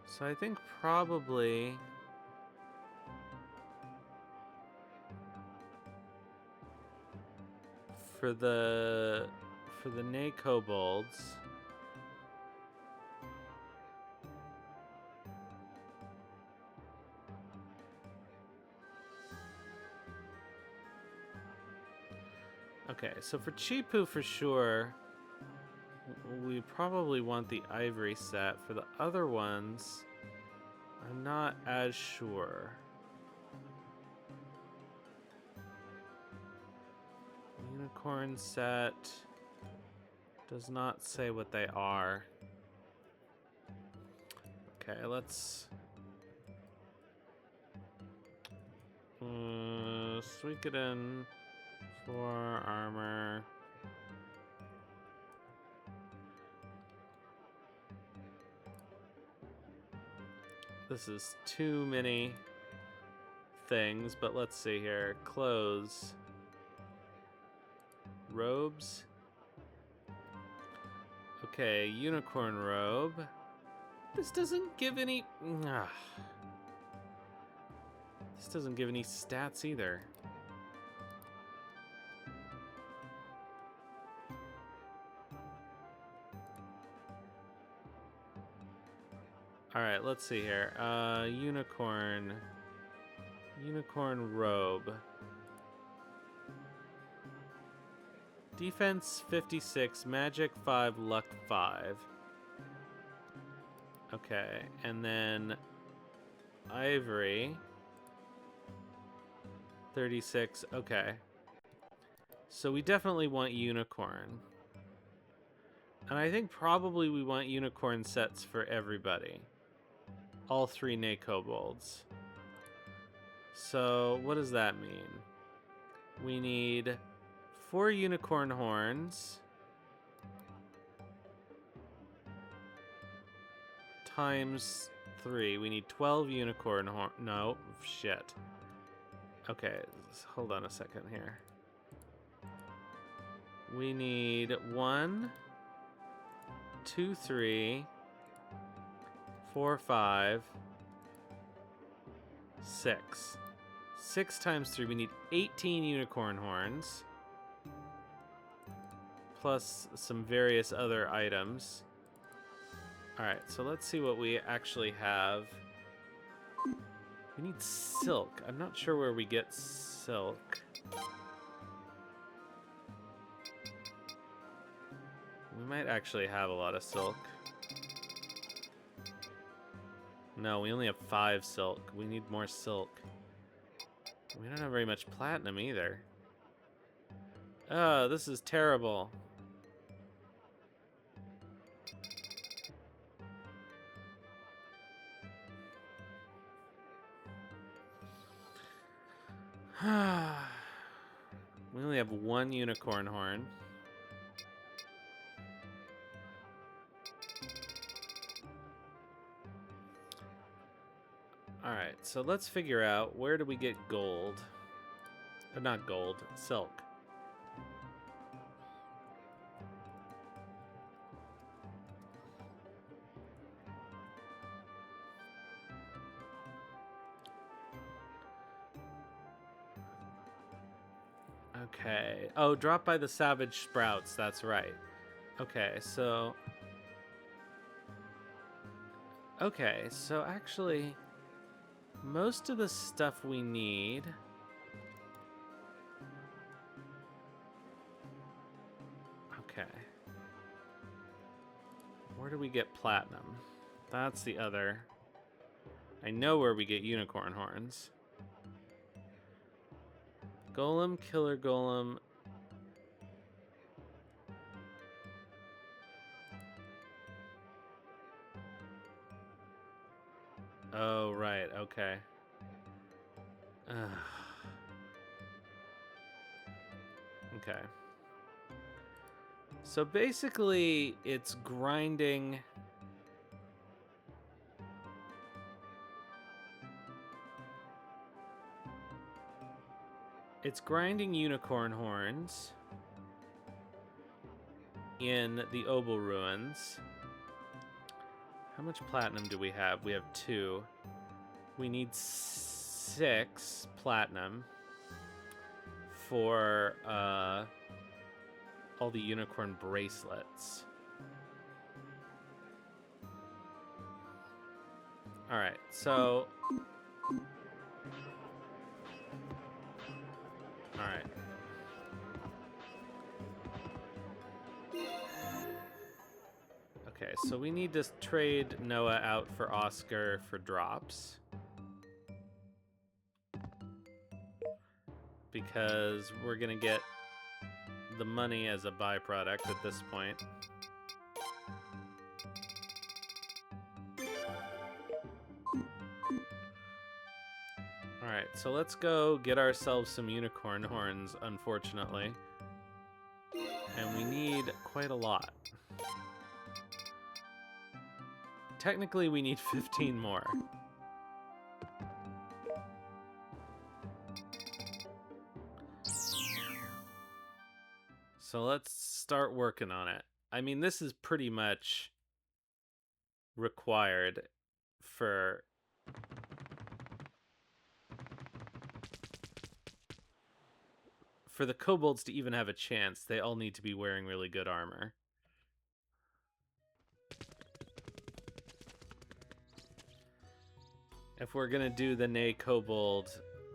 So I think probably for the Nay Kobolds. Okay, so for Chipu for sure, we probably want the ivory set. For the other ones, I'm not as sure. Unicorn set does not say what they are. Okay, let's... Suikoden, 4 armor. This is too many things, but let's see here. Clothes. Robes. Okay, unicorn robe. This doesn't give any... This doesn't give any stats either. Alright, let's see here. Unicorn. Unicorn robe. Defense 56, magic 5, luck 5. Okay, and then ivory 36. Okay. So we definitely want unicorn. And I think probably we want unicorn sets for everybody. All 3 Nay Kobolds. So what does that mean? We need 4 unicorn horns times 3. We need 12 unicorn horn. No, shit. Okay, hold on a second here. We need 1, 2, 3, 4, 5, 6. 6 times 3. We need 18 unicorn horns. Plus some various other items. Alright, so let's see what we actually have. We need silk. I'm not sure where we get silk. We might actually have a lot of silk. No, we only have 5 silk. We need more silk. We don't have very much platinum either. Oh, this is terrible. We only have 1 unicorn horn. Alright, so let's figure out where do we get gold. Not gold, silk. Okay. Oh, drop by the savage sprouts. That's right. Okay, so... Okay, so actually... Most of the stuff we need... Okay. Where do we get platinum? That's the other... I know where we get unicorn horns. Golem, killer golem. Oh, right, okay. Okay. So basically, it's grinding... It's grinding unicorn horns in the Obel ruins. How much platinum do we have? We have 2. We need 6 platinum for all the unicorn bracelets. All right, so... All right. Okay, so we need to trade Noah out for Oscar for drops. Because we're gonna get the money as a byproduct at this point. Alright, so let's go get ourselves some unicorn horns, unfortunately. And we need quite a lot. Technically, we need 15 more. So let's start working on it. I mean, this is pretty much required for the kobolds to even have a chance. They all need to be wearing really good armor. If we're gonna do the Nay Kobold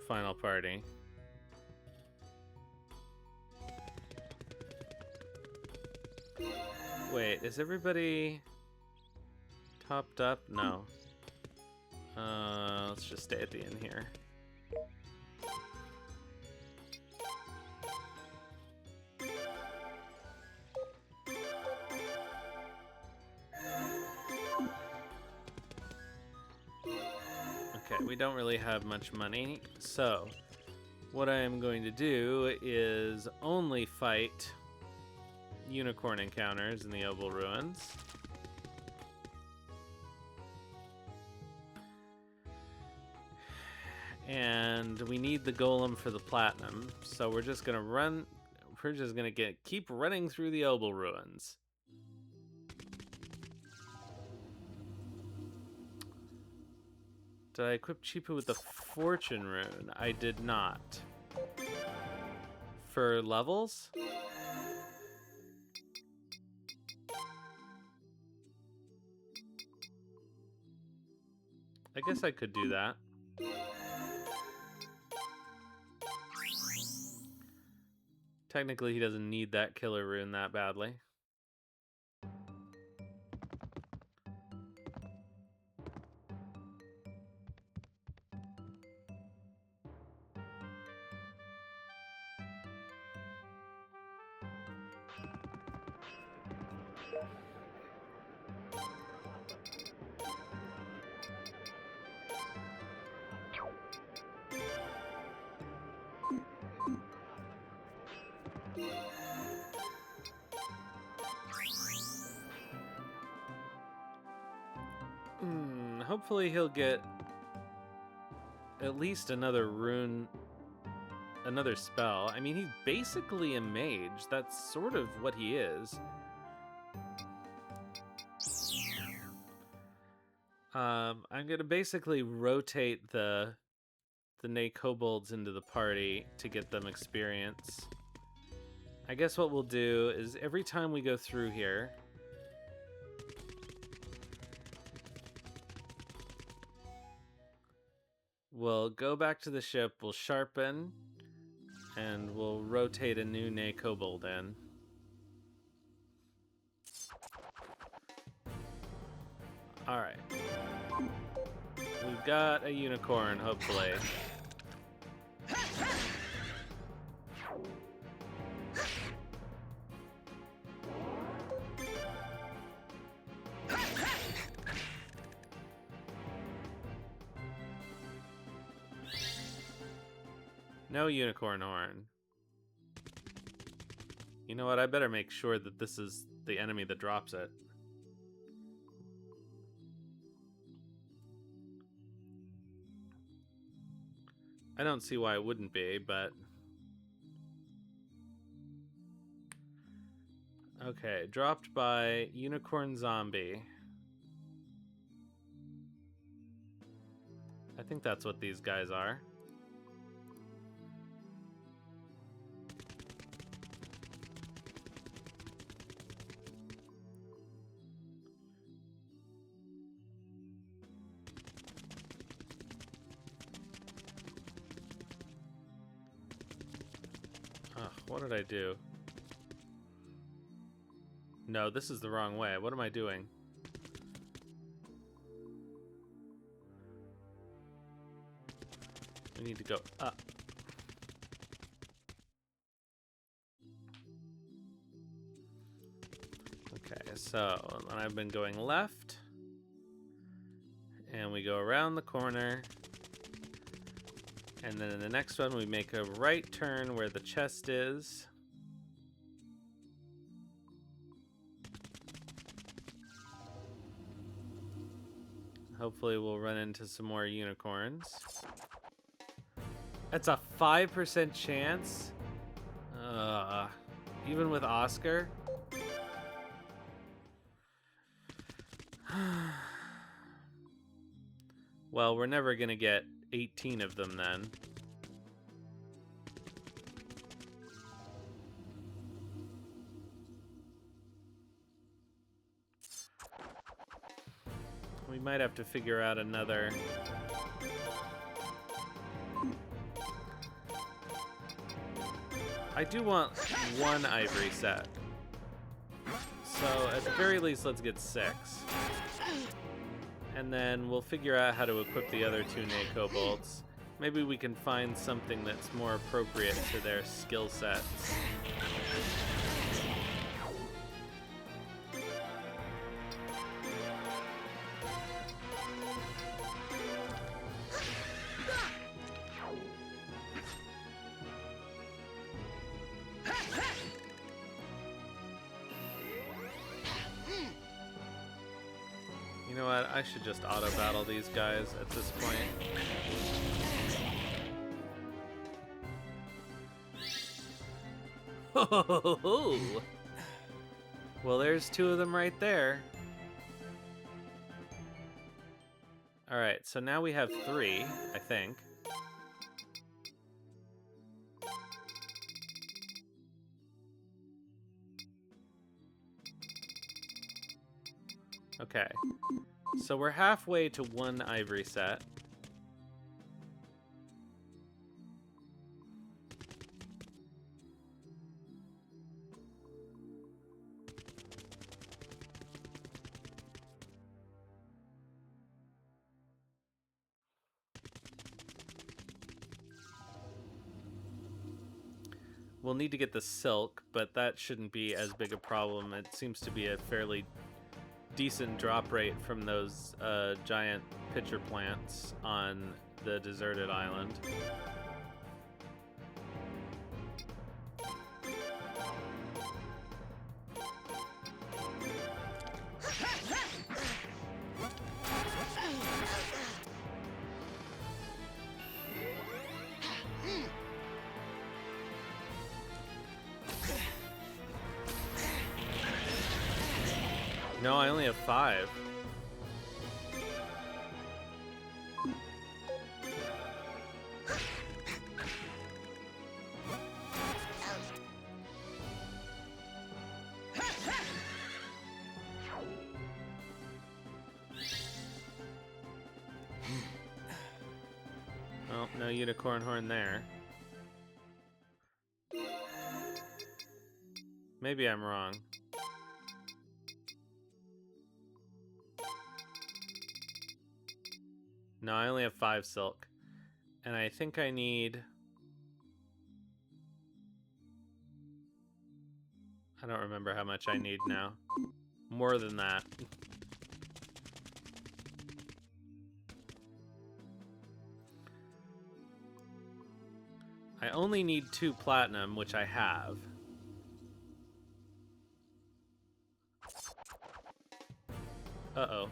final party. Wait, is everybody topped up? No. Let's just stay at the inn here. Okay, we don't really have much money, so what I am going to do is only fight unicorn encounters in the Obel Ruins. And we need the golem for the platinum, so we're just gonna keep running through the Obel Ruins. Did I equip Chipu with the fortune rune? I did not. For levels? I guess I could do that. Technically, he doesn't need that killer rune that badly. Hopefully he'll get at least another rune, another spell. I mean, he's basically a mage. That's sort of what he is. I'm gonna basically rotate the Nay Kobolds into the party to get them experience. I guess what we'll do is every time we go through here, we'll go back to the ship, we'll sharpen, and we'll rotate a new Nay Kobold in. Alright. We've got a unicorn, hopefully. No unicorn horn. You know what? I better make sure that this is the enemy that drops it. I don't see why it wouldn't be, but... Okay, dropped by Unicorn Zombie. I think that's what these guys are. what did I do? No, this is the wrong way. What am I doing? We need to go up. Okay, so then I've been going left. And we go around the corner. And then in the next one, we make a right turn where the chest is. Hopefully we'll run into some more unicorns. That's a 5% chance? Even with Oscar? Well, we're never gonna get 18 of them then. We might have to figure out another... I do want one ivory set. So at the very least, let's get 6. And then we'll figure out how to equip the other 2 Nay Kobolds. Maybe we can find something that's more appropriate to their skill sets. You know what? I should just auto-battle these guys at this point. Ho ho ho ho! Well, there's 2 of them right there. Alright, so now we have 3, I think. Okay. So we're halfway to 1 ivory set. We'll need to get the silk, but that shouldn't be as big a problem. It seems to be a fairly decent drop rate from those giant pitcher plants on the deserted island. No, I only have 5. Oh, no unicorn horn there. Maybe I'm wrong. No, I only have 5 silk. And I think I need... I don't remember how much I need now. More than that. I only need 2 platinum, which I have. Uh-oh.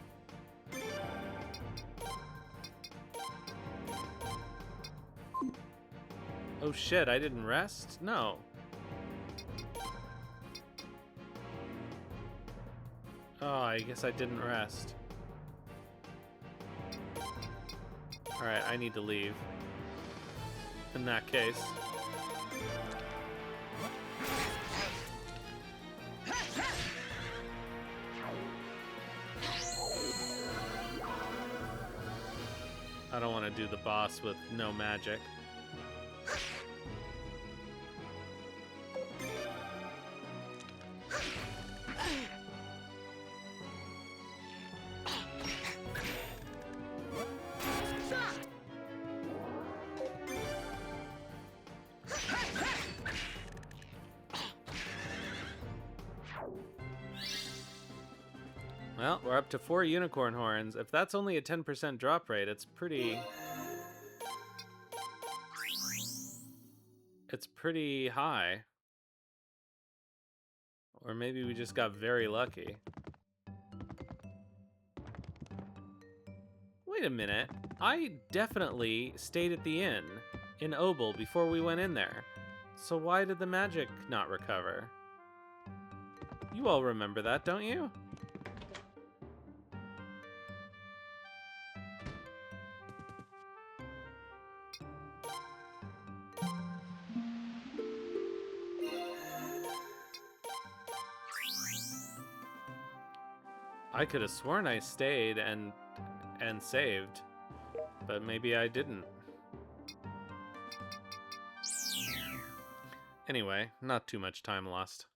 Oh shit, I didn't rest? No. Oh, I guess I didn't rest. Alright, I need to leave. In that case. I don't want to do the boss with no magic. Well, we're up to 4 unicorn horns. If that's only a 10% drop rate, it's pretty high. Or maybe we just got very lucky. Wait a minute. I definitely stayed at the inn in Obel before we went in there. So why did the magic not recover? You all remember that, don't you? I could have sworn I stayed and saved, but maybe I didn't. Anyway, not too much time lost.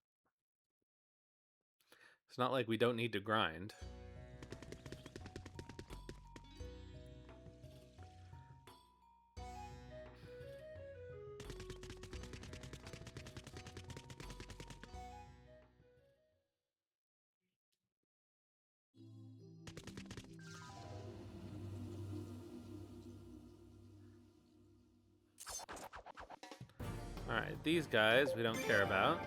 It's not like we don't need to grind. Alright, these guys we don't care about.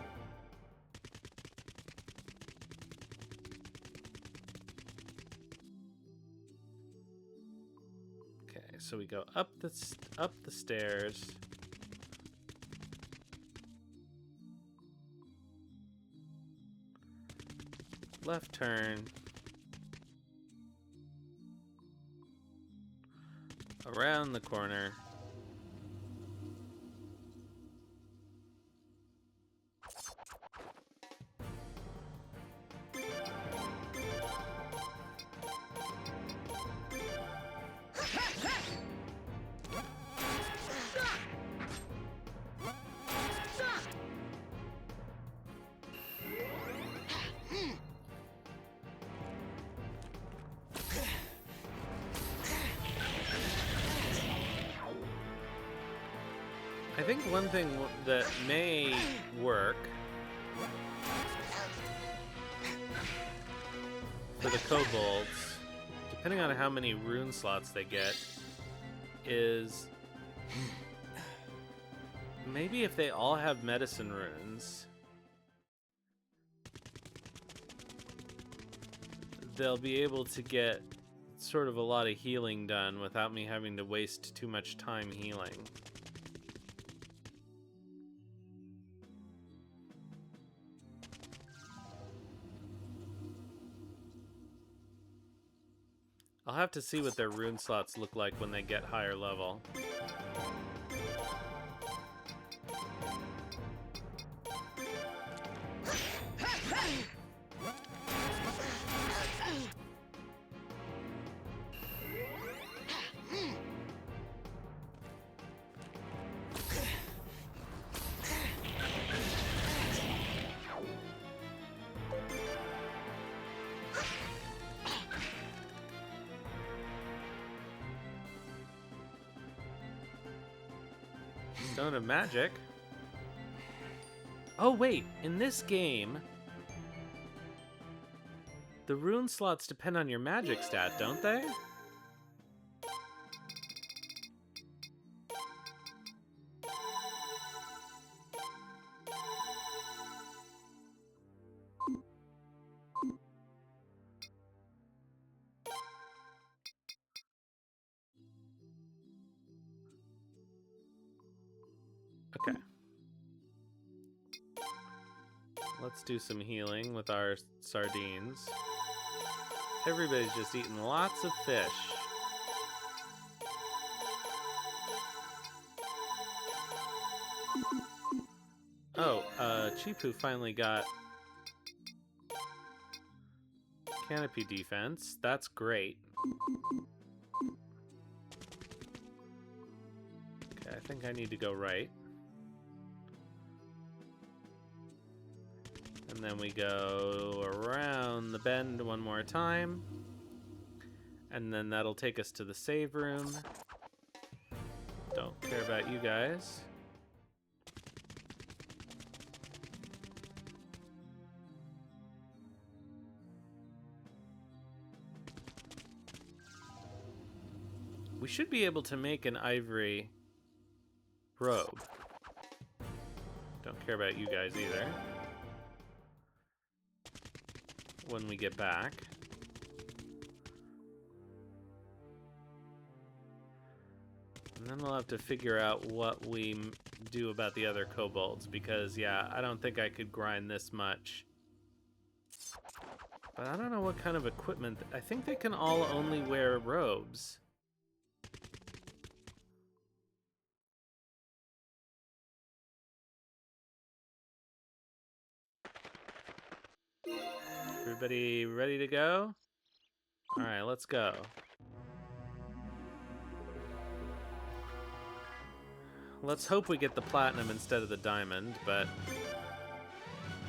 Okay, so we go up the stairs. Left turn. Around the corner. I think one thing that may work for the kobolds, depending on how many rune slots they get, is maybe if they all have medicine runes, they'll be able to get sort of a lot of healing done without me having to waste too much time healing. I'll have to see what their rune slots look like when they get higher level. Stone of Magic. Oh wait, in this game, the rune slots depend on your magic stat, don't they? Okay. Let's do some healing with our sardines. Everybody's just eating lots of fish. Oh, Chipu finally got canopy defense. That's great. Okay, I think I need to go right. And then we go around the bend one more time. And then that'll take us to the save room. Don't care about you guys. We should be able to make an ivory robe. Don't care about you guys either. When we get back. And then we'll have to figure out what we do about the other kobolds, because, yeah, I don't think I could grind this much. But I don't know what kind of equipment. I think they can all only wear robes. Everybody ready to go? All right, let's go. Let's hope we get the platinum instead of the diamond, but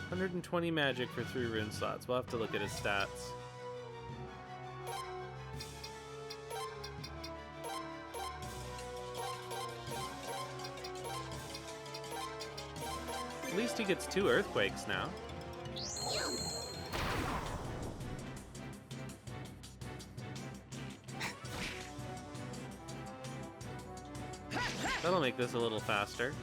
120 magic for 3 rune slots. We'll have to look at his stats. At least he gets 2 earthquakes now. That'll make this a little faster.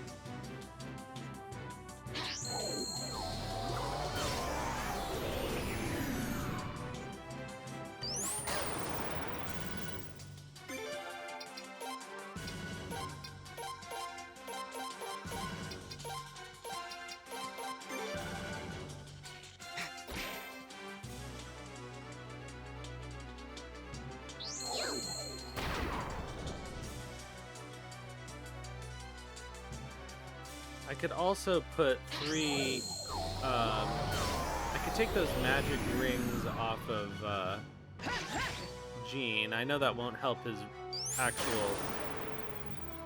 I could also put 3, I could take those magic rings off of, Gene. I know that won't help his actual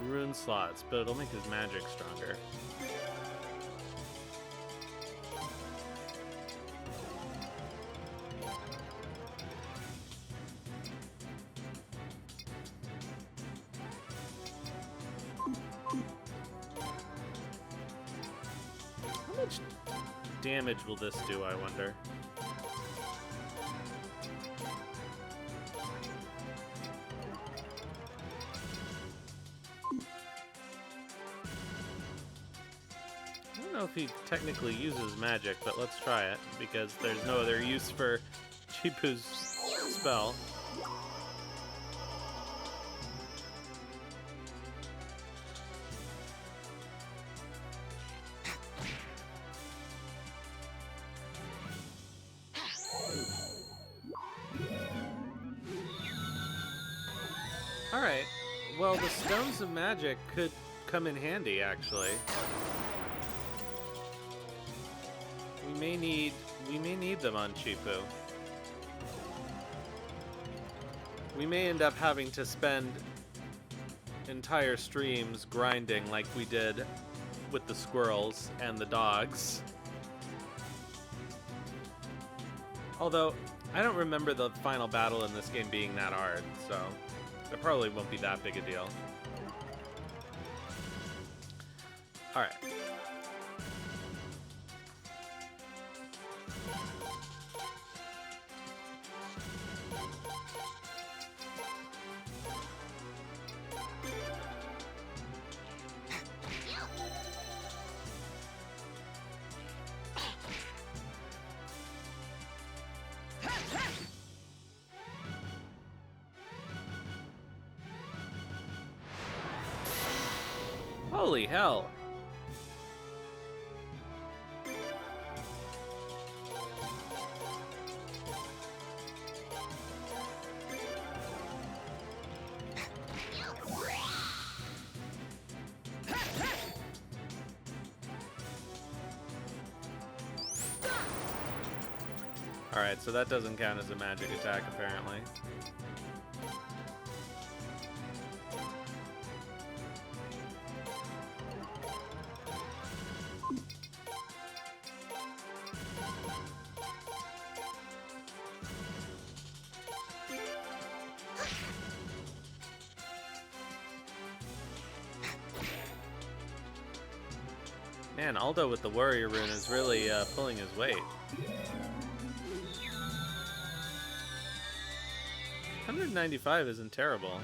rune slots, but it'll make his magic stronger. How much damage will this do, I wonder? I don't know if he technically uses magic, but let's try it, because there's no other use for Chipu's spell. Alright, well, the stones of magic could come in handy, actually. We may need them on Chipu. We may end up having to spend entire streams grinding like we did with the squirrels and the dogs. Although, I don't remember the final battle in this game being that hard, so it probably won't be that big a deal. Alright. Holy hell. Alright, so that doesn't count as a magic attack, apparently. Man, Aldo with the warrior rune is really pulling his weight. 195 isn't terrible.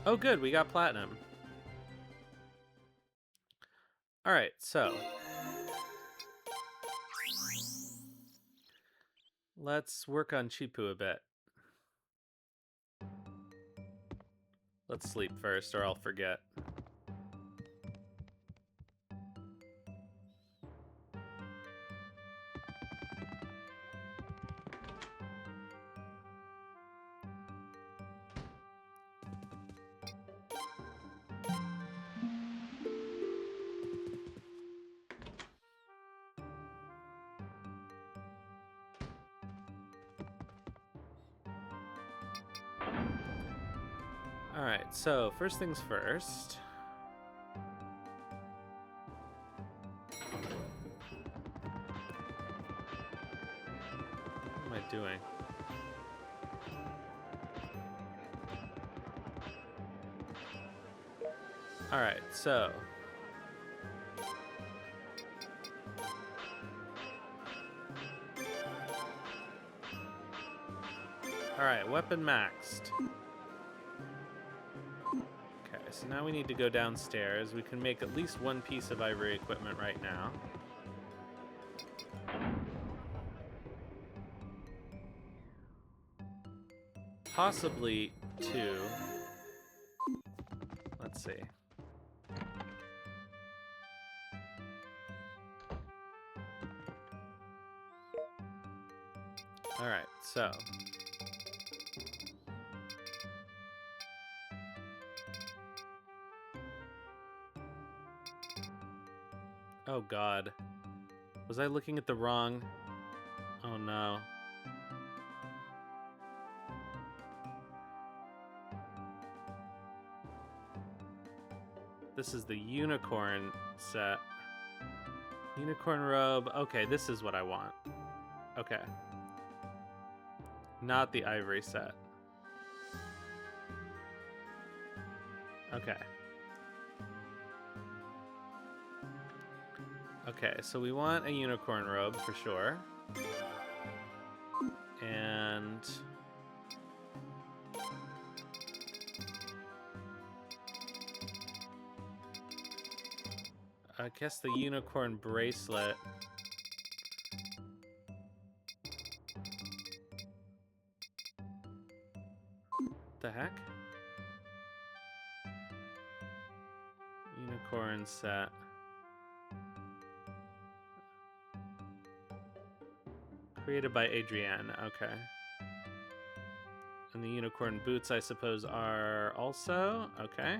Oh, good, we got platinum. All right, so let's work on Chipu a bit. Let's sleep first, or I'll forget. All right, so first things first. What am I doing? All right, so all right, weapon maxed. Okay, so now we need to go downstairs. We can make at least one piece of ivory equipment right now. Possibly two. Let's see. All right, so oh God, was I looking at the wrong? Oh no. This is the unicorn set. Unicorn robe. Okay, this is what I want. Okay. Not the ivory set. Okay. Okay, so we want a unicorn robe for sure. And I guess the unicorn bracelet. The heck? Unicorn set. Created by Adrienne. Okay. And the unicorn boots, I suppose, are also. Okay.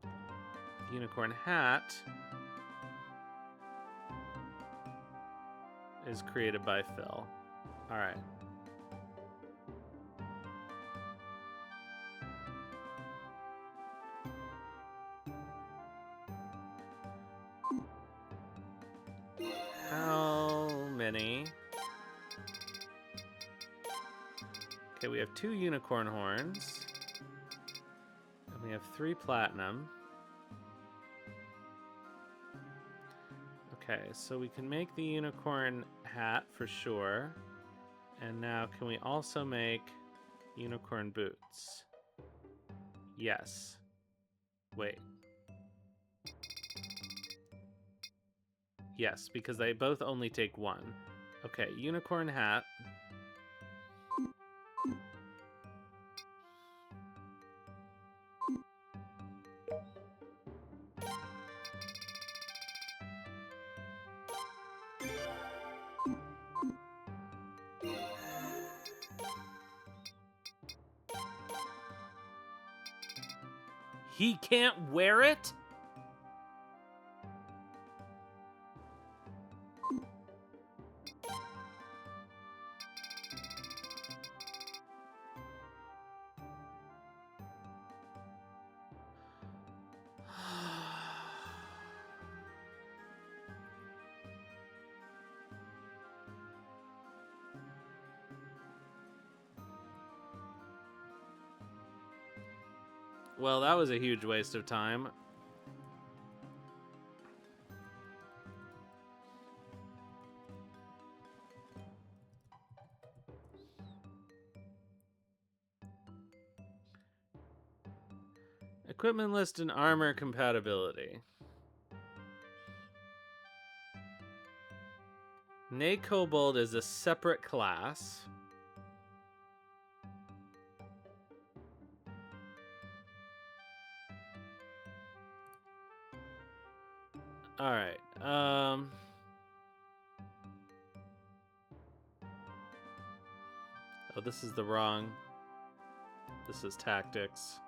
The unicorn hat is created by Phil. All right. How many? Okay, we have 2 unicorn horns. And we have 3 platinum. Okay, so we can make the unicorn hat for sure. And now can we also make unicorn boots? Yes. Wait. Yes, because they both only take 1. Okay, unicorn hat. He can't wear it? Well, that was a huge waste of time. Equipment list and armor compatibility. Nay Kobold is a separate class. All right. Oh, this is the wrong. This is tactics.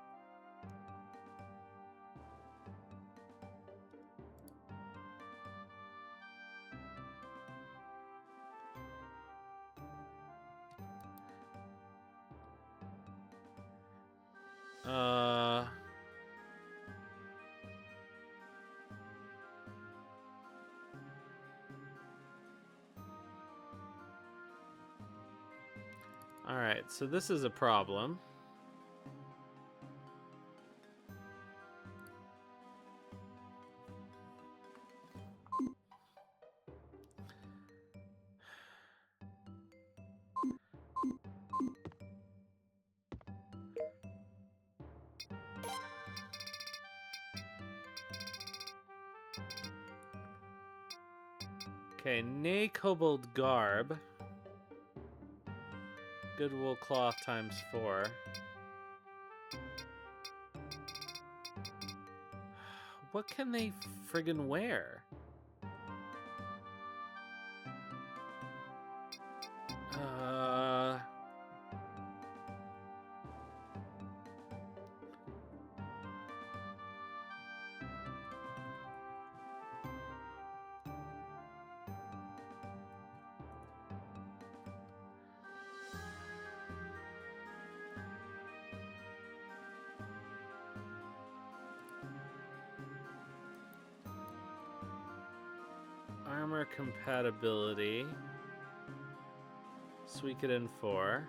All right, so this is a problem. Okay, Nay Kobold Garb. Good wool cloth times 4. What can they friggin' wear? Armor compatibility. Suikoden 4.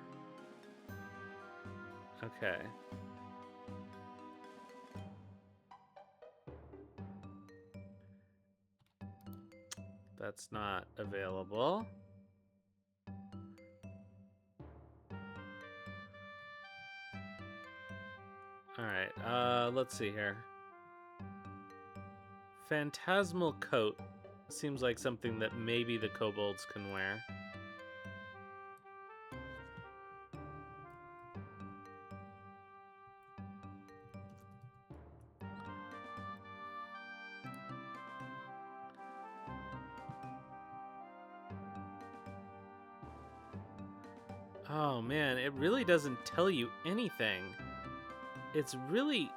Okay. That's not available. Alright, let's see here. Phantasmal coat seems like something that maybe the kobolds can wear. Oh man, it really doesn't tell you anything. It's really...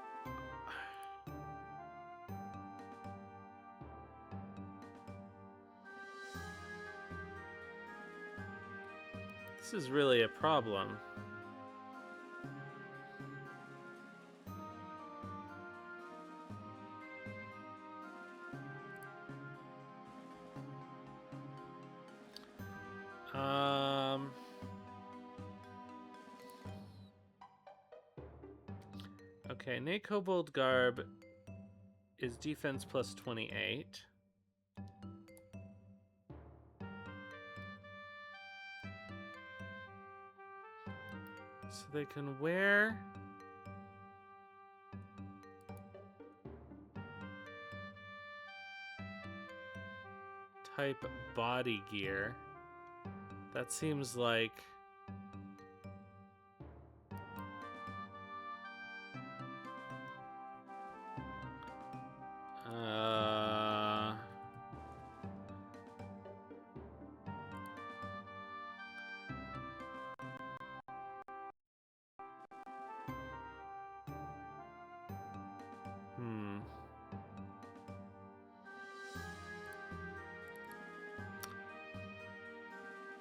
This is really a problem. Okay, Nay Kobold Garb is defense plus 28. So they can wear... type body gear. That seems like...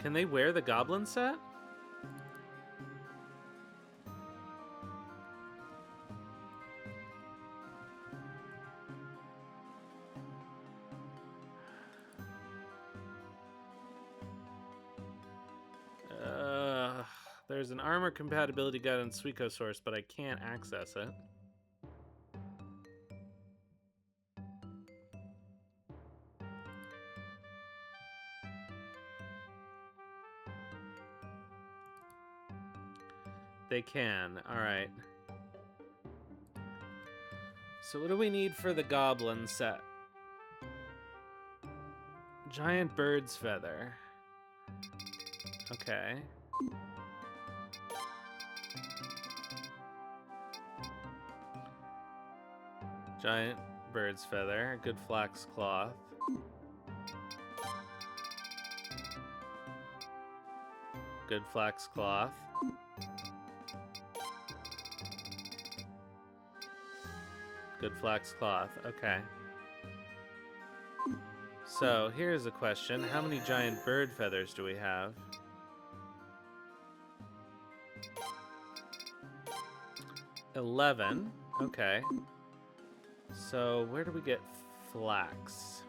Can they wear the goblin set? There's an armor compatibility guide on Suikosource, but I can't access it. They can. All right. So what do we need for the goblin set? Giant bird's feather. Okay. Giant bird's feather. Good flax cloth. Good flax cloth. Good flax cloth. Okay. So here's a question. How many giant bird feathers do we have? 11. Okay. So where do we get flax?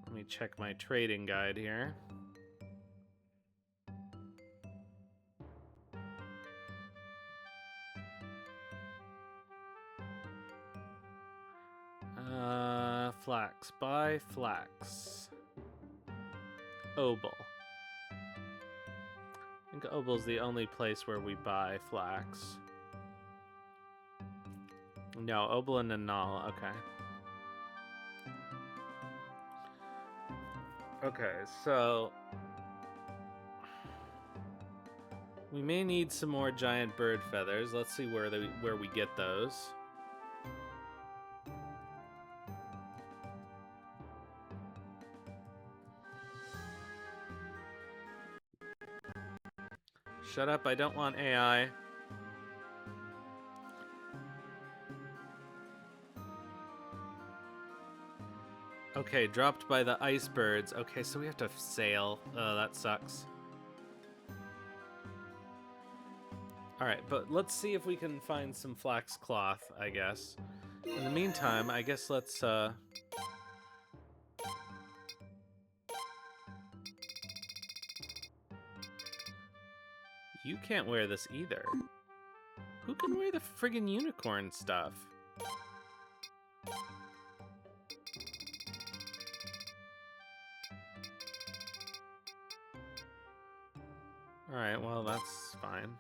Let me check my trading guide here. Flax. Buy flax. Obel. I think Obel's the only place where we buy flax. No, Obel and Null. Okay. Okay, so we may need some more giant bird feathers. Let's see where we get those. Shut up, I don't want AI. Okay, dropped by the ice birds. Okay, so we have to sail. Oh, that sucks. Alright, but let's see if we can find some flax cloth, I guess. In the meantime, I guess let's, You can't wear this either. Who can wear the friggin' unicorn stuff? Alright, well, that's fine.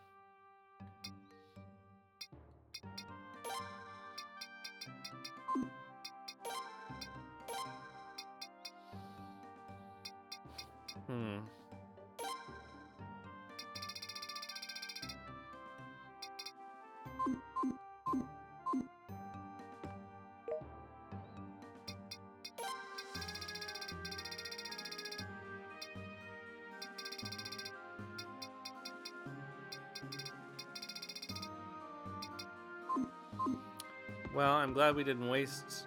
Well, I'm glad we didn't waste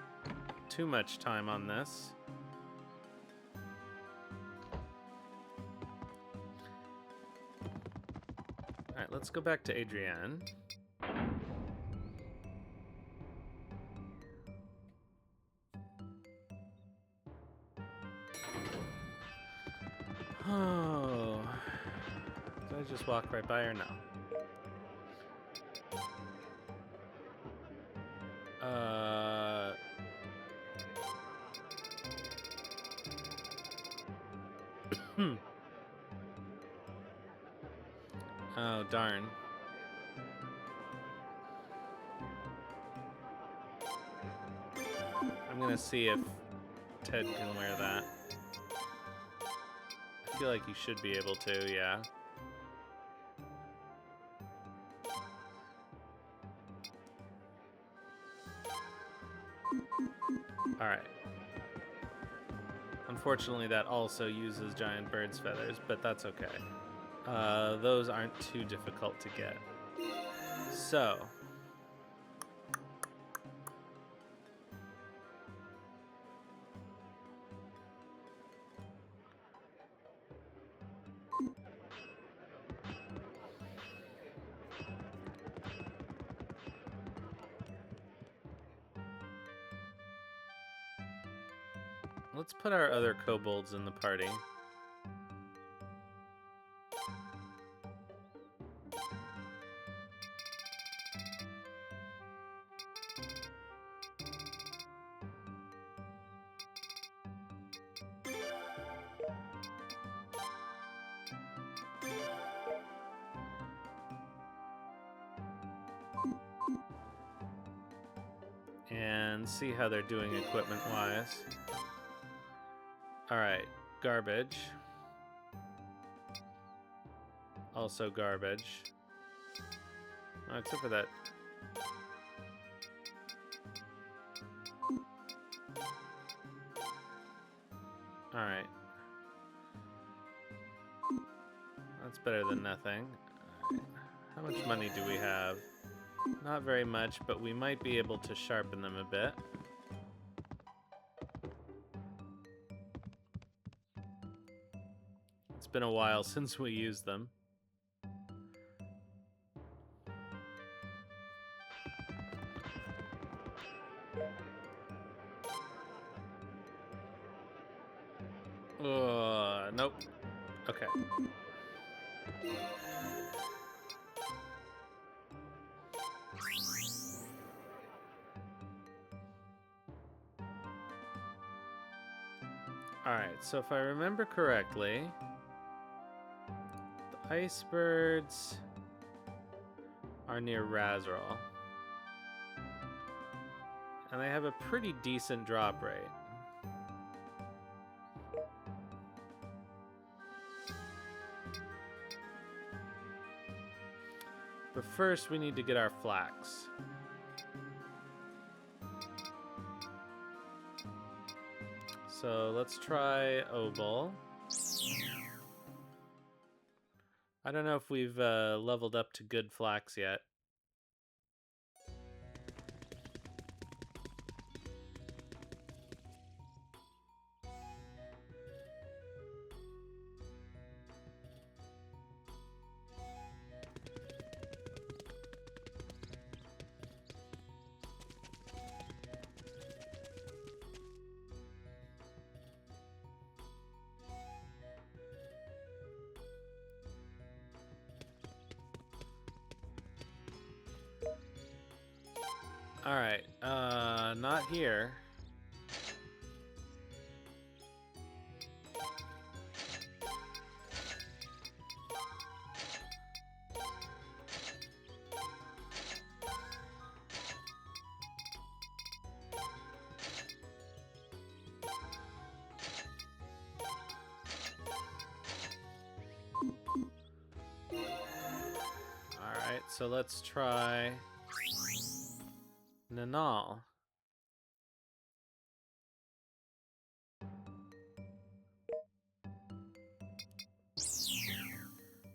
too much time on this. Alright, let's go back to Adrienne. Oh. Did I just walk right by her? No. Oh, darn. I'm gonna see if Ted can wear that. I feel like he should be able to, yeah. Alright. Unfortunately, that also uses giant bird's feathers, but that's okay. Those aren't too difficult to get. So. Let's put our other kobolds in the party. and see how they're doing equipment-wise. Alright, garbage. Also garbage. Oh, except for that. Alright. That's better than nothing. Alright. How much money do we have? Not very much, but we might be able to sharpen them a bit. It's been a while since we used them. Nope. Okay. Alright, so if I remember correctly, the icebergs are near Razral. And they have a pretty decent drop rate. But first, we need to get our flax. So let's try Obol. I don't know if we've leveled up to good flax yet. Alright, not here. Alright, so let's try Nanal.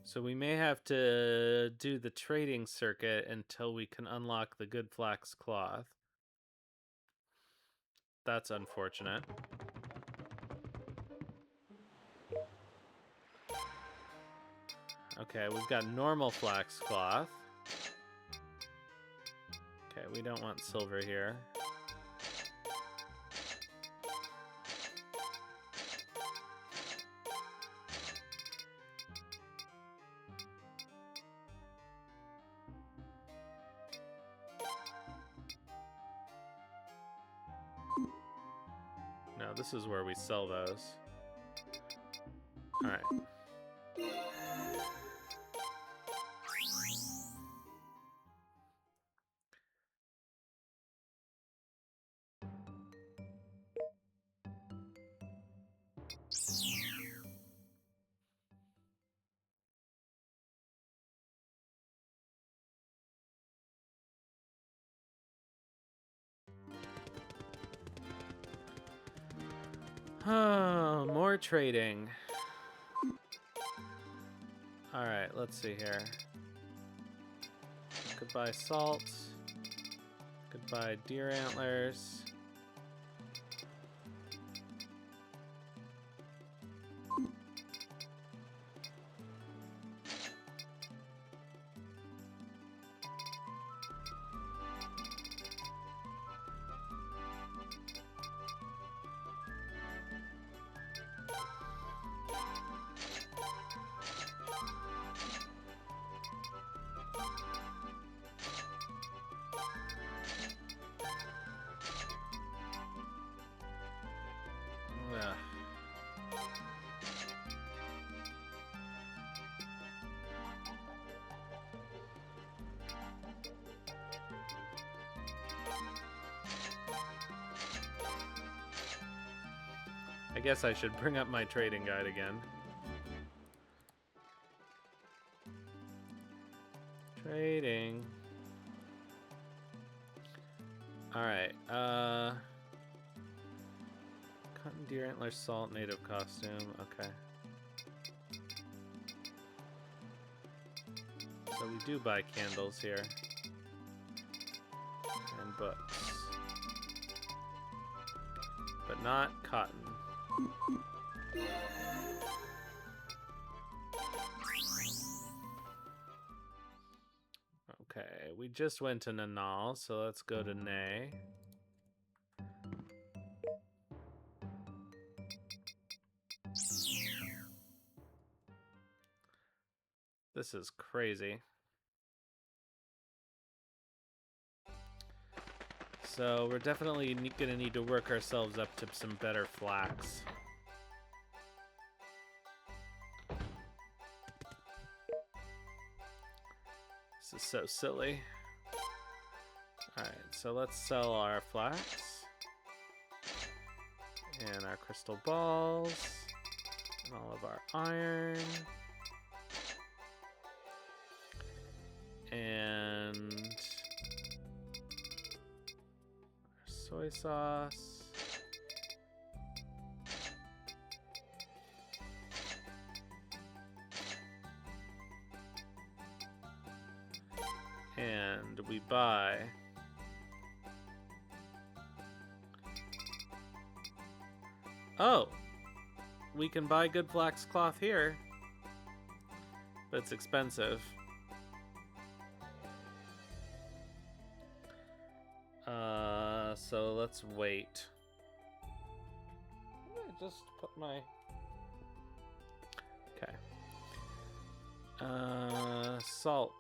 So we may have to do the trading circuit until we can unlock the good flax cloth. That's unfortunate. Okay, we've got normal flax cloth. Okay, we don't want silver here. No, this is where we sell those. All right. Oh, more trading. All right, let's see here. Goodbye salt. Goodbye deer antlers. guess I should bring up my trading guide again. Trading. Alright, cotton deer antler salt native costume, okay. So we do buy candles here. And books. But not cotton. Okay, we just went to Nanal, so let's go to Nay. This is crazy. So we're definitely gonna need to work ourselves up to some better flax. This is so silly. Alright, so let's sell our flax. And our crystal balls. And all of our iron. And soy sauce. And we buy oh, we can buy good flax cloth here, but it's expensive. So let's wait. I just put my... Okay. Salt.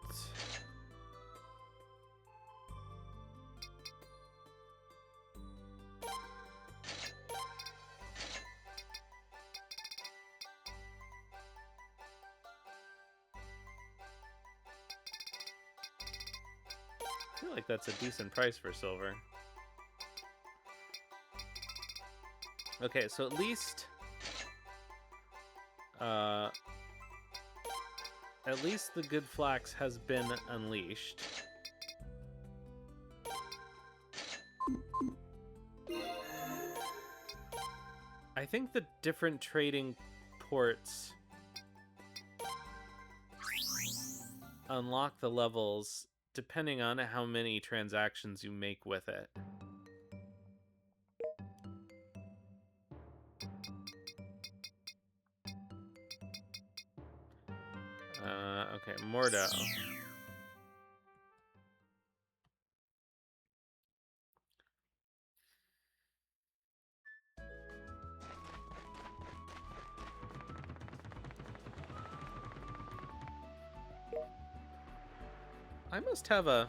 I feel like that's a decent price for silver. Okay, so at least the good flax has been unleashed. I think the different trading ports unlock the levels depending on how many transactions you make with it. Okay, Mordo. I must have a...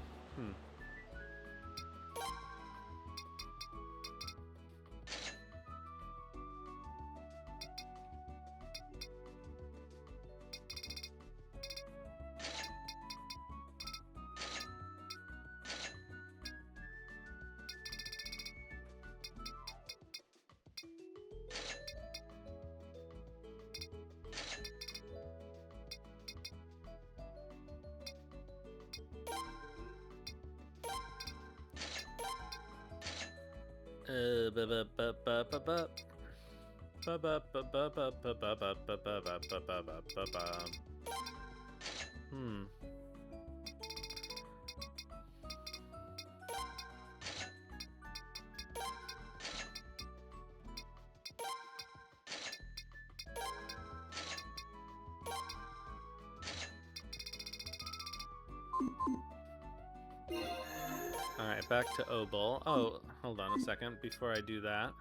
Alright, back to Obol. Oh, hold on a second before I do that.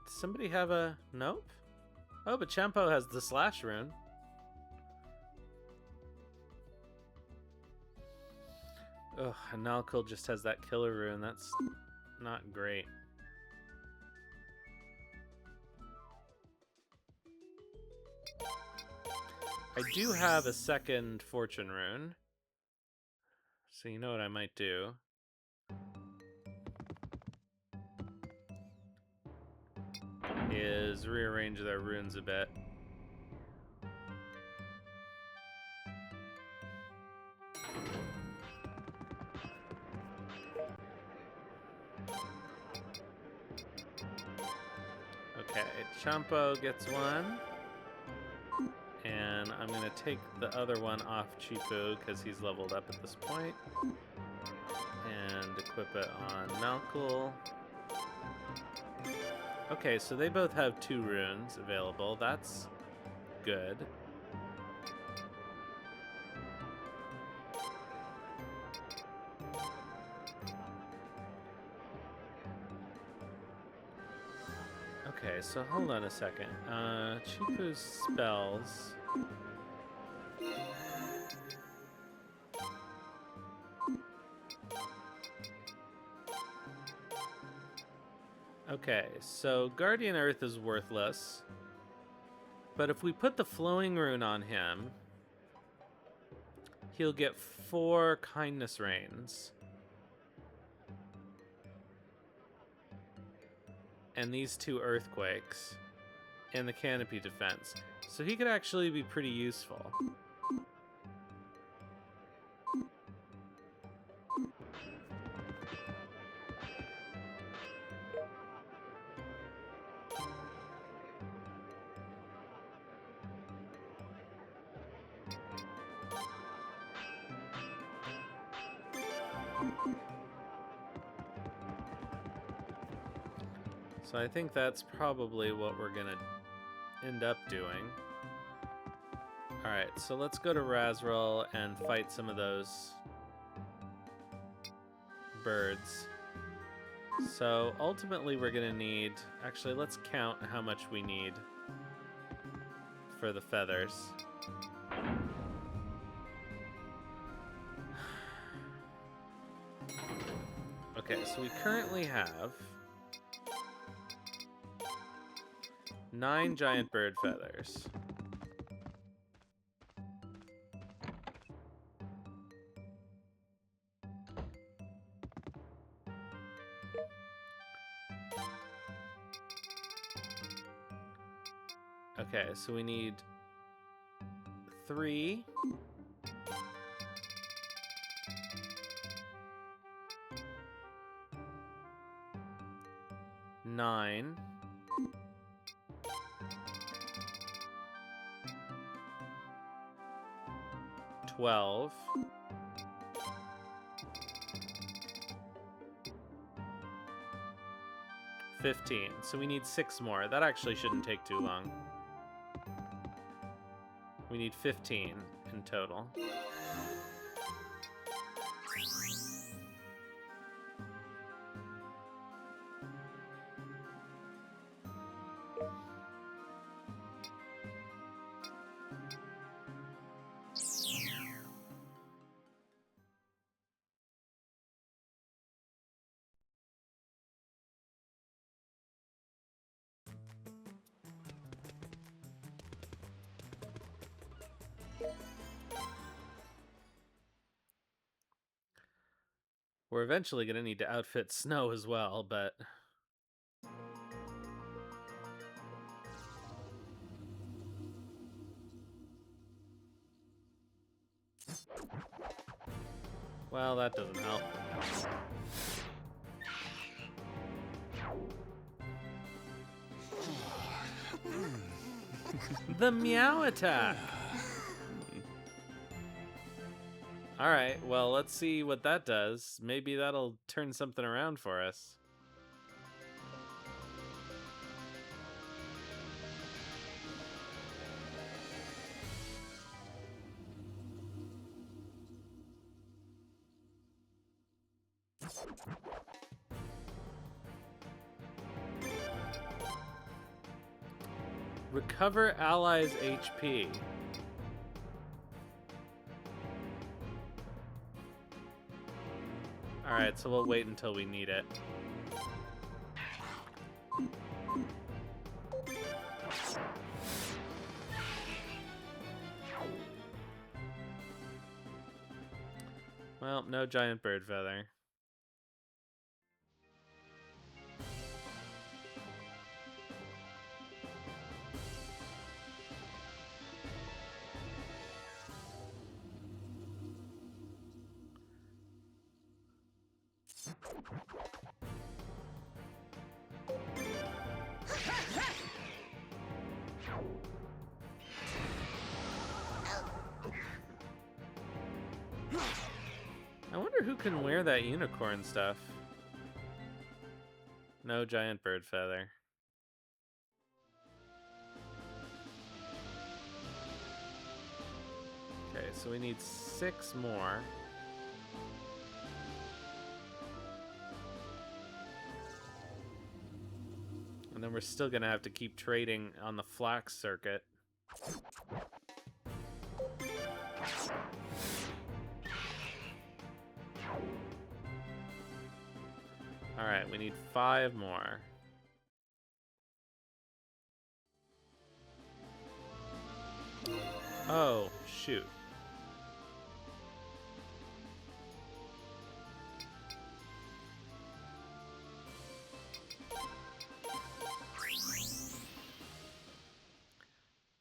Does somebody have a... Nope? Oh, but Champo has the slash rune. Ugh, and Nalkul just has that killer rune. That's not great. I do have a second fortune rune. So you know what I might do? Is is rearrange their runes a bit. Okay, Champo gets one. And I'm going to take the other one off Chifu because he's leveled up at this point. And equip it on Malkul. Okay, so they both have 2 runes available. That's good. Okay, so hold on a second. Chifu's spells. Okay, so Guardian Earth is worthless. But if we put the Flowing Rune on him, he'll get 4 Kindness Rains. And these 2 Earthquakes. And the Canopy Defense. So he could actually be pretty useful. So I think that's probably what we're gonna end up doing. Alright, so let's go to Razril and fight some of those birds. So ultimately we're gonna need... Actually, let's count how much we need for the feathers. Okay, so we currently have 9 giant bird feathers. Okay, so we need 3. 9. 12. 15. So we need 6 more. That actually shouldn't take too long. We need 15 in total. We're eventually going to need to outfit Snowe as well, but... Well, that doesn't help. The meow attack! Alright, well, let's see what that does. Maybe that'll turn something around for us. Recover allies' HP. Alright, so we'll wait until we need it. Well, no giant bird feather. wonder who can wear that unicorn stuff. No giant bird feather. Okay, so we need 6 more. And then we're still gonna have to keep trading on the flax circuit. Alright, we need 5 more. Oh, shoot.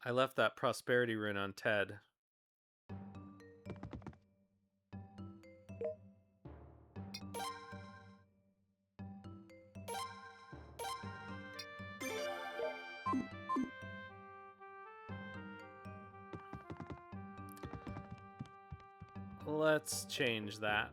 I left that prosperity rune on Ted. Let's change that.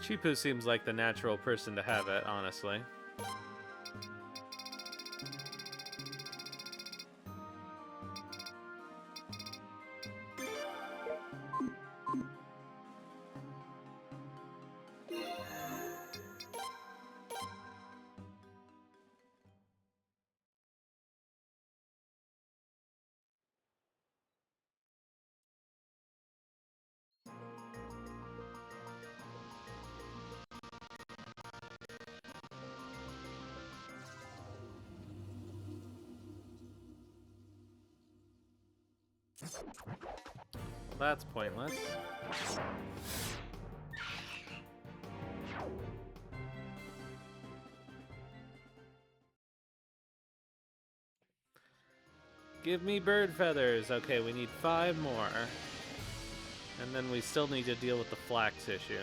Chipu seems like the natural person to have it, honestly. Well, that's pointless. Give me bird feathers. Okay, we need 5 more. And then we still need to deal with the flax issue.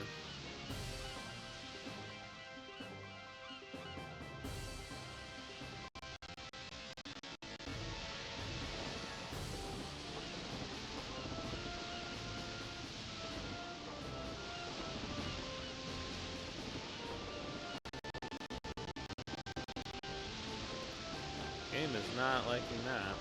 Game is not liking that.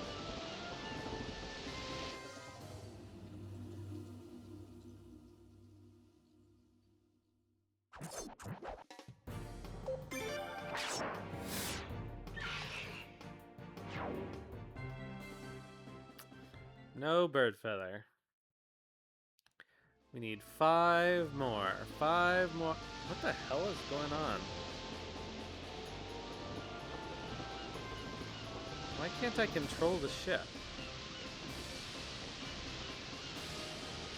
No bird feather. We need 5 more. 5 more. What the hell is going on? Why can't I control the ship?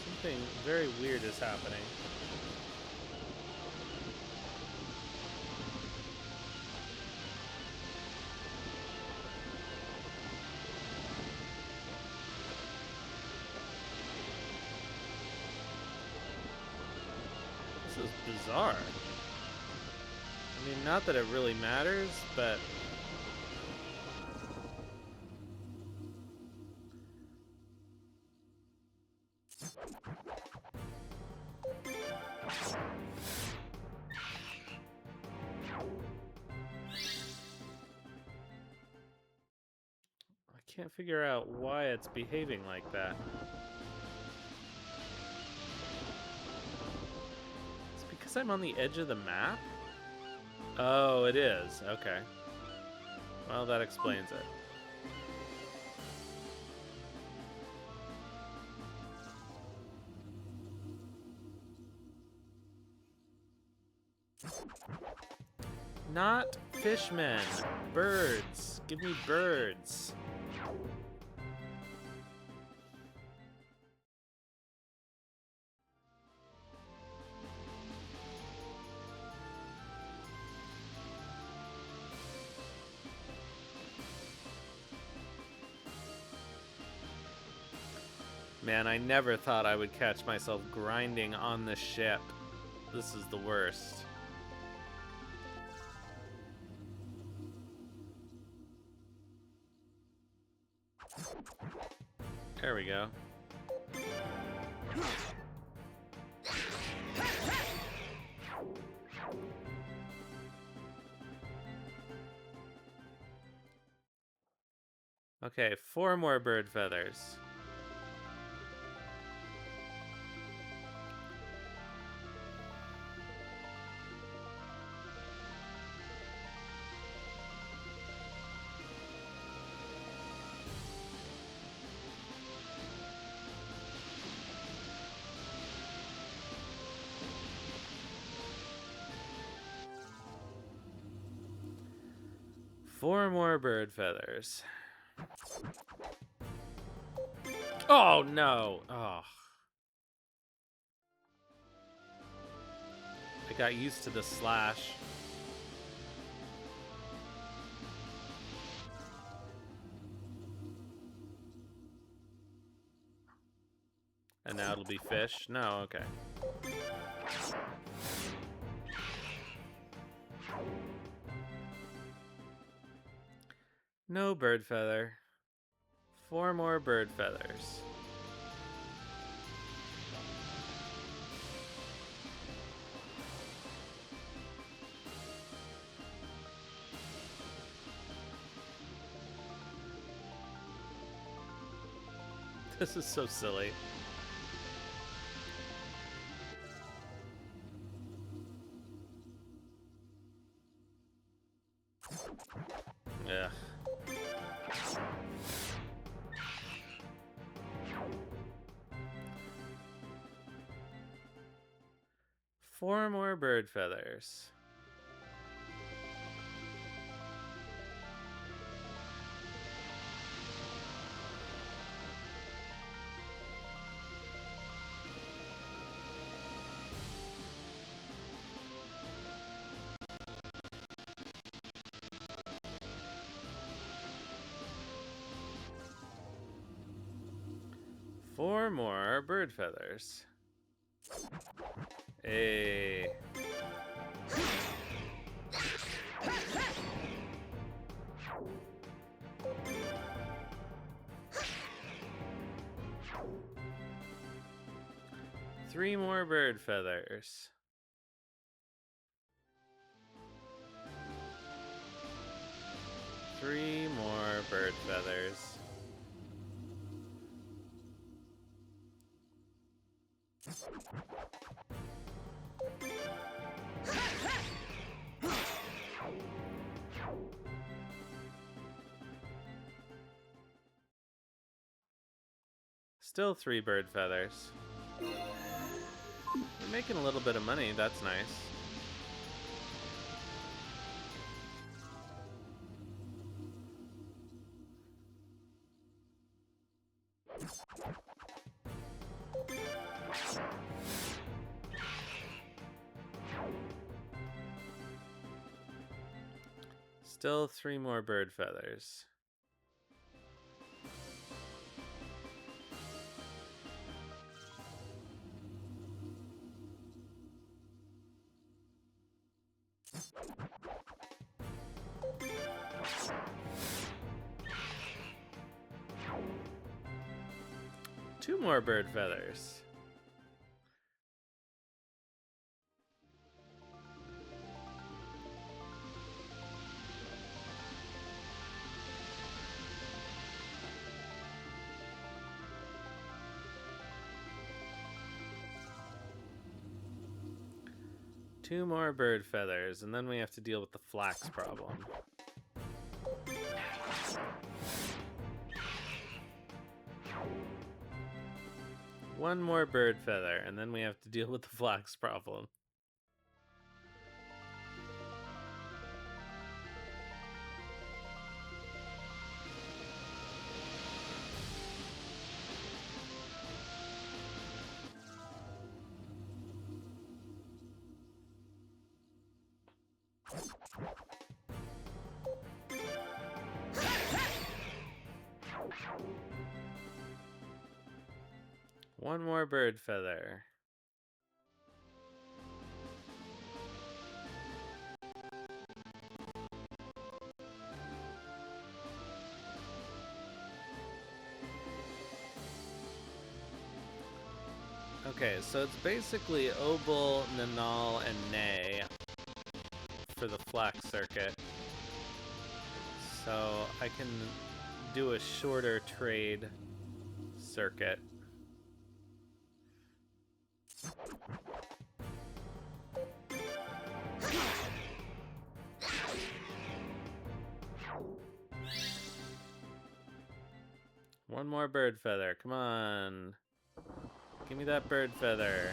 Something very weird is happening. This is bizarre. I mean, not that it really matters, but I can't figure out why it's behaving like that. It's because I'm on the edge of the map? Oh, it is. Okay. Well, that explains it. Not fishmen. Birds. Give me birds. Man, I never thought I would catch myself grinding on the ship. This is the worst. There we go. Okay, 4 more bird feathers. Four more bird feathers. Oh, no. Oh. I got used to the slash. And now it'll be fish? No, okay. No bird feather. 4 more bird feathers. This is so silly. Ugh. Four more bird feathers. Four more bird feathers. Hey. Three more bird feathers. Three more bird feathers. Still 3 bird feathers. We're making a little bit of money, that's nice. Still 3 more bird feathers. Two more bird feathers. Two more bird feathers, and then we have to deal with the flax problem. One more bird feather, and then we have to deal with the flax problem. One more bird feather. Okay, so it's basically Obel, Nanal, and Nay for the flak circuit. So I can do a shorter trade circuit. One more bird feather. Come on. Give me that bird feather.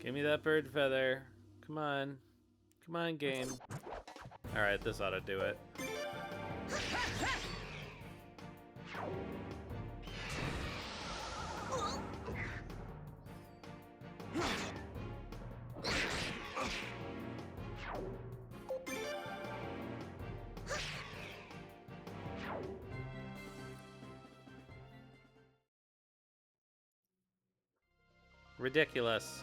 Give me that bird feather. Come on. Come on, game. Alright, this ought to do it. Ridiculous.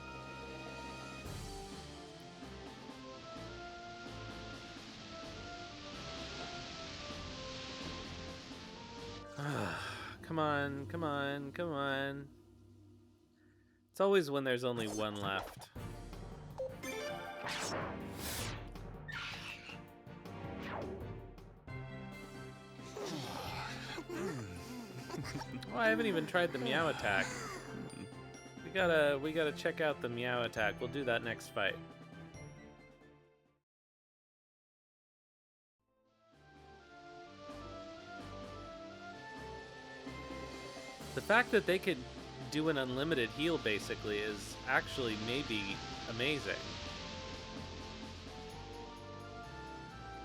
Come on, come on, come on. It's always when there's only one left. Oh, I haven't even tried the meow attack. We gotta check out the meow attack. We'll do that next fight. The fact that they could do an unlimited heal basically is actually maybe amazing.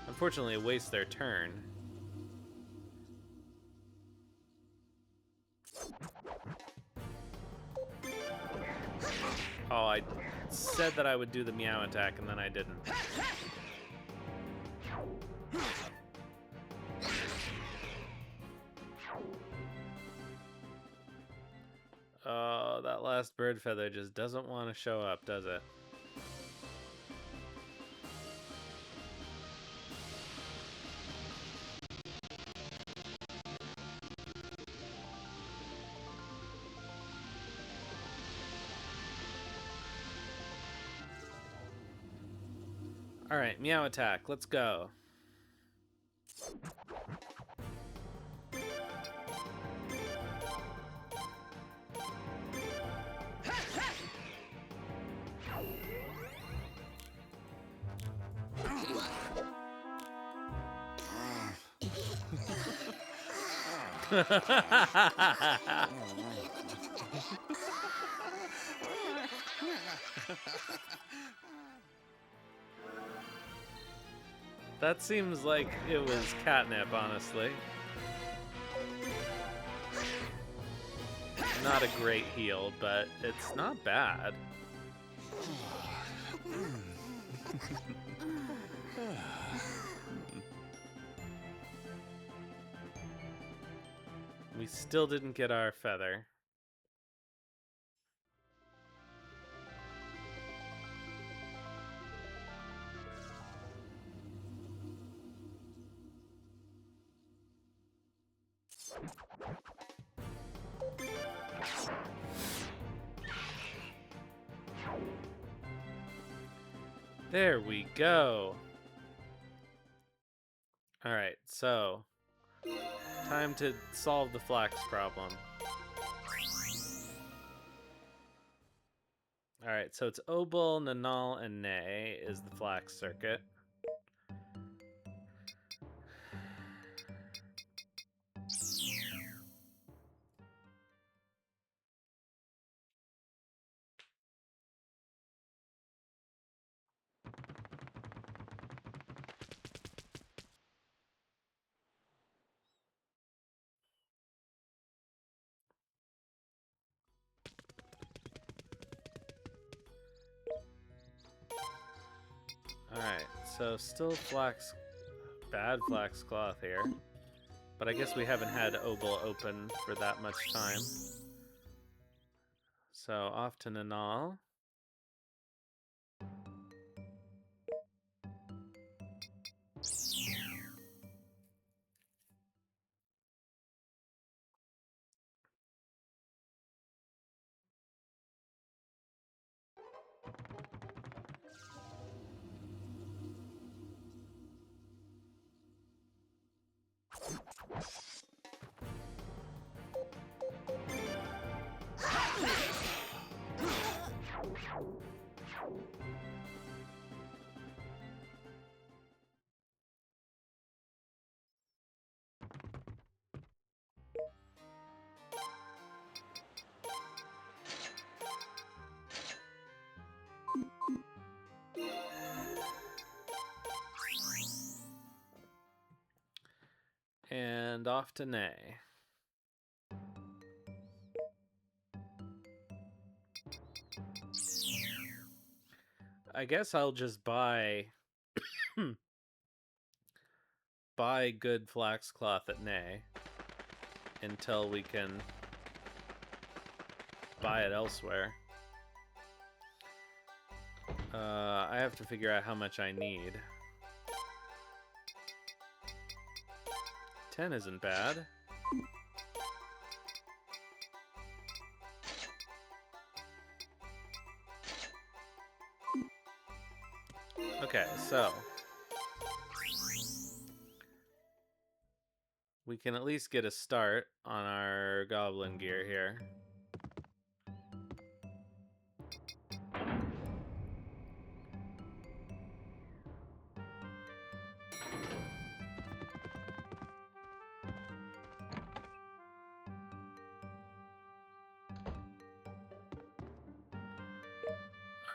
Unfortunately, it wastes their turn. Oh, I said that I would do the meow attack and then I didn't. Oh, that last bird feather just doesn't want to show up, does it? Alright, meow attack, let's go. That seems like it was catnip, honestly. Not a great heal, but it's not bad. We still didn't get our feather. There we go. Alright, so time to solve the flax problem. Alright, so it's Obel, Nanal, and Nay is the flax circuit. Alright, so still bad flax cloth here. But I guess we haven't had Obel open for that much time. So off to Nanal. And off to Nay. I guess I'll just buy good flax cloth at Nay until we can buy it elsewhere. I have to figure out how much I need. 10 isn't bad. Okay, so we can at least get a start on our goblin gear here.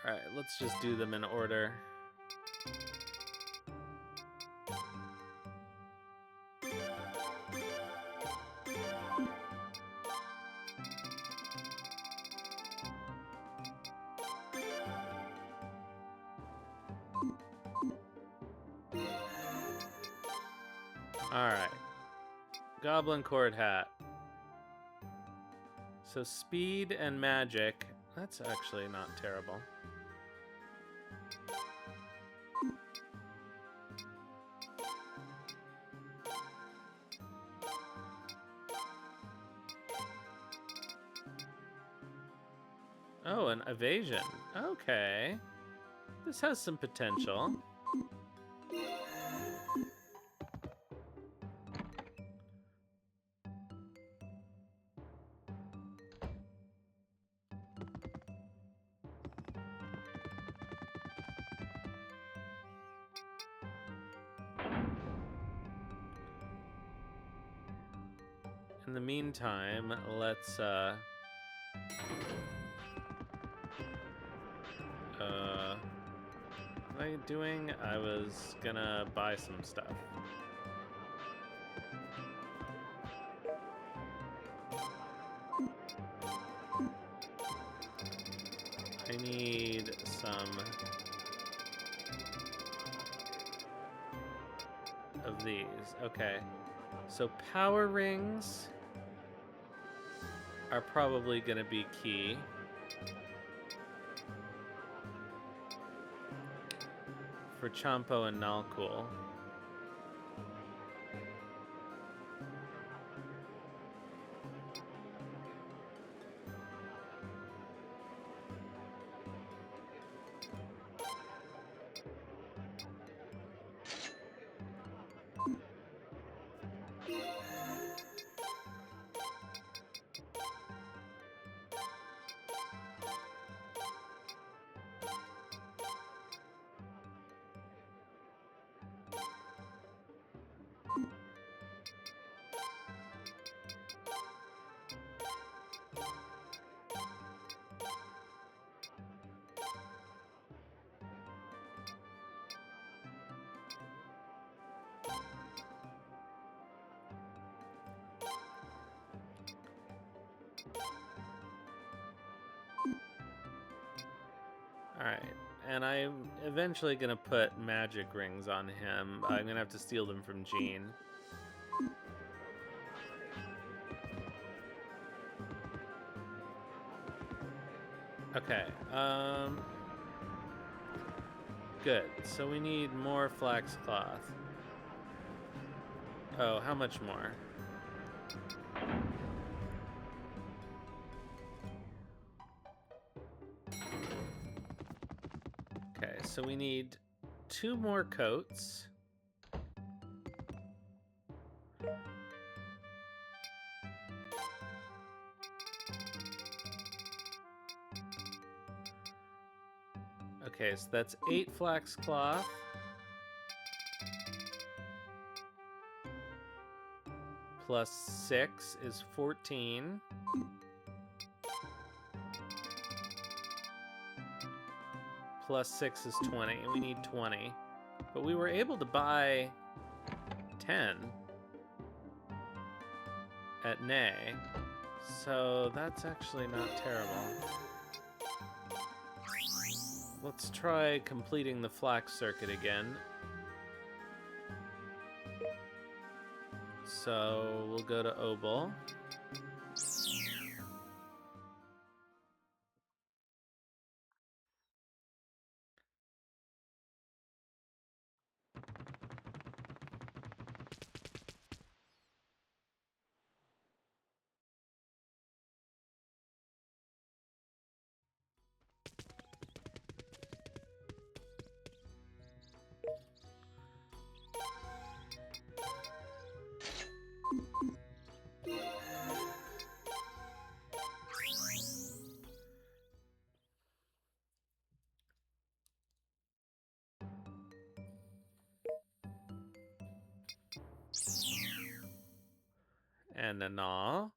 Alright, let's just do them in order. Alright. Goblin cord hat. So speed and magic. That's actually not terrible. Oh, an evasion. Okay. This has some potential. In the meantime, let's what am I doing? I was gonna buy some stuff. I need some of these. Okay. So power rings are probably going to be key. For Champo and Nalcool. Alright, and I'm eventually gonna put magic rings on him. I'm gonna have to steal them from Jean. Okay, good. So we need more flax cloth. Oh, how much more? Okay, so we need 2 more coats. Okay, so that's 8 flax cloth. Plus 6 is 14. Plus 6 is 20. We need 20. But we were able to buy 10 at Nay. So that's actually not terrible. Let's try completing the flax circuit again. So we'll go to Obel. And a gnaw.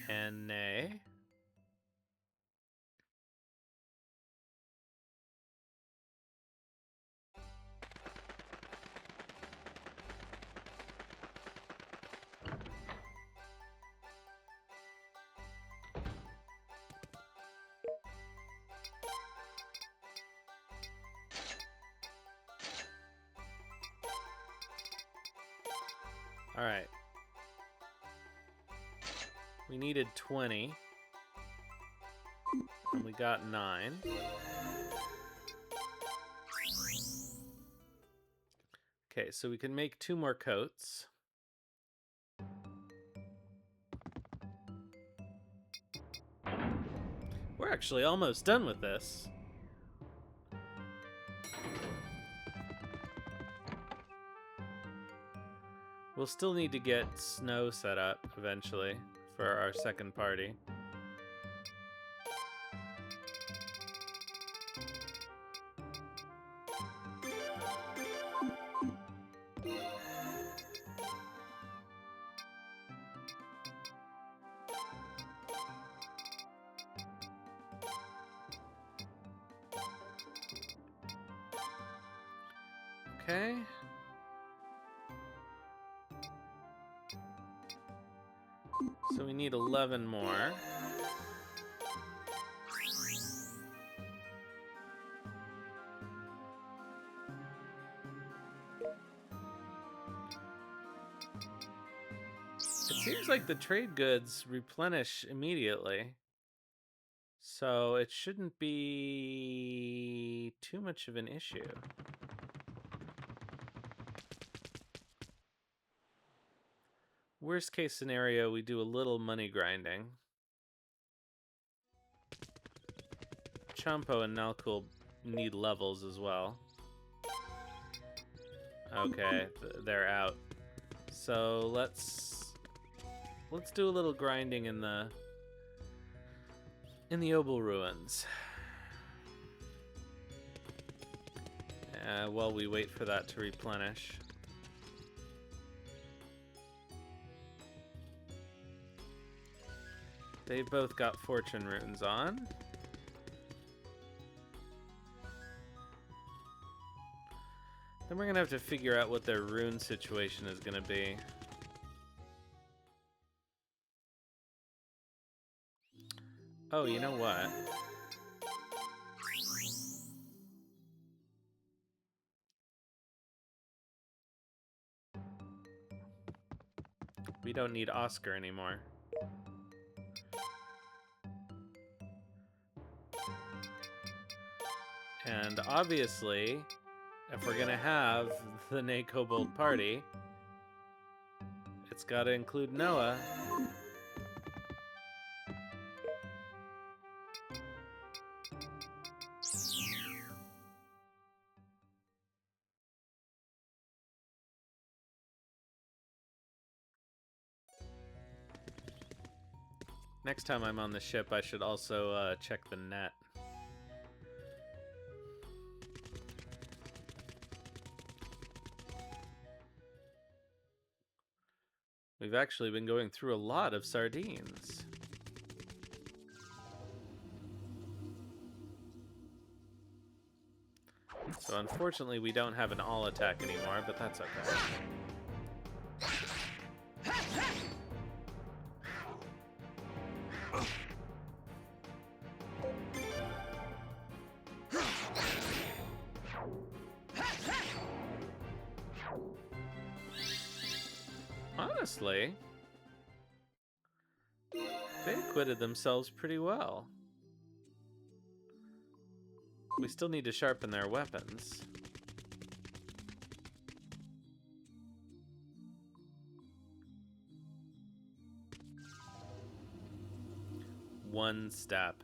And Nay. All right. We needed 20. And we got 9. Okay, so we can make 2 more coats. We're actually almost done with this. We'll still need to get Snowe set up eventually for our second party. Okay. So we need 11 more. It seems like the trade goods replenish immediately. So it shouldn't be too much of an issue. Worst case scenario, we do a little money grinding. Champo and Nalkul need levels as well. Okay, they're out. So let's let's do a little grinding in the Obel ruins. While we wait for that to replenish. They've both got fortune runes on. Then we're gonna have to figure out what their rune situation is gonna be. Oh, you know what? We don't need Oscar anymore. And obviously, if we're gonna have the Nay Kobold party, it's gotta include Noah. Next time I'm on the ship, I should also check the net. We've actually been going through a lot of sardines. So unfortunately we don't have an all attack anymore, but that's okay. Honestly, they acquitted themselves pretty well. We still need to sharpen their weapons. One step.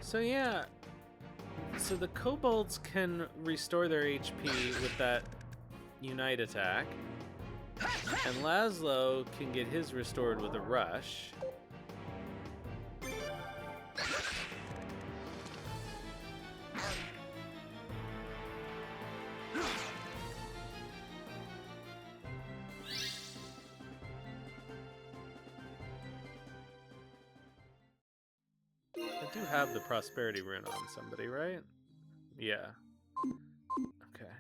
So yeah, so the kobolds can restore their HP with that Unite attack, and Laszlo can get his restored with a rush. I do have the prosperity rune on somebody, right? Yeah. Okay.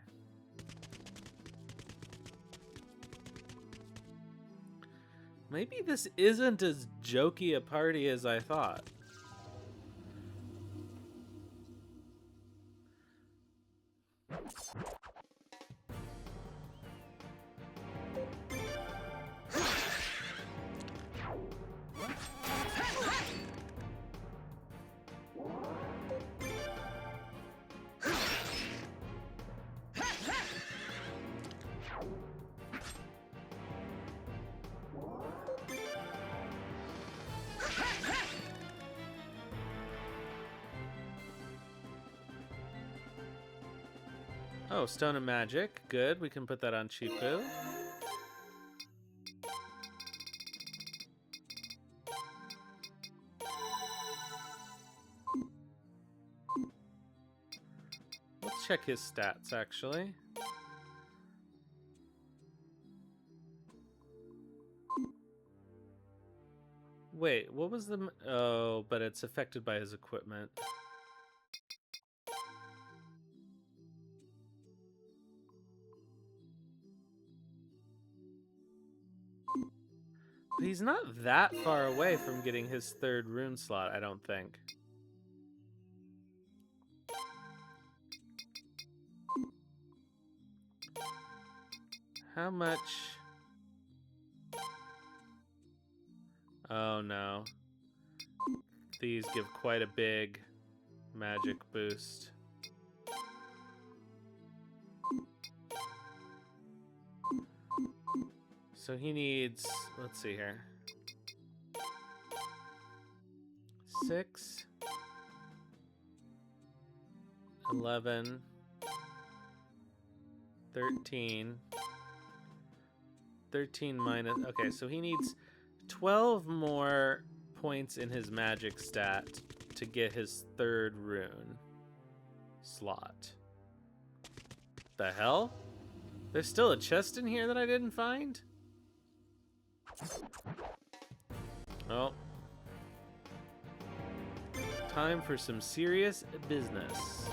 Maybe this isn't as jokey a party as I thought. Oh, Stone of Magic. Good. We can put that on Chipu. Let's check his stats, actually. Wait, what was the... Oh, but it's affected by his equipment. But he's not that far away from getting his third rune slot, I don't think. How much? Oh no. These give quite a big magic boost. So he needs, let's see here. 6. 11, 13, 13 minus... Okay, so he needs 12 more points in his magic stat to get his third rune slot. The hell? There's still a chest in here that I didn't find? Oh. Time for some serious business.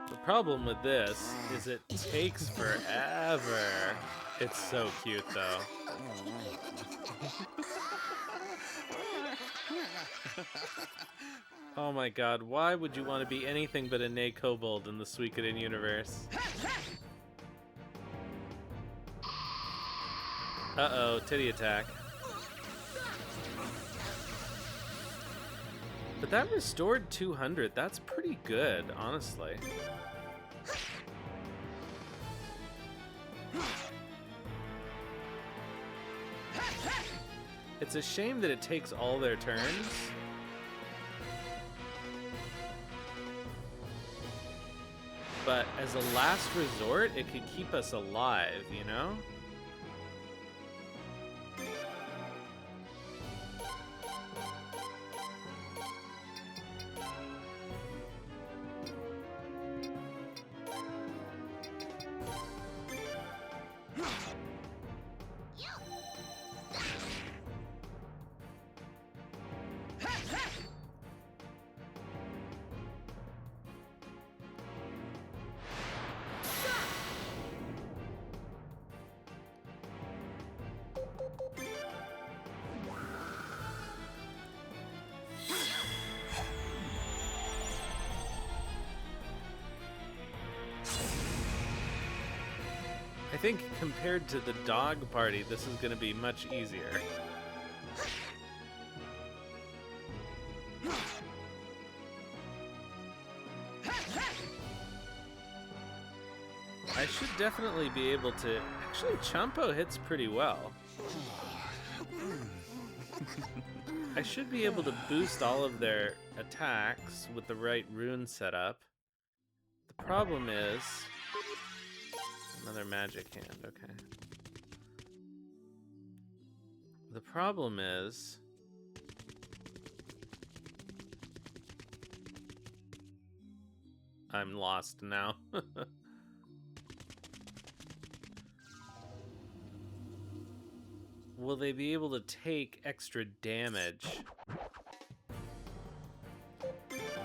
The problem with this is it takes forever. It's so cute, though. Oh my god, why would you want to be anything but a Nay Kobold in the Suikoden universe? Uh-oh, titty attack. But that restored 200. That's pretty good, honestly. It's a shame that it takes all their turns. But as a last resort, it could keep us alive, you know? I think compared to the dog party, this is going to be much easier. I should definitely be able to... Actually, Champo hits pretty well. I should be able to boost all of their attacks with the right rune setup. The problem is... Another magic hand, okay. The problem is... I'm lost now. Will they be able to take extra damage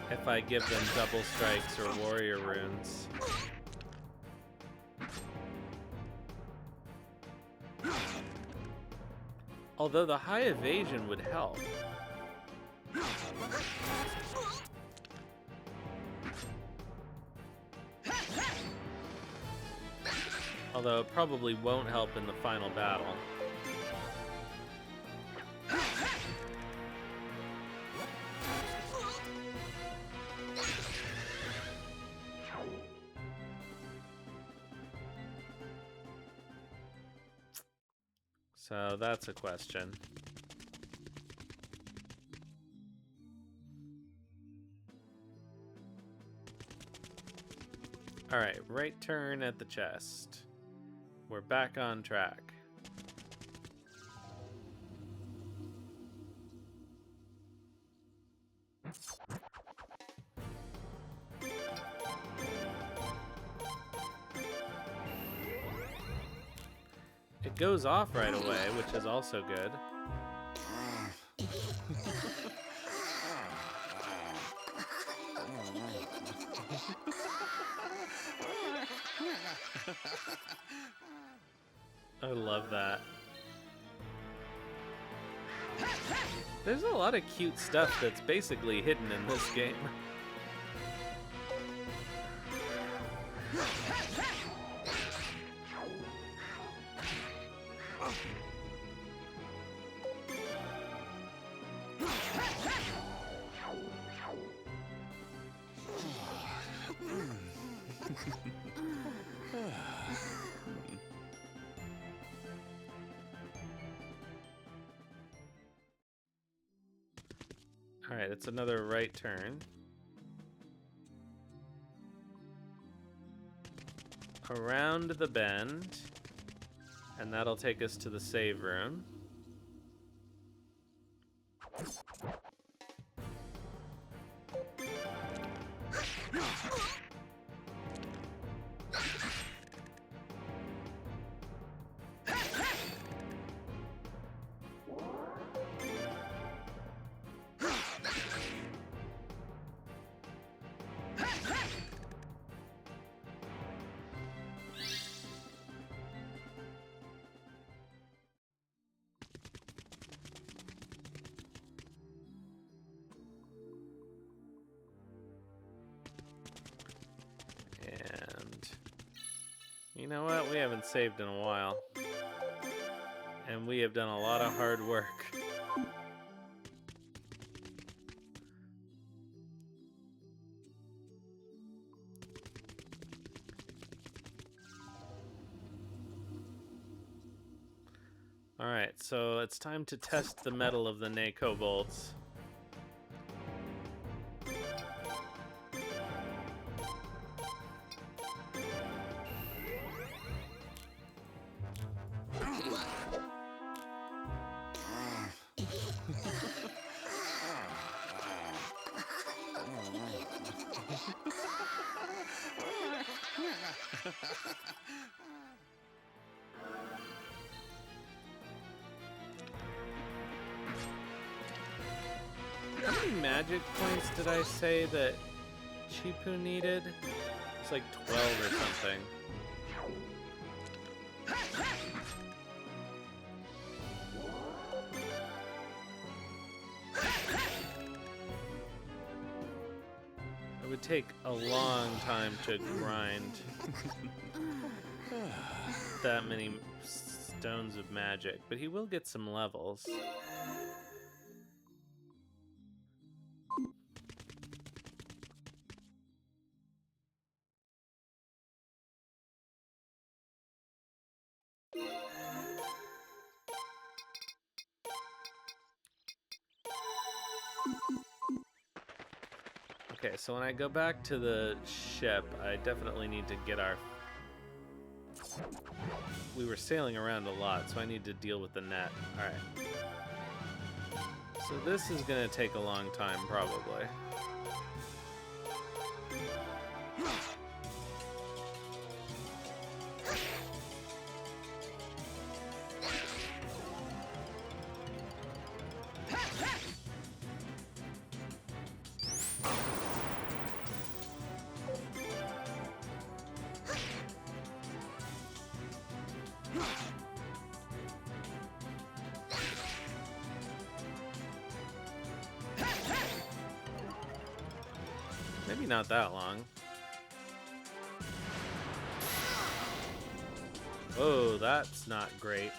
if I give them double strikes or warrior runes? Although the high evasion would help. Although it probably won't help in the final battle. So that's a question. All right, right turn at the chest. We're back on track. It goes off right away, which is also good. I love that. There's a lot of cute stuff that's basically hidden in this game. Alright, it's another right turn. Around the bend. And that'll take us to the save room. You know what? We haven't saved in a while. And we have done a lot of hard work. Alright, so it's time to test the mettle of the Nay Kobolds. How many magic points did I say that Chipu needed? It's like 12 or something. It would take a long time to grind that many stones of magic, but he will get some levels. Okay, so when I go back to the ship, I definitely need to get our... We were sailing around a lot, so I need to deal with the net. Alright. So this is gonna take a long time, probably. Maybe not that long. Oh, that's not great.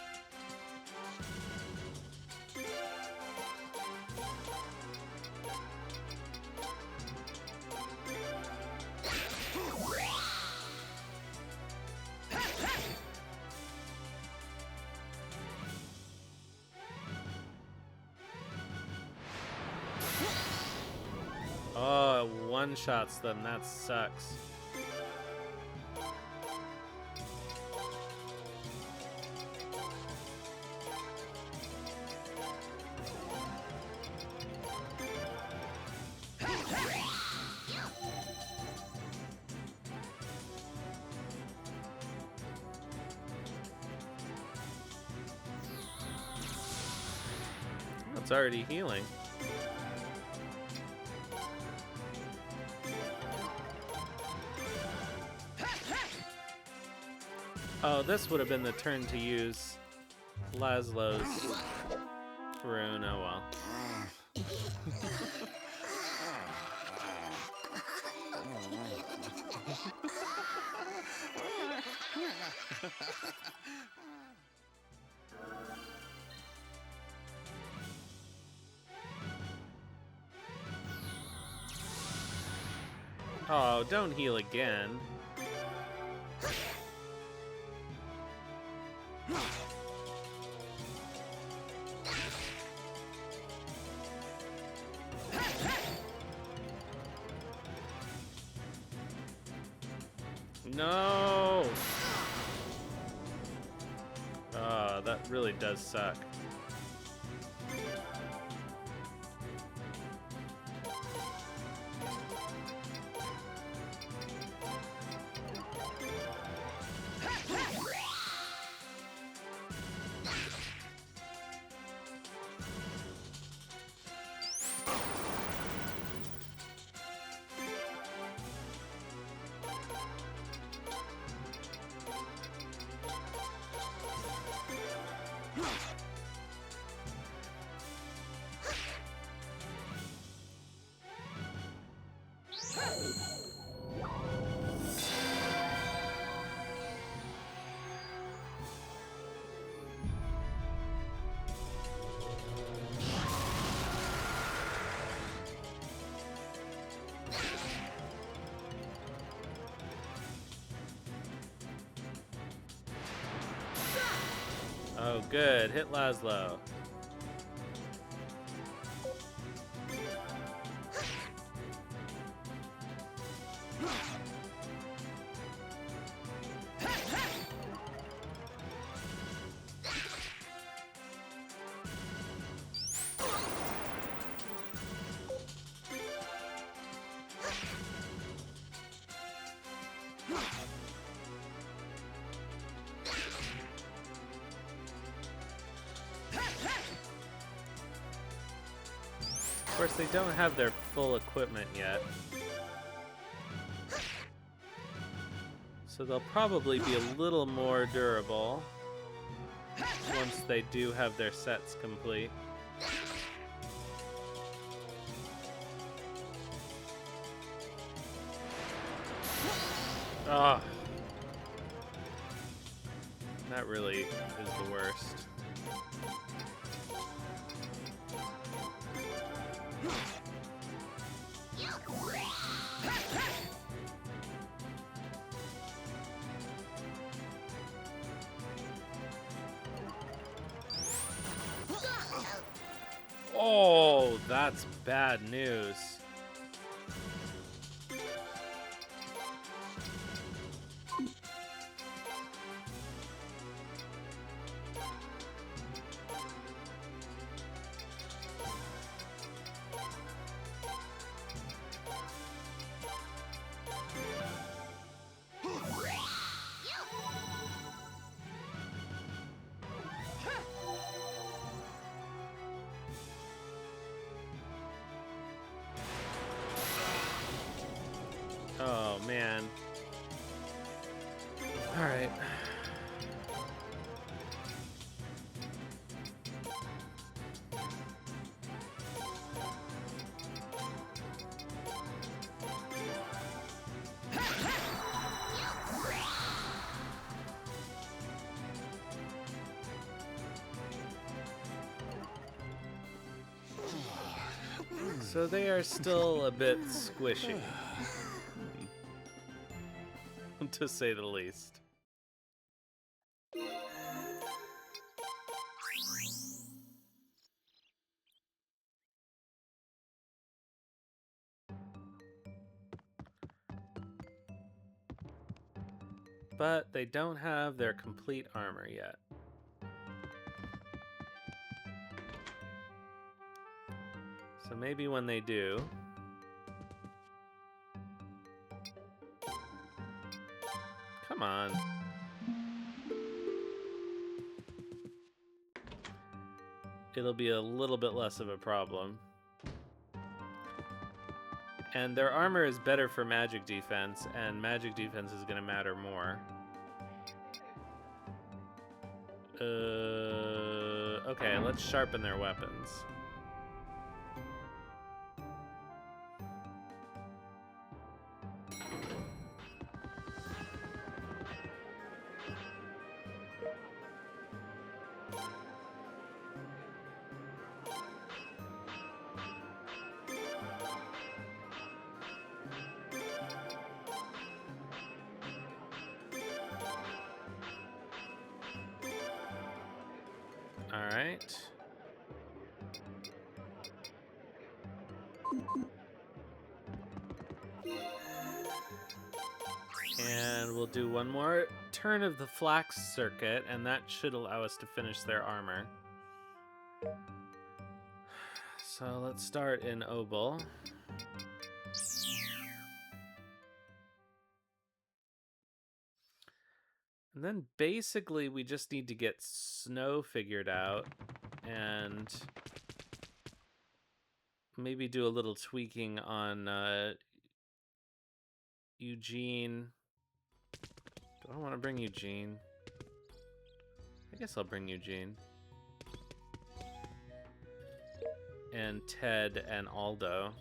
Oh, it one-shots them. That sucks. It's already healing. Oh, this would have been the turn to use Laszlo's rune. Oh well. Oh, don't heal again. No! Oh, that really does suck. Oh, good. Hit Laszlo. Of course, they don't have their full equipment yet. So they'll probably be a little more durable once they do have their sets complete. Ah, that really is the worst. Oh, that's bad news. Oh, man. All right. So they are still a bit squishy, to say the least. But they don't have their complete armor yet. So maybe when they do... Come on. It'll be a little bit less of a problem. And their armor is better for magic defense, and magic defense is going to matter more. Okay, let's sharpen their weapons. All right. And we'll do one more turn of the flax circuit, and that should allow us to finish their armor. So let's start in Obel. And then basically we just need to get Snowe figured out and maybe do a little tweaking on Eugene. Do I want to bring Eugene? I guess I'll bring Eugene. And Ted and Aldo.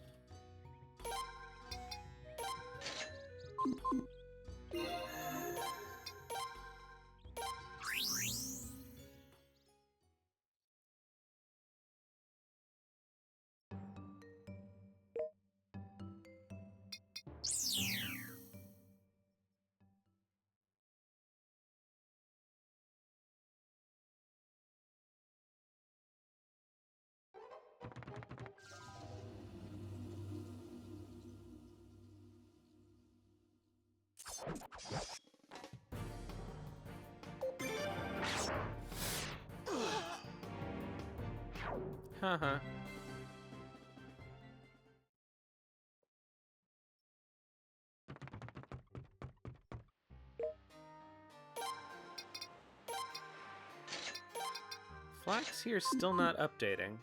Haha. Flax here still not updating.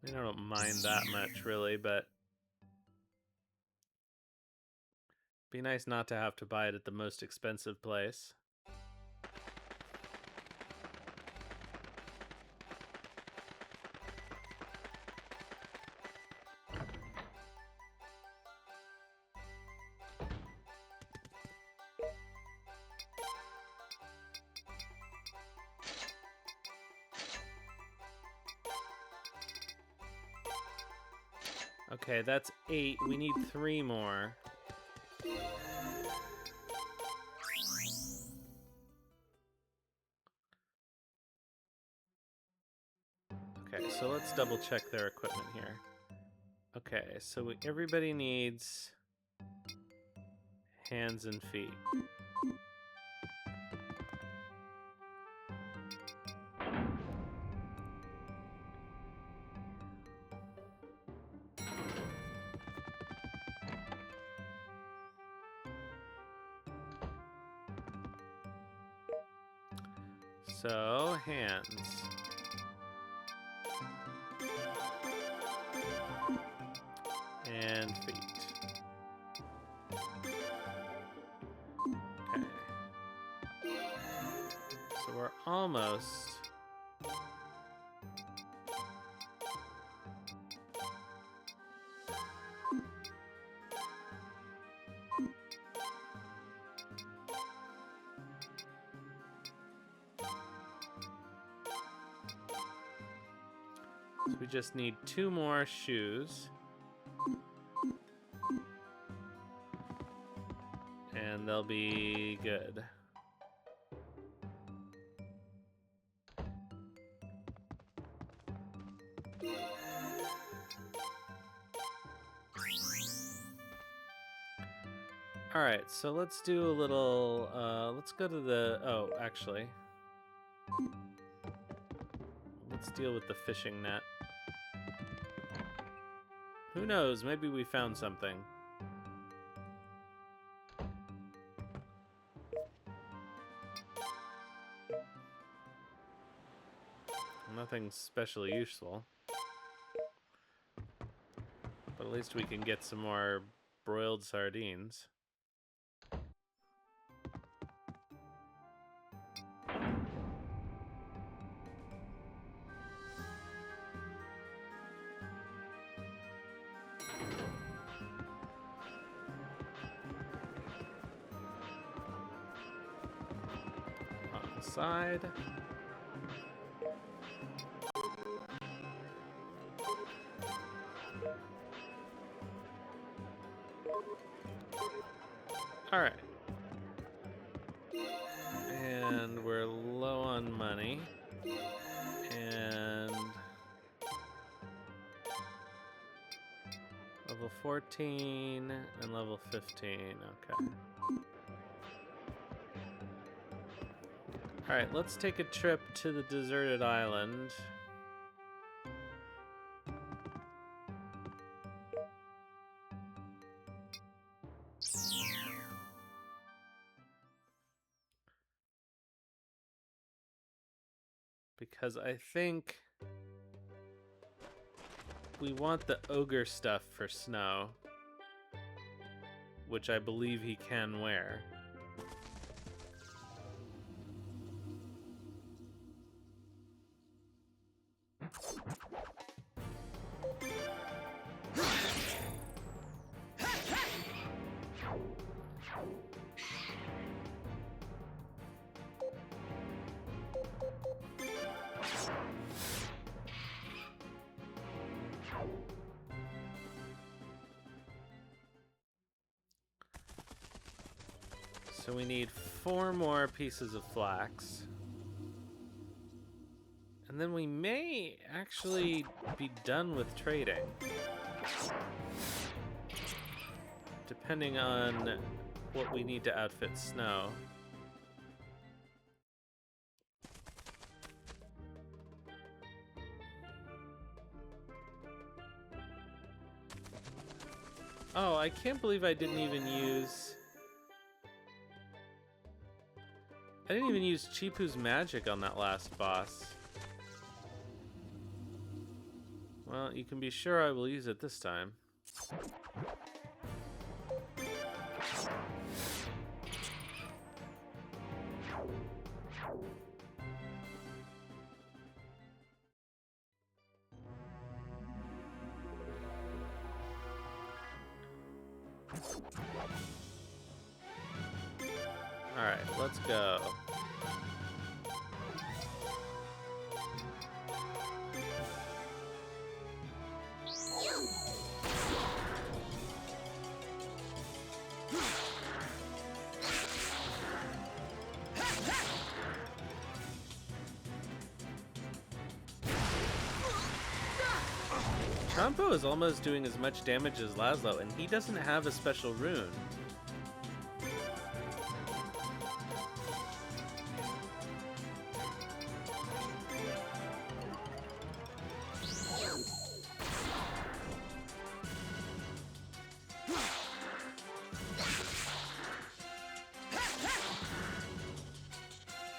I don't mind that much, really, but be nice not to have to buy it at the most expensive place. Okay, that's 8. We need 3 more. Okay, so let's double check their equipment here. Okay, so everybody needs hands and feet. So, hands. And feet. Okay. So we're almost... So we just need 2 more shoes. And they'll be good. Alright, so let's do a little, let's go to the, oh, actually. Let's deal with the fishing net. Who knows, maybe we found something. Nothing especially useful. But at least we can get some more broiled sardines. On the side. All right. And we're low on money. And level 14 and level 15. Okay. All right, let's take a trip to the deserted island. Because I think we want the ogre stuff for Snowe, which I believe he can wear. So we need 4 more pieces of flax. And then we may actually be done with trading. Depending on what we need to outfit Snowe. Oh, I can't believe I didn't even use... I didn't even use Chipu's magic on that last boss. Well, you can be sure I will use it this time. Alright, let's go. Trompo is almost doing as much damage as Laszlo, and he doesn't have a special rune.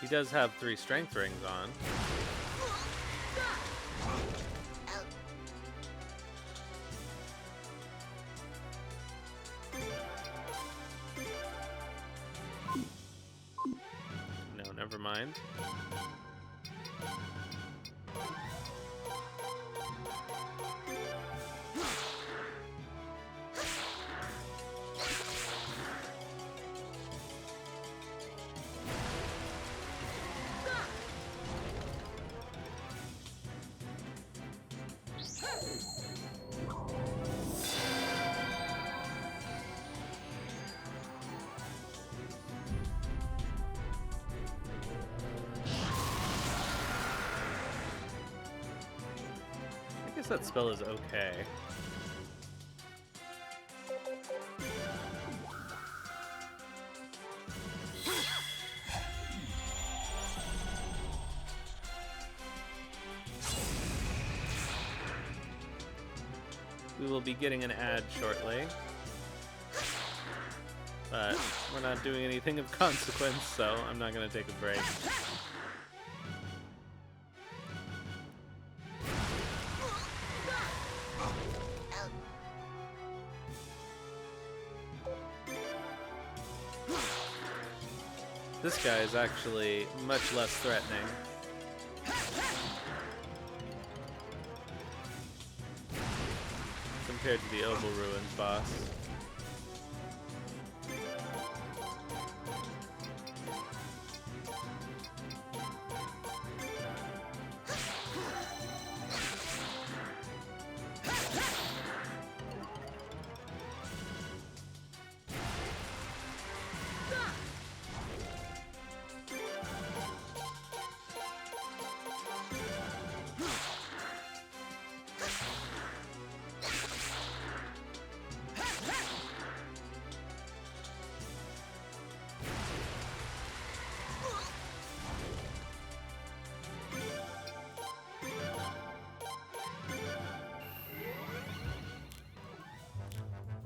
He does have 3 strength rings on. No, never mind. I guess that spell is okay. We will be getting an ad shortly. But we're not doing anything of consequence, so I'm not going to take a break. This guy is actually much less threatening. Compared to the Oval Ruins boss.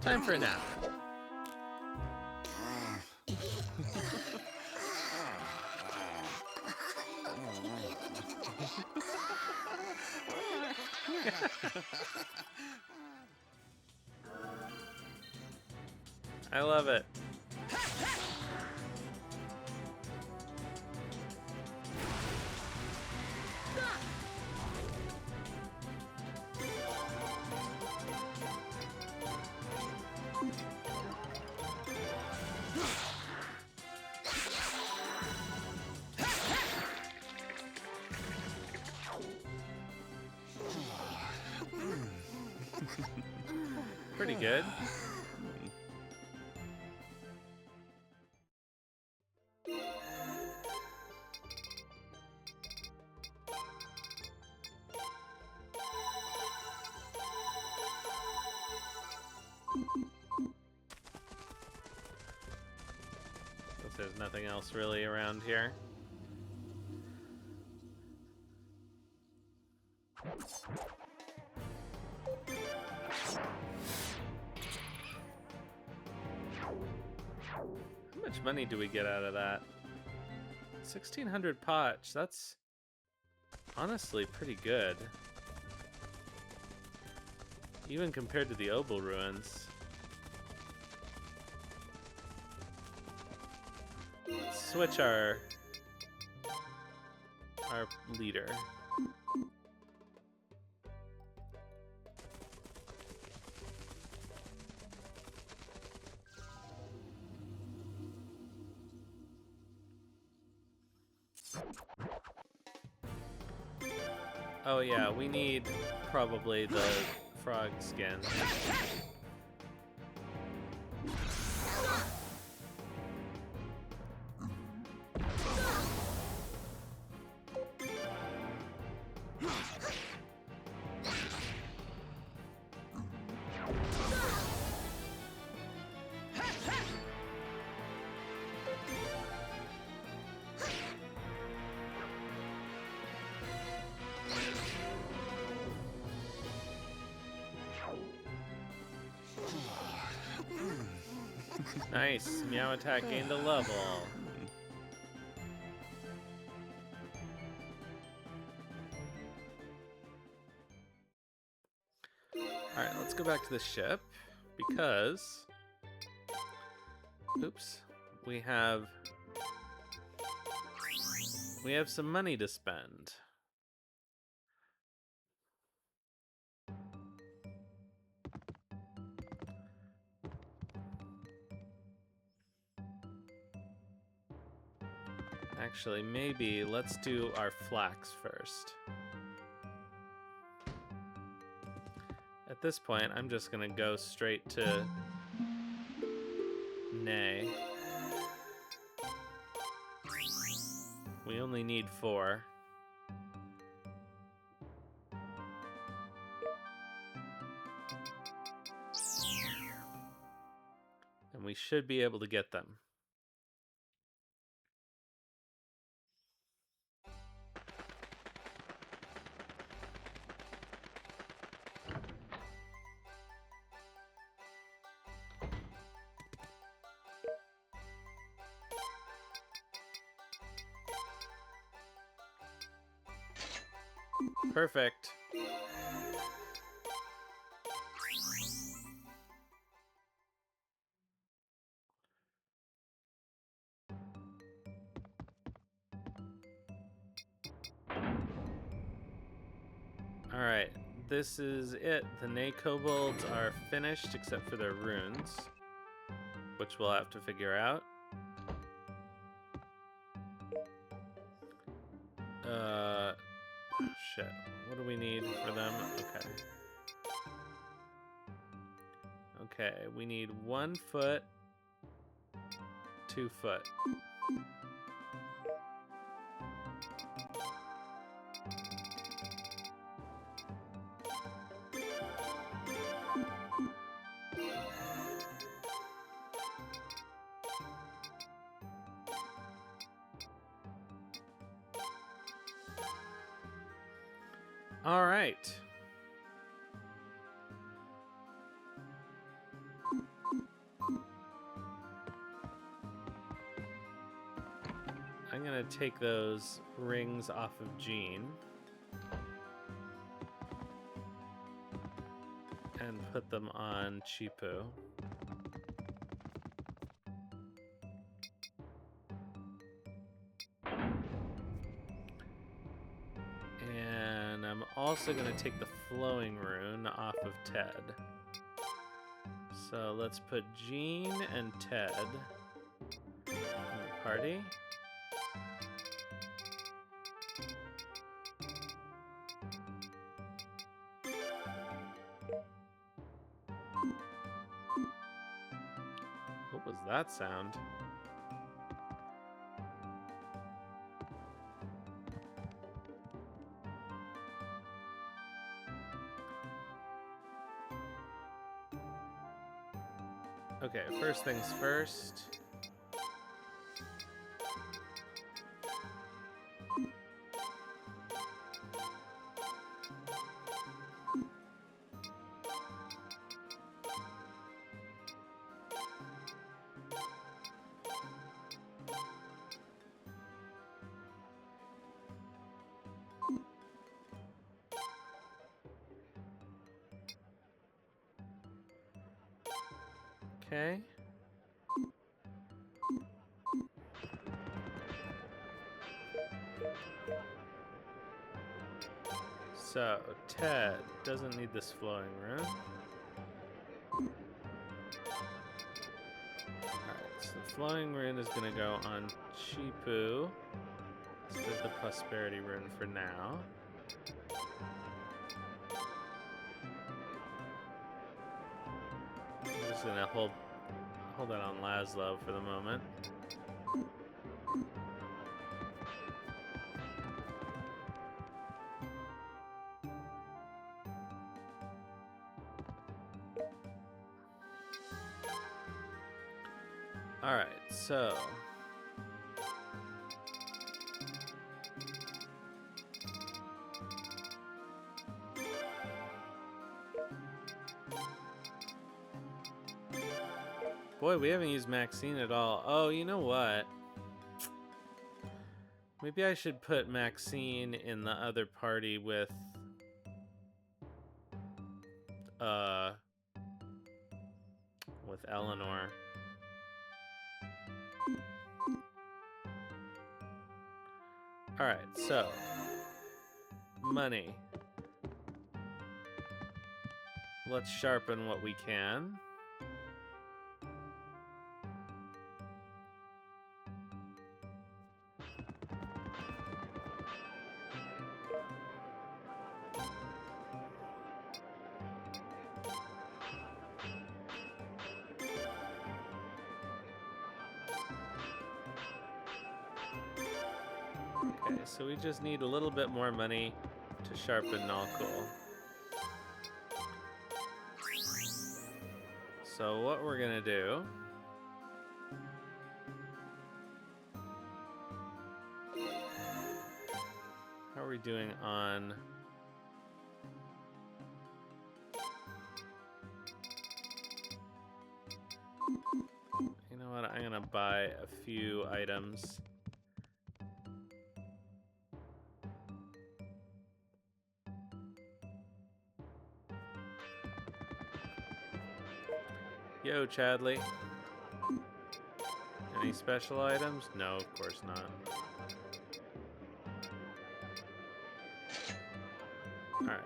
Time for a nap. I love it. Pretty good. Guess there's nothing else really around here. How much money do we get out of that? 1,600 potch. That's honestly pretty good. Even compared to the Obel Ruins. Let's switch our leader. Oh yeah, we need probably the frog skin. Nice, meow attack gained a level. Alright, let's go back to the ship, because... Oops. We have some money to spend. Actually, maybe let's do our flax first. At this point, I'm just gonna go straight to Nay. We only need 4. And we should be able to get them. Perfect. Alright, this is it. The Nay Kobolds are finished except for their runes, which we'll have to figure out. Shit. What do we need for them? Okay. Okay, we need 1 foot, 2 foot. All right. I'm gonna take those rings off of Jean and put them on Chipu. And I'm also gonna take the flowing rune off of Ted. So let's put Jean and Ted in the party. What was that sound? Okay, first things first. Okay. So, Ted doesn't need this flowing rune. Alright, so the flowing rune is going to go on Chipu. Let's do the prosperity rune for now. I'm just going to hold that on Laszlo for the moment. Alright, so boy, we haven't used Maxine at all. Oh, you know what? Maybe I should put Maxine in the other party with Eleanor. Alright, so money. Let's sharpen what we can. Okay, so we just need a little bit more money to sharpen Nalkul. So what we're gonna do how are we doing on you know what, I'm gonna buy a few items. Yo, Chadley. Any special items? No, of course not. Alright.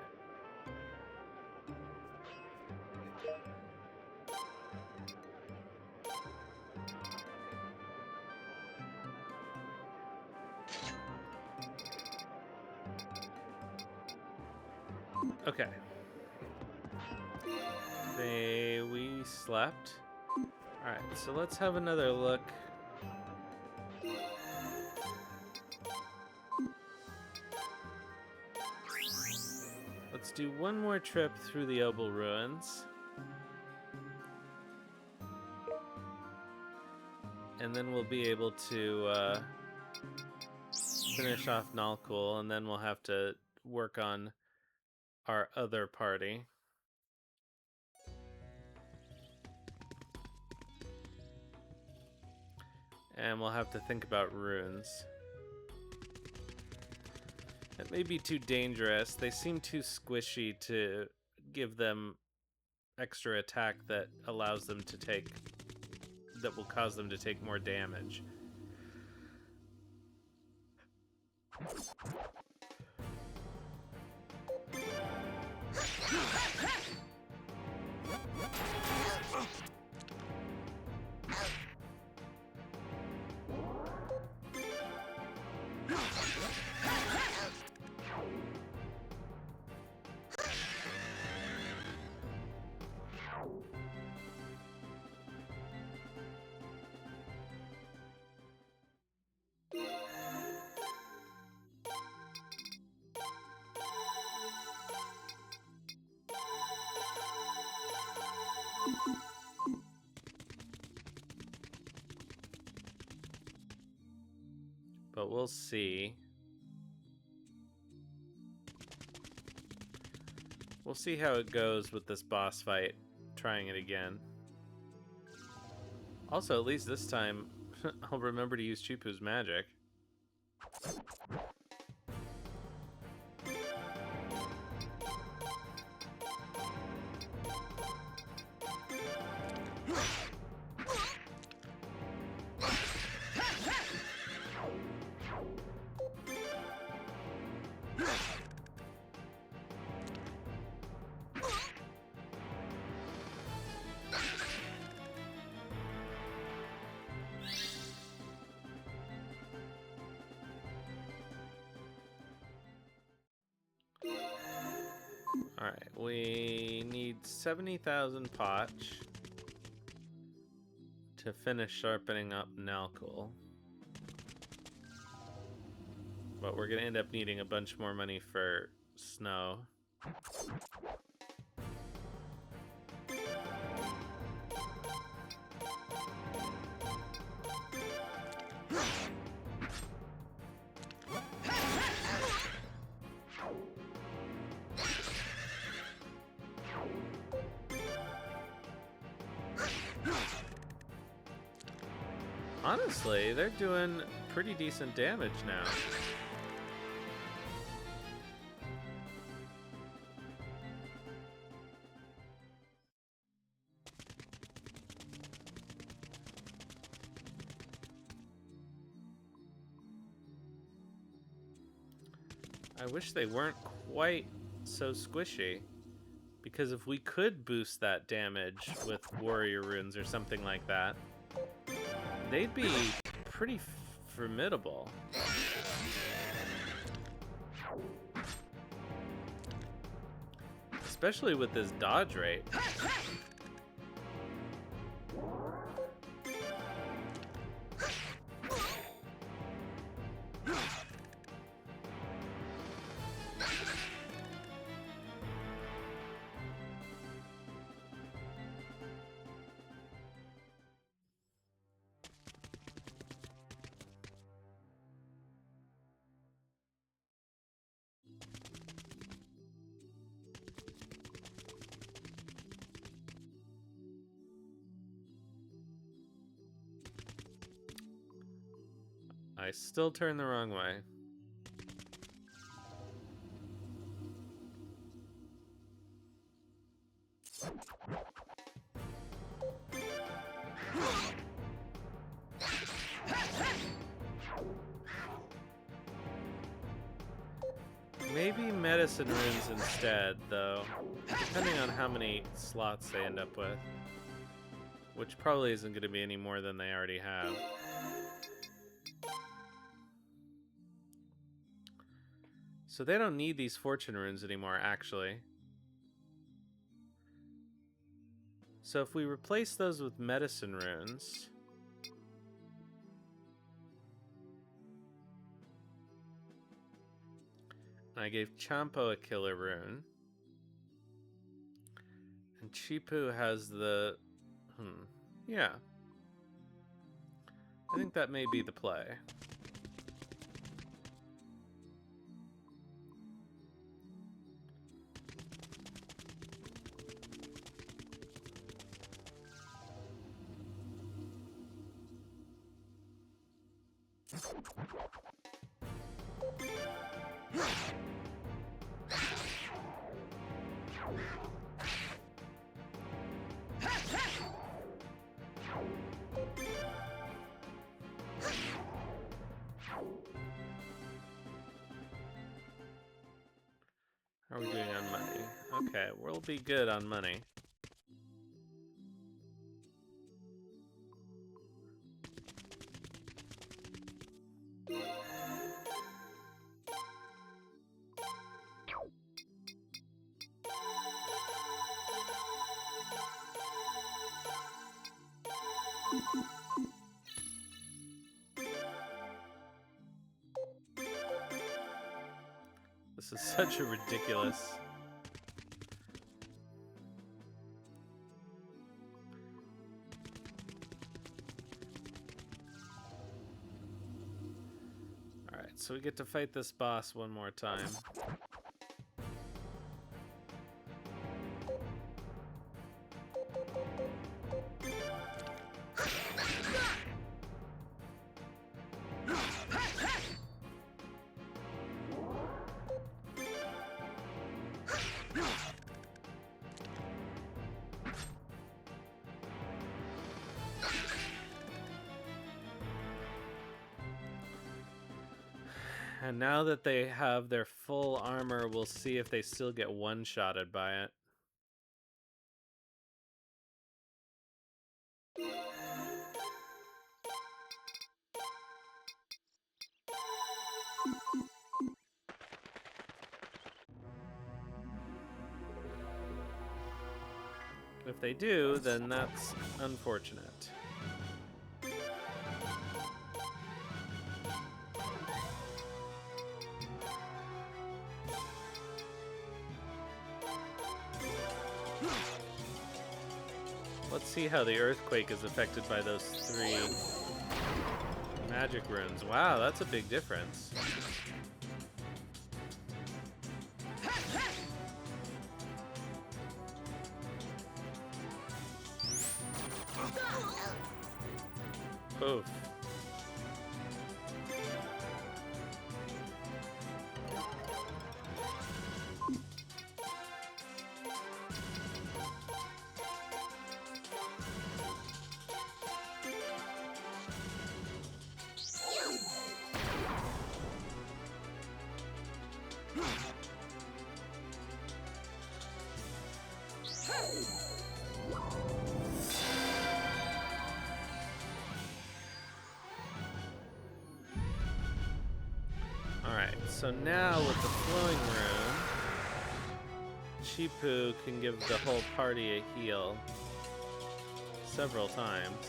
Okay. We slept. Alright, so let's have another look. Let's do one more trip through the Obel ruins. And then we'll be able to finish off Nalkul, and then we'll have to work on our other party. And we'll have to think about runes. It may be too dangerous. They seem too squishy to give them extra attack that allows them to take... that will cause them to take more damage. But we'll see. We'll see how it goes with this boss fight, trying it again. Also, at least this time, I'll remember to use Chupu's magic. Alright, we need 70,000 potch to finish sharpening up Nalkul. But we're gonna end up needing a bunch more money for Snowe. Honestly, they're doing pretty decent damage now. I wish they weren't quite so squishy, because if we could boost that damage with warrior runes or something like that, they'd be pretty formidable. Especially with this dodge rate. I still turn the wrong way. Maybe medicine runes instead, though, depending on how many slots they end up with. Which probably isn't going to be any more than they already have. So they don't need these fortune runes anymore, actually. So if we replace those with medicine runes... I gave Champo a killer rune. And Chipu has the... Yeah. I think that may be the play. How are we doing on money? Okay, we'll be good on money. This is such a ridiculous... Alright, so we get to fight this boss one more time. And now that they have their full armor, we'll see if they still get one-shotted by it. If they do, then that's unfortunate. Let's see how the earthquake is affected by those 3 magic runes. Wow, that's a big difference. Oof. Alright, so now with the flowing rune, Chipu can give the whole party a heal several times.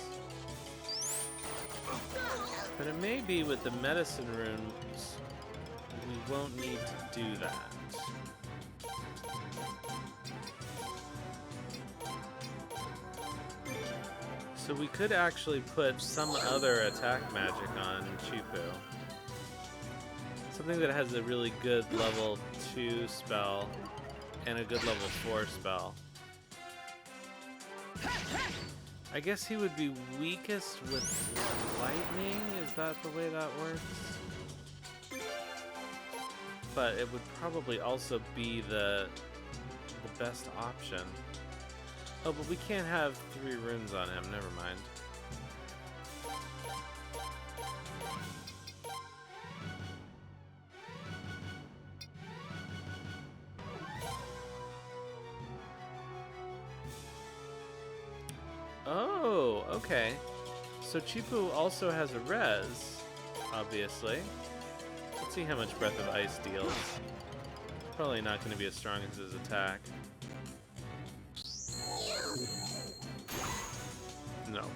But it may be with the medicine runes, we won't need to do that. So we could actually put some other attack magic on Chipu. Something that has a really good level 2 spell and a good level 4 spell. I guess he would be weakest with lightning? Is that the way that works? But it would probably also be the best option. Oh, but we can't have 3 runes on him. Never mind. Oh, okay. So Chipu also has a res, obviously. Let's see how much Breath of Ice deals. Probably not going to be as strong as his attack. Snowe.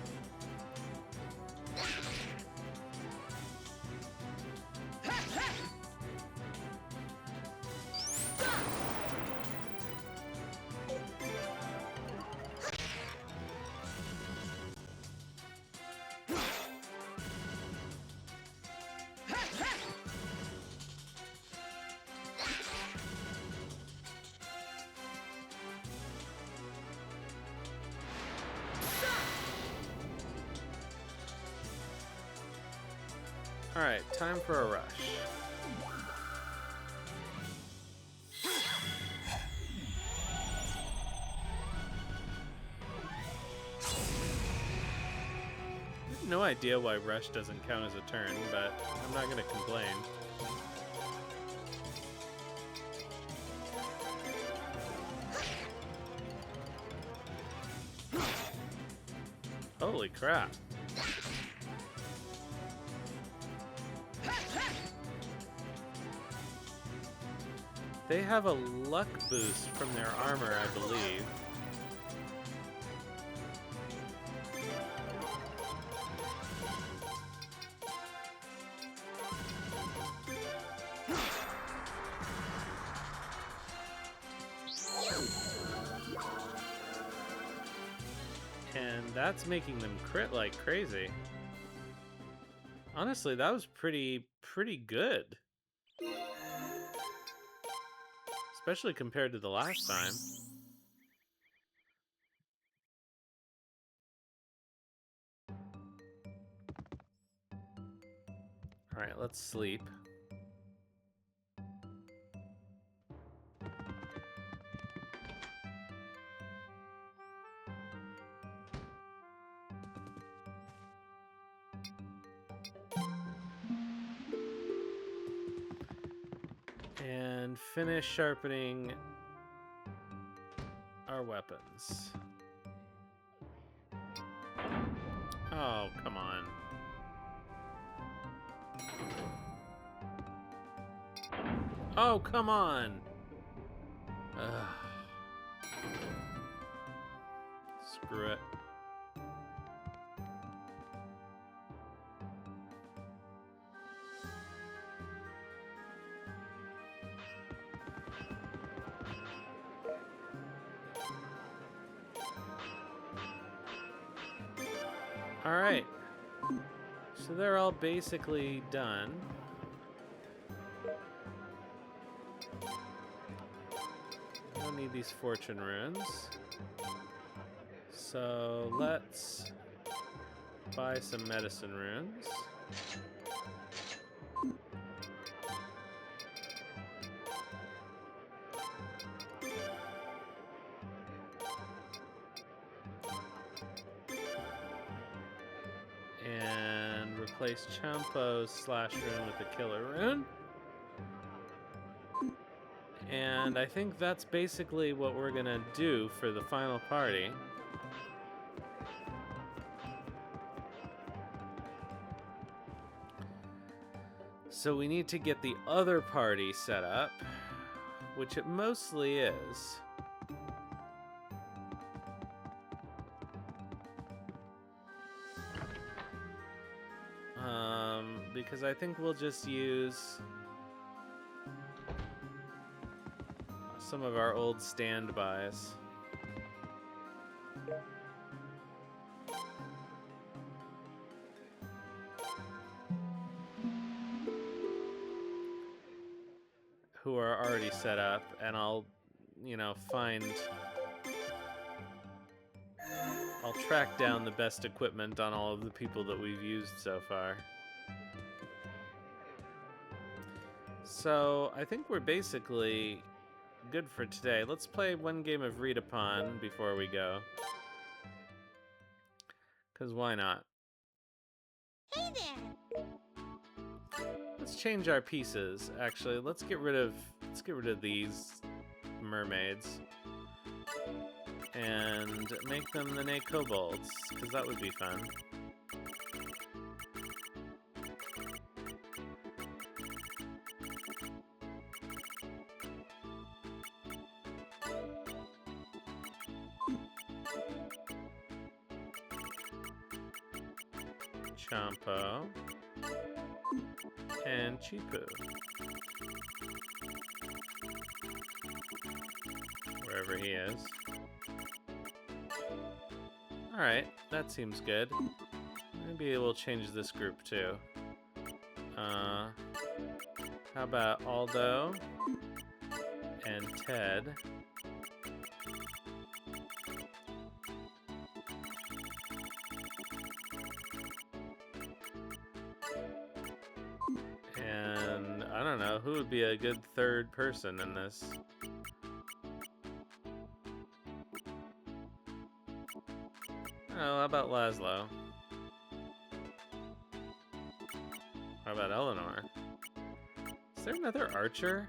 Alright, time for a rush. I have no idea why rush doesn't count as a turn, but I'm not gonna complain. Holy crap. They have a luck boost from their armor, I believe. And that's making them crit like crazy. Honestly, that was pretty good. Especially compared to the last time. Alright, let's sleep. And finish sharpening our weapons. Oh, come on. Oh, come on! Ugh. Screw it. Alright. So they're all basically done. Don't need these fortune runes. So let's buy some medicine runes. And replace Champo's slash rune with the killer rune. And I think that's basically what we're gonna do for the final party. So we need to get the other party set up, which it mostly is. Because I think we'll just use some of our old standbys. Who are already set up, and I'll track down the best equipment on all of the people that we've used so far. So I think we're basically good for today. Let's play one game of Read Upon before we go. Because why not? Hey there! Let's change our pieces. Actually, let's get rid of these mermaids and make them the Nay Kobolds, because that would be fun. Champo, and Chipu. Wherever he is. Alright, that seems good. Maybe we'll change this group too. How about Aldo and Ted? And I don't know, who would be a good third person in this? Oh, how about Laszlo? How about Eleanor? Is there another archer?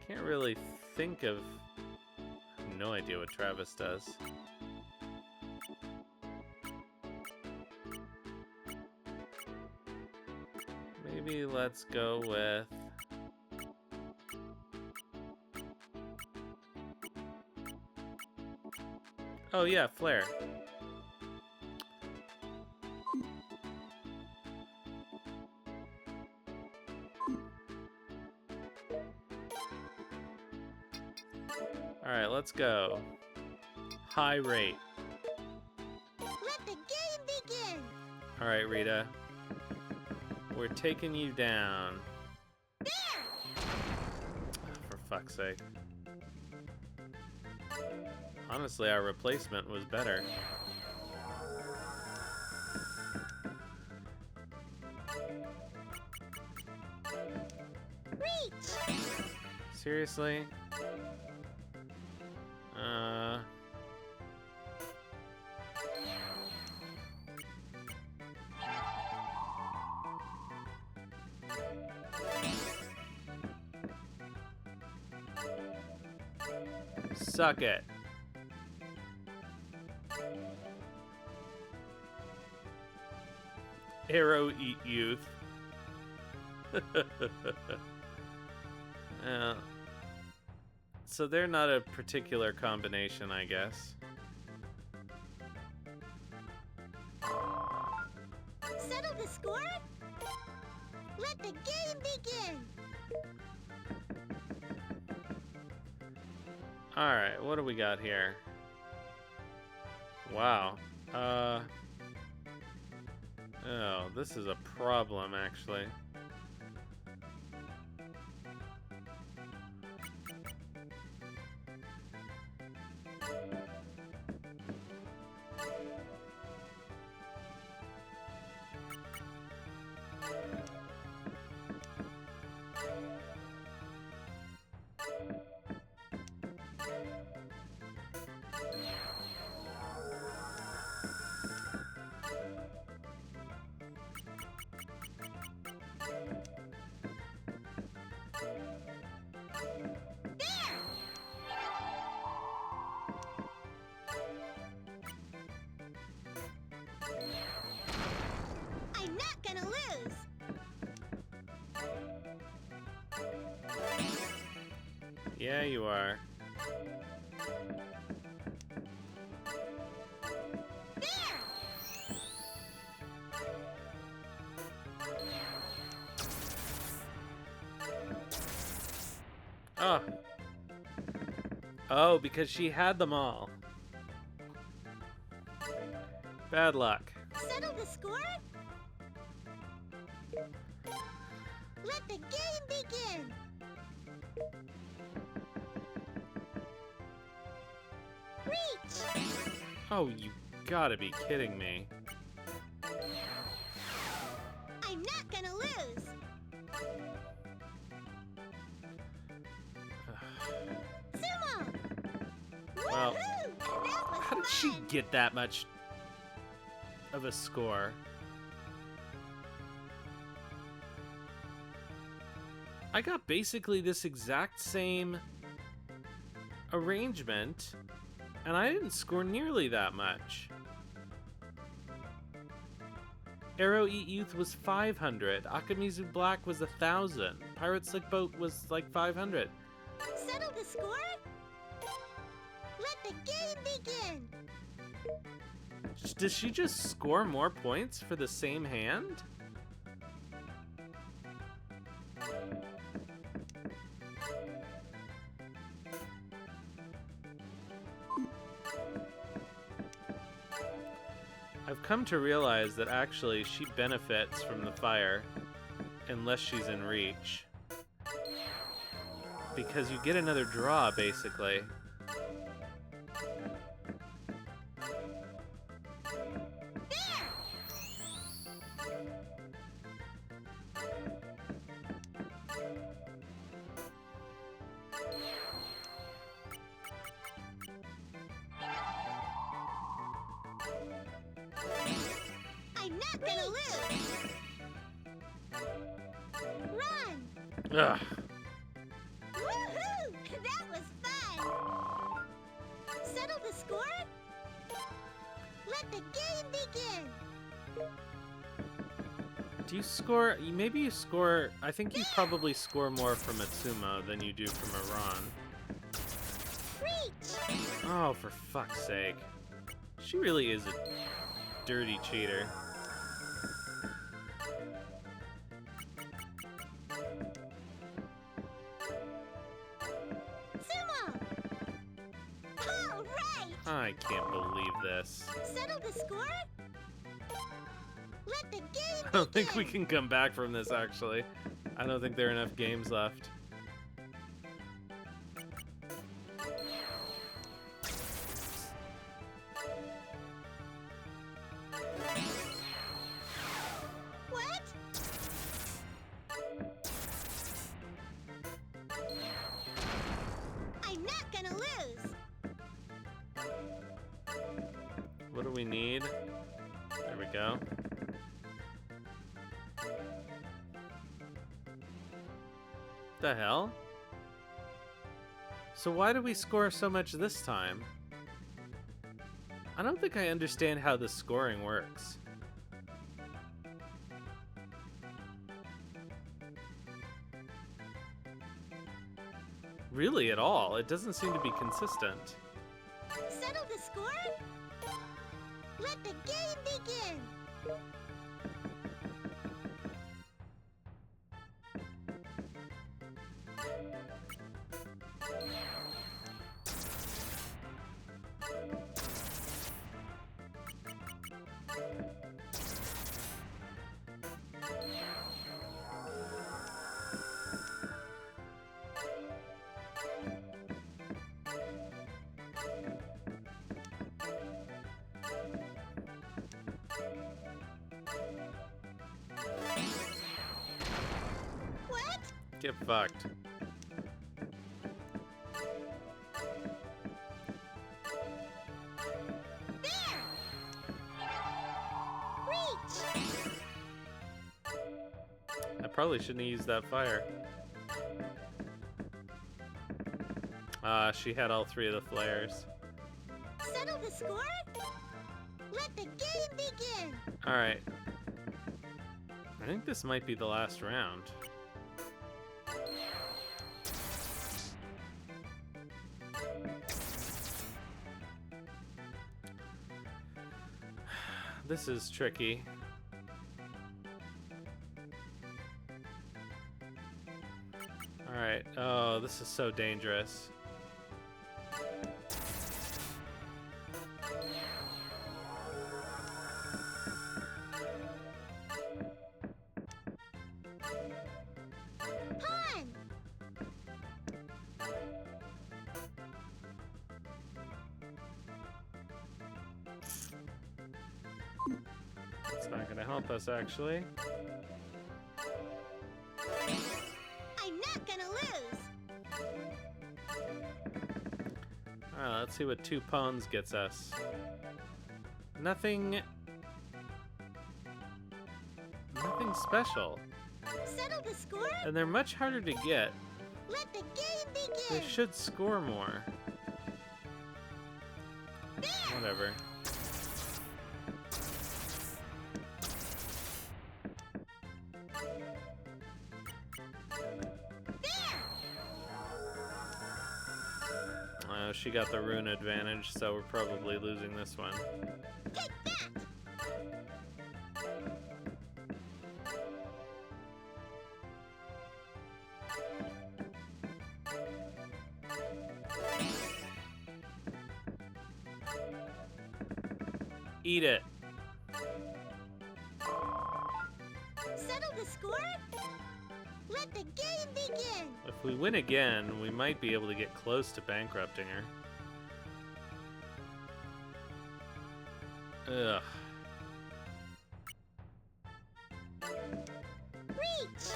Can't really think of... I have no idea what Travis does. Maybe let's go with... Oh yeah, Flare. Alright, let's go. High rate. Let the game begin. Alright, Rita. We're taking you down. There! For fuck's sake. Honestly, our replacement was better. Reach! Seriously? Suck it. Arrow eat youth. So they're not a particular combination, I guess. Settle the score? Let the game begin. Alright, what do we got here? Wow. Oh, this is a problem, actually. I'm not gonna lose. Yeah, you are. There! Oh. Oh, because she had them all. Bad luck. Settle the score? Let the game begin. Reach! Oh, you gotta be kidding me. I'm not gonna lose. Sumo! Well, Woohoo! That was how did she fun. get that much of a score? I got basically this exact same arrangement, and I didn't score nearly that much. Arrow Eat Youth was 500. Akamizu Black was 1,000. Pirate Slick Boat was like 500. Settle the score? Let the game begin. Does she just score more points for the same hand? I've come to realize that actually she benefits from the fire unless she's in reach. Because you get another draw, basically. I'm not gonna lose. Run! Ugh. Woohoo! That was fun. Settle the score? Let the game begin. Do you score? Maybe you score. I think you probably score more from Atsumo than you do from Iran. Reach! Oh, for fuck's sake. She really is a dirty cheater. Sumo! All right! I can't believe this. Settle the score? Let the game begin. I don't think we can come back from this, actually. I don't think there are enough games left. What? I'm not gonna lose. What do we need? There we go. The hell? So why do we score so much this time? I don't think I understand how the scoring works. Really at all. It doesn't seem to be consistent. Settle the score? Let the game begin. What? Get fucked. There! Reach! I probably shouldn't have used that fire. She had all three of the flares. Settle the score? Let the game begin. Alright. I think this might be the last round. This is tricky. Alright. Oh, this is so dangerous. Pawn! It's not gonna help us, actually. I'm not gonna lose. Alright, let's see what two pawns gets us. Nothing special. Settle the score? And they're much harder to get. Let the game They begin. should score more. There! Whatever. There! No, she got the rune advantage, so we're probably losing this one. Take that! Eat it. Settle the score? Let the game begin! If we win again, we might be able to get close to bankrupting her. Ugh. Reach!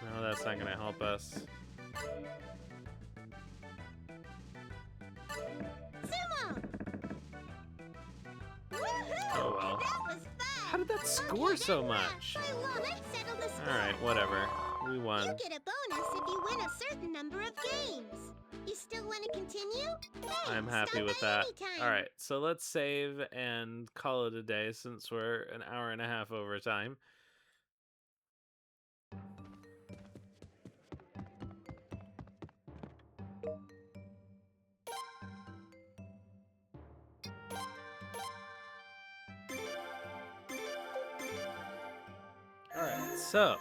No, that's not gonna help us. Sumo! Woohoo! Oh well. That was fun! How did that score Okay, so then much? I won't settle the score. Alright, whatever. We You won. get a bonus if you win a certain number of games. You still want to continue? Hey, I'm happy stop with by that. anytime. Alright, so let's save and call it a day since we're an hour and a half over time. Alright, so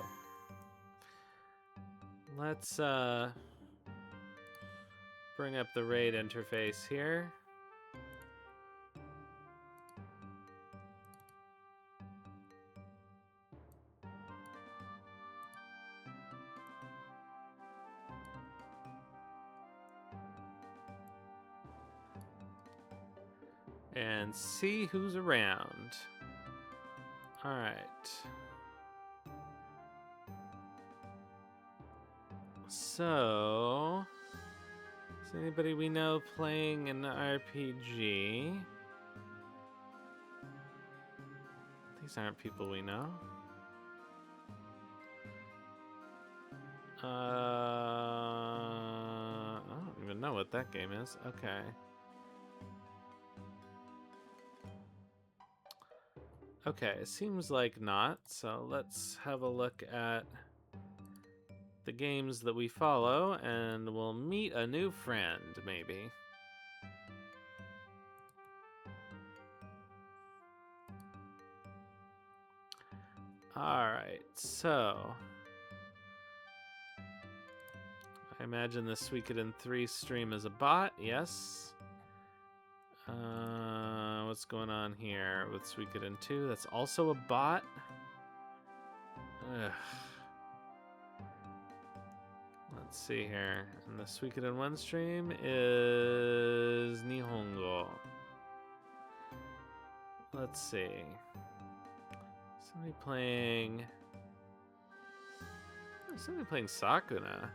let's bring up the raid interface here. And see who's around. Alright. So, is anybody we know playing an RPG? These aren't people we know. I don't even know what that game is. Okay. Okay, it seems like not. So let's have a look at the games that we follow, and we'll meet a new friend, maybe. Alright, so I imagine the Suikoden 3 stream is a bot, yes. What's going on here with Suikoden 2? That's also a bot. Ugh. Let's see here. And the Suikoden 1 stream is Nihongo. Let's see. Somebody playing Sakuna.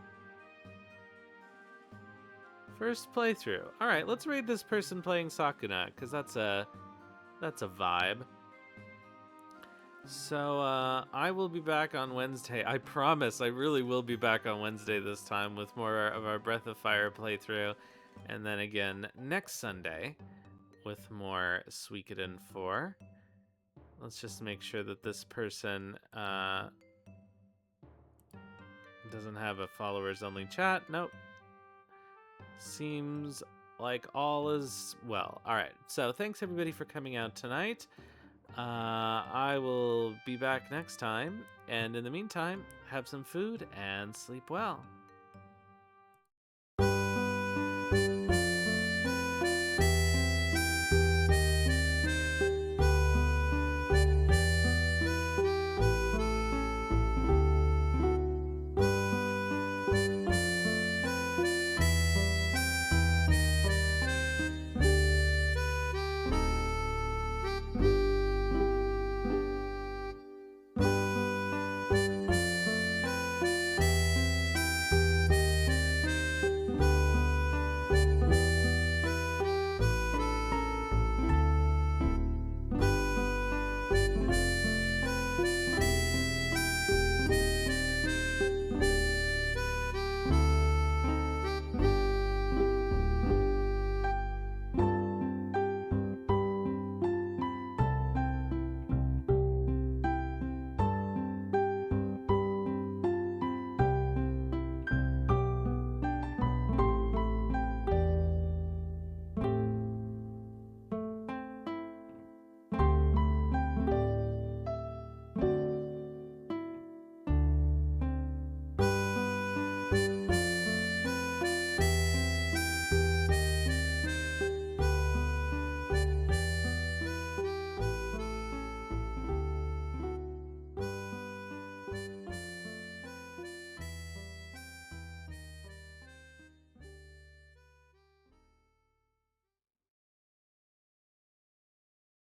First playthrough. All right, let's raid this person playing Sakuna because that's a vibe. So I will be back on Wednesday. I promise, I really will be back on Wednesday this time with more of our Breath of Fire playthrough, and then again next Sunday with more Suikoden 4. Let's just make sure that this person doesn't have a followers only chat. Nope. Seems like all is well. All right. So thanks everybody for coming out tonight. I will be back next time. And in the meantime, have some food and sleep well.